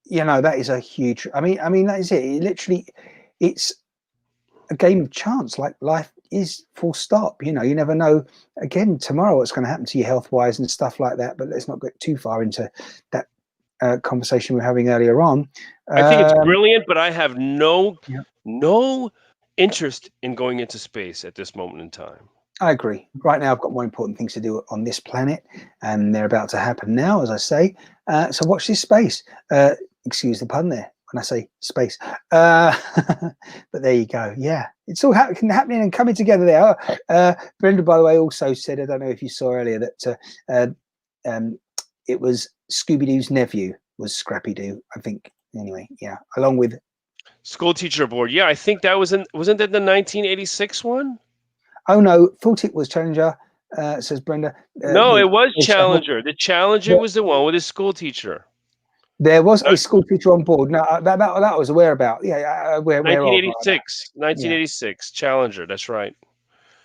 [SPEAKER 1] that is a huge. I mean, that is it. Literally, it's a game of chance. Like life is, full stop. You never know. Again, tomorrow what's going to happen to you health-wise and stuff like that. But let's not get too far into that conversation we were having earlier on.
[SPEAKER 5] I think it's brilliant, but I have no interest in going into space at this moment in time.
[SPEAKER 1] I agree. Right now, I've got more important things to do on this planet, and they're about to happen now, as I say. So watch this space. Excuse the pun there when I say space. But there you go. Yeah, it's all happening and coming together there. Brenda, by the way, also said, I don't know if you saw earlier, that it was Scooby-Doo's nephew was Scrappy-Doo, I think. Anyway, yeah, along with
[SPEAKER 5] School Teacher Board. Yeah, I think that wasn't that the 1986 one?
[SPEAKER 1] Oh no, thought it was Challenger, says Brenda.
[SPEAKER 5] No, it was Challenger. The Challenger was the one with his school teacher.
[SPEAKER 1] There was a school teacher on board. No, that I was aware about. Yeah,
[SPEAKER 5] 1986, Challenger. That's right.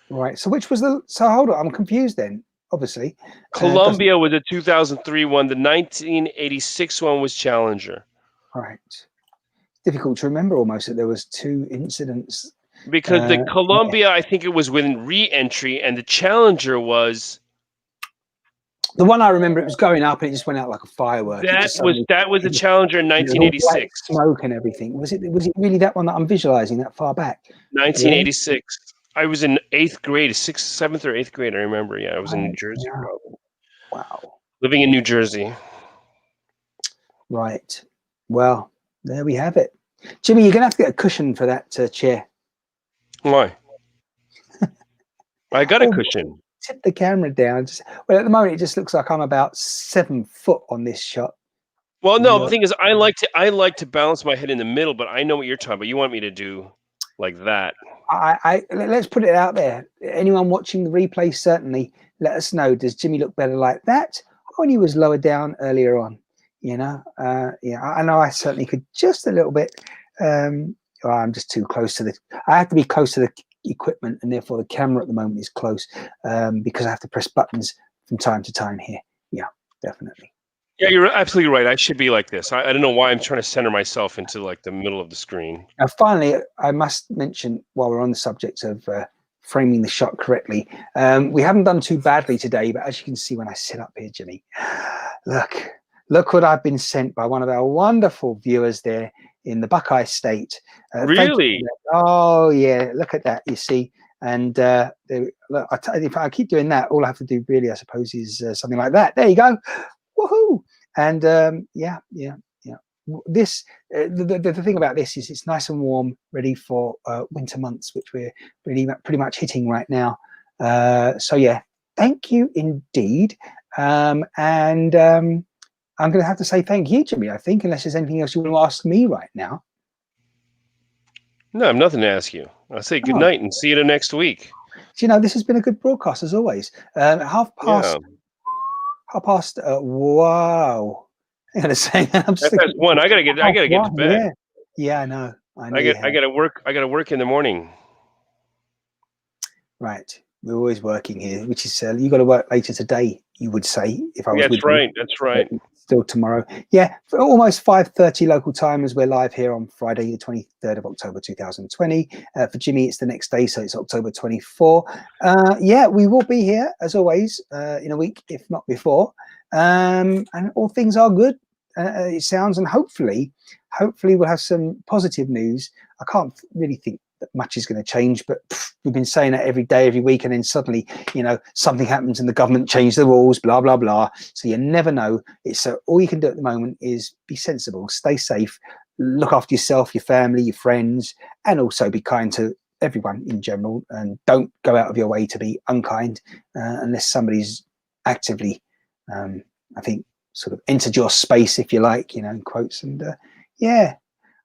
[SPEAKER 1] Right. So which was so hold on, I'm confused then. Obviously,
[SPEAKER 5] Columbia was a 2003 one. The 1986 one was Challenger.
[SPEAKER 1] Right. Difficult to remember almost that there was 2 incidents.
[SPEAKER 5] Because the Columbia, I think it was within re-entry, and the Challenger was
[SPEAKER 1] the one I remember. It was going up, and it just went out like a firework.
[SPEAKER 5] That was the Challenger in 1986.
[SPEAKER 1] Smoke and everything. Was it really that one that I'm visualizing that far back?
[SPEAKER 5] 1986. I was in 8th grade, 6th, 7th, or 8th grade. I remember. Yeah, I was in New Jersey. Probably.
[SPEAKER 1] Wow.
[SPEAKER 5] Living in New Jersey.
[SPEAKER 1] Right. Well, there we have it. Jimmie, you're gonna have to get a cushion for that chair.
[SPEAKER 5] Why? I got a cushion.
[SPEAKER 1] Tip the camera down. Well, at the moment, it just looks like I'm about 7 foot on this shot.
[SPEAKER 5] Well, no, the thing is, I like to balance my head in the middle, but I know what you're talking about. You want me to do like that.
[SPEAKER 1] Let's put it out there. Anyone watching the replay, certainly let us know. Does Jimmie look better like that, or when he was lower down earlier on? Yeah, I know I certainly could just a little bit. I'm just too close to I have to be close to the equipment, and therefore the camera at the moment is close because I have to press buttons from time to time here. Yeah, definitely.
[SPEAKER 5] Yeah, you're absolutely right. I should be like this. I don't know why I'm trying to center myself into like the middle of the screen.
[SPEAKER 1] Now, finally, I must mention while we're on the subject of framing the shot correctly, we haven't done too badly today, but as you can see when I sit up here, Jimmy, look what I've been sent by one of our wonderful viewers there in the Buckeye State.
[SPEAKER 5] Really?
[SPEAKER 1] Oh yeah, look at that. You see, and look, if I keep doing that, all I have to do really, I suppose, is something like that. There you go. Woohoo! And yeah. This the thing about this is it's nice and warm, ready for winter months, which we're really pretty much hitting right now. So yeah, thank you indeed. And I'm going to have to say thank you, Jimmy, I think, unless there's anything else you want to ask me right now.
[SPEAKER 5] No, I have nothing to ask you. I'll say good night and see you next week.
[SPEAKER 1] So, you know, this has been a good broadcast as always. Half past. Wow. I'm gonna say I'm just
[SPEAKER 5] that's one. I gotta get to bed.
[SPEAKER 1] Yeah, I know.
[SPEAKER 5] I gotta work in the morning.
[SPEAKER 1] Right. We're always working here, which is you got to work later today, you would say, if I was with you.
[SPEAKER 5] That's right.
[SPEAKER 1] Still tomorrow. Yeah, for almost 5:30 local time as we're live here on Friday, the 23rd of October 2020. For Jimmy, it's the next day, so it's October 24. Yeah, we will be here as always in a week, if not before. And all things are good. It sounds, and hopefully we'll have some positive news. I can't really think that much is going to change, but we've been saying that every day, every week, and then suddenly, you know, something happens and the government changed the rules, blah blah blah. So you never know. So all you can do at the moment is be sensible, stay safe, look after yourself, your family, your friends, and also be kind to everyone in general, and don't go out of your way to be unkind unless somebody's actively, I think, sort of entered your space, if you like, you know, in quotes. And yeah.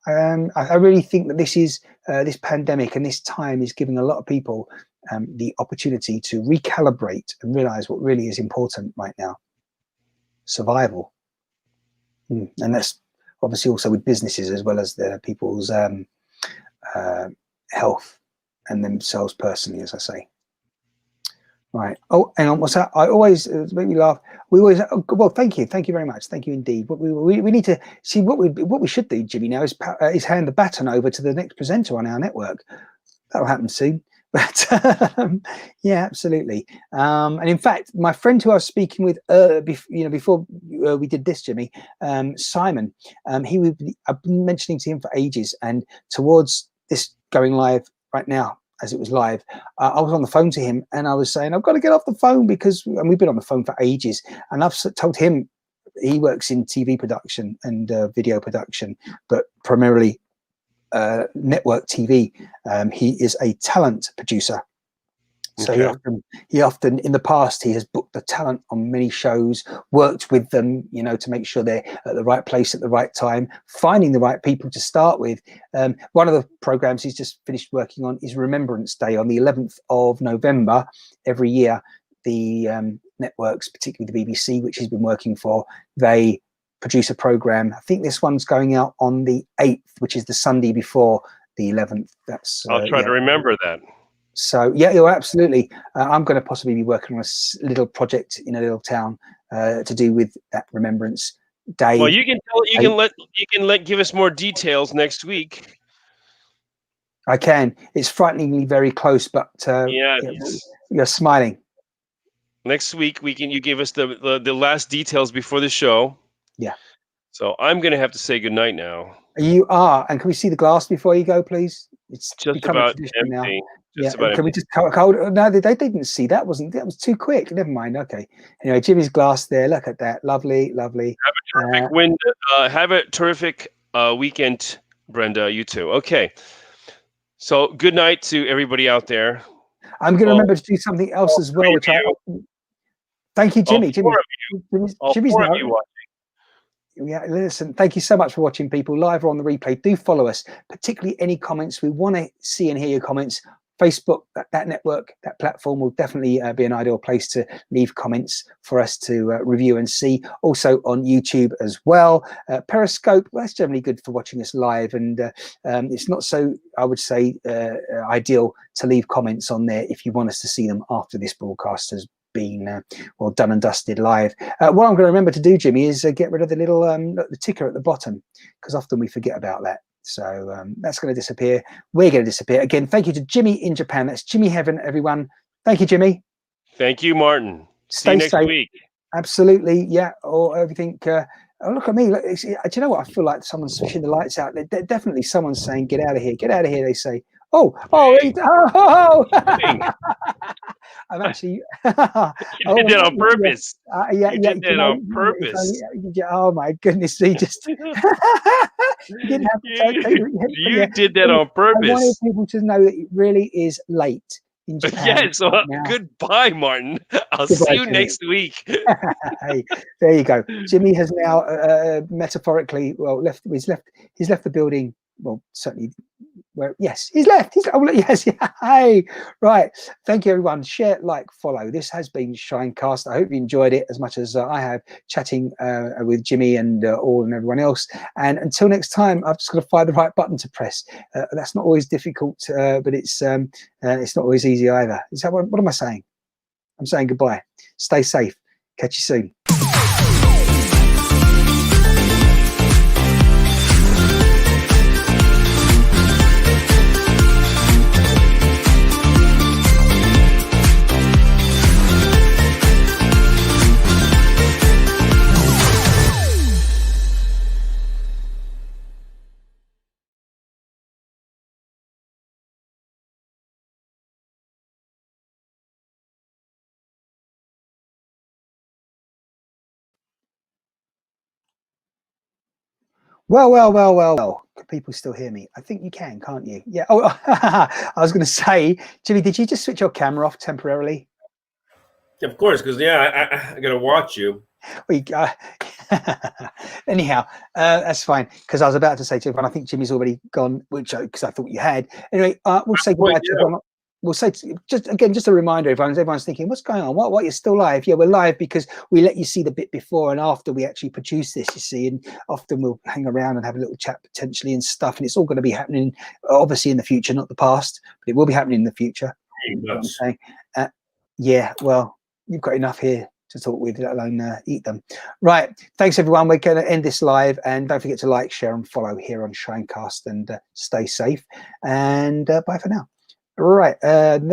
[SPEAKER 1] I really think that this pandemic and this time is giving a lot of people the opportunity to recalibrate and realize what really is important right now: survival. And that's obviously also with businesses as well as the people's health and themselves personally, as I say. Right. Oh, hang on. What's that? I always make me laugh. We always. Well, thank you very much. Thank you indeed. But we need to see what we should do, Jimmy. Now is hand the baton over to the next presenter on our network. That'll happen soon. But yeah, absolutely. And in fact, my friend who I was speaking with, before we did this, Jimmy, Simon, I've been mentioning to him for ages, and towards this going live right now, as it was live, I was on the phone to him and I was saying, I've got to get off the phone and we've been on the phone for ages. And I've told him he works in TV production and video production, but primarily network TV. He is a talent producer. So he often in the past, he has booked the talent on many shows, worked with them, you know, to make sure they're at the right place at the right time, finding the right people to start with. One of the programs he's just finished working on is Remembrance Day on the 11th of November every year. The networks, particularly the BBC, which he's been working for, they produce a program. I think this one's going out on the 8th, which is the Sunday before the 11th.
[SPEAKER 5] I'll try to remember that.
[SPEAKER 1] So yeah, you're absolutely. I'm going to possibly be working on a little project in a little town to do with that Remembrance Day.
[SPEAKER 5] Well, you can give us more details next week.
[SPEAKER 1] I can. It's frighteningly very close, but you're smiling.
[SPEAKER 5] Next week you give us the last details before the show.
[SPEAKER 1] Yeah.
[SPEAKER 5] So I'm going to have to say goodnight now.
[SPEAKER 1] You are, and can we see the glass before you go, please? It's
[SPEAKER 5] just
[SPEAKER 1] become
[SPEAKER 5] about
[SPEAKER 1] a tradition
[SPEAKER 5] empty.
[SPEAKER 1] now. Can we just hold? No, they didn't see that. That was too quick. Never mind. Okay. Anyway, Jimmy's glass there. Look at that. Lovely.
[SPEAKER 5] Have a terrific weekend, Brenda. You too. Okay. So good night to everybody out there.
[SPEAKER 1] I'm going to remember to do something else as well. Thank you, Jimmy. Jimmy's watching. Yeah, listen, thank you so much for watching, people, live or on the replay. Do follow us, particularly any comments. We want to see and hear your comments. Facebook, that network, that platform will definitely be an ideal place to leave comments for us to review and see. Also on YouTube as well. Periscope, well, that's generally good for watching us live, and it's not so, I would say, ideal to leave comments on there if you want us to see them after this broadcast has been well done and dusted live. What I'm going to remember to do, Jimmie, is get rid of the little the ticker at the bottom, because often we forget about that. So that's going to disappear. We're going to disappear again. Thank you to Jimmie in Japan. That's Jimmie Heaven, everyone. Thank you, Jimmie.
[SPEAKER 5] Thank you, Martin. See you next week.
[SPEAKER 1] Absolutely, yeah. Or everything. Oh, look at me. Look, do you know what? I feel like someone's switching the lights out. Definitely someone's saying, get out of here. Get out of here, they say. Oh. I'm actually.
[SPEAKER 5] You did that on purpose.
[SPEAKER 1] Yeah.
[SPEAKER 5] You did that on purpose.
[SPEAKER 1] Oh, my goodness. He just. You didn't have to
[SPEAKER 5] you did that on purpose.
[SPEAKER 1] I wanted people to know that it really is late in Japan.
[SPEAKER 5] Yes, well, goodbye, Martin. I'll see you next week.
[SPEAKER 1] Hey, there you go. Jimmie has now metaphorically, well, he's left the building. Well, certainly. Well, yes, he's left. Yes, yeah. Hey, right. Thank you, everyone. Share, like, follow. This has been ShineCast. I hope you enjoyed it as much as I have, chatting with Jimmie and everyone else. And until next time, I've just got to find the right button to press. That's not always difficult, but it's not always easy either. Is that what am I saying? I'm saying goodbye. Stay safe. Catch you soon. Well. Can people still hear me? I think you can, can't you? Yeah. Oh, I was going to say, Jimmie, did you just switch your camera off temporarily?
[SPEAKER 2] Of course, because I got to watch you.
[SPEAKER 1] Anyhow, that's fine, because I was about to say to everyone, I think Jimmie's already gone, which because I thought you had. Anyway, we'll say goodbye to everyone. We'll say just a reminder, everyone's thinking, what's going on? What? You're still live? Yeah, we're live because we let you see the bit before and after we actually produce this, you see, and often we'll hang around and have a little chat potentially and stuff, and it's all going to be happening, obviously in the future, not the past, but it will be happening in the future. You know what I'm saying? Yeah, well, you've got enough here to talk with, let alone eat them. Right, thanks everyone. We're going to end this live, and don't forget to like, share, and follow here on ShineCast, and stay safe. And bye for now. Right.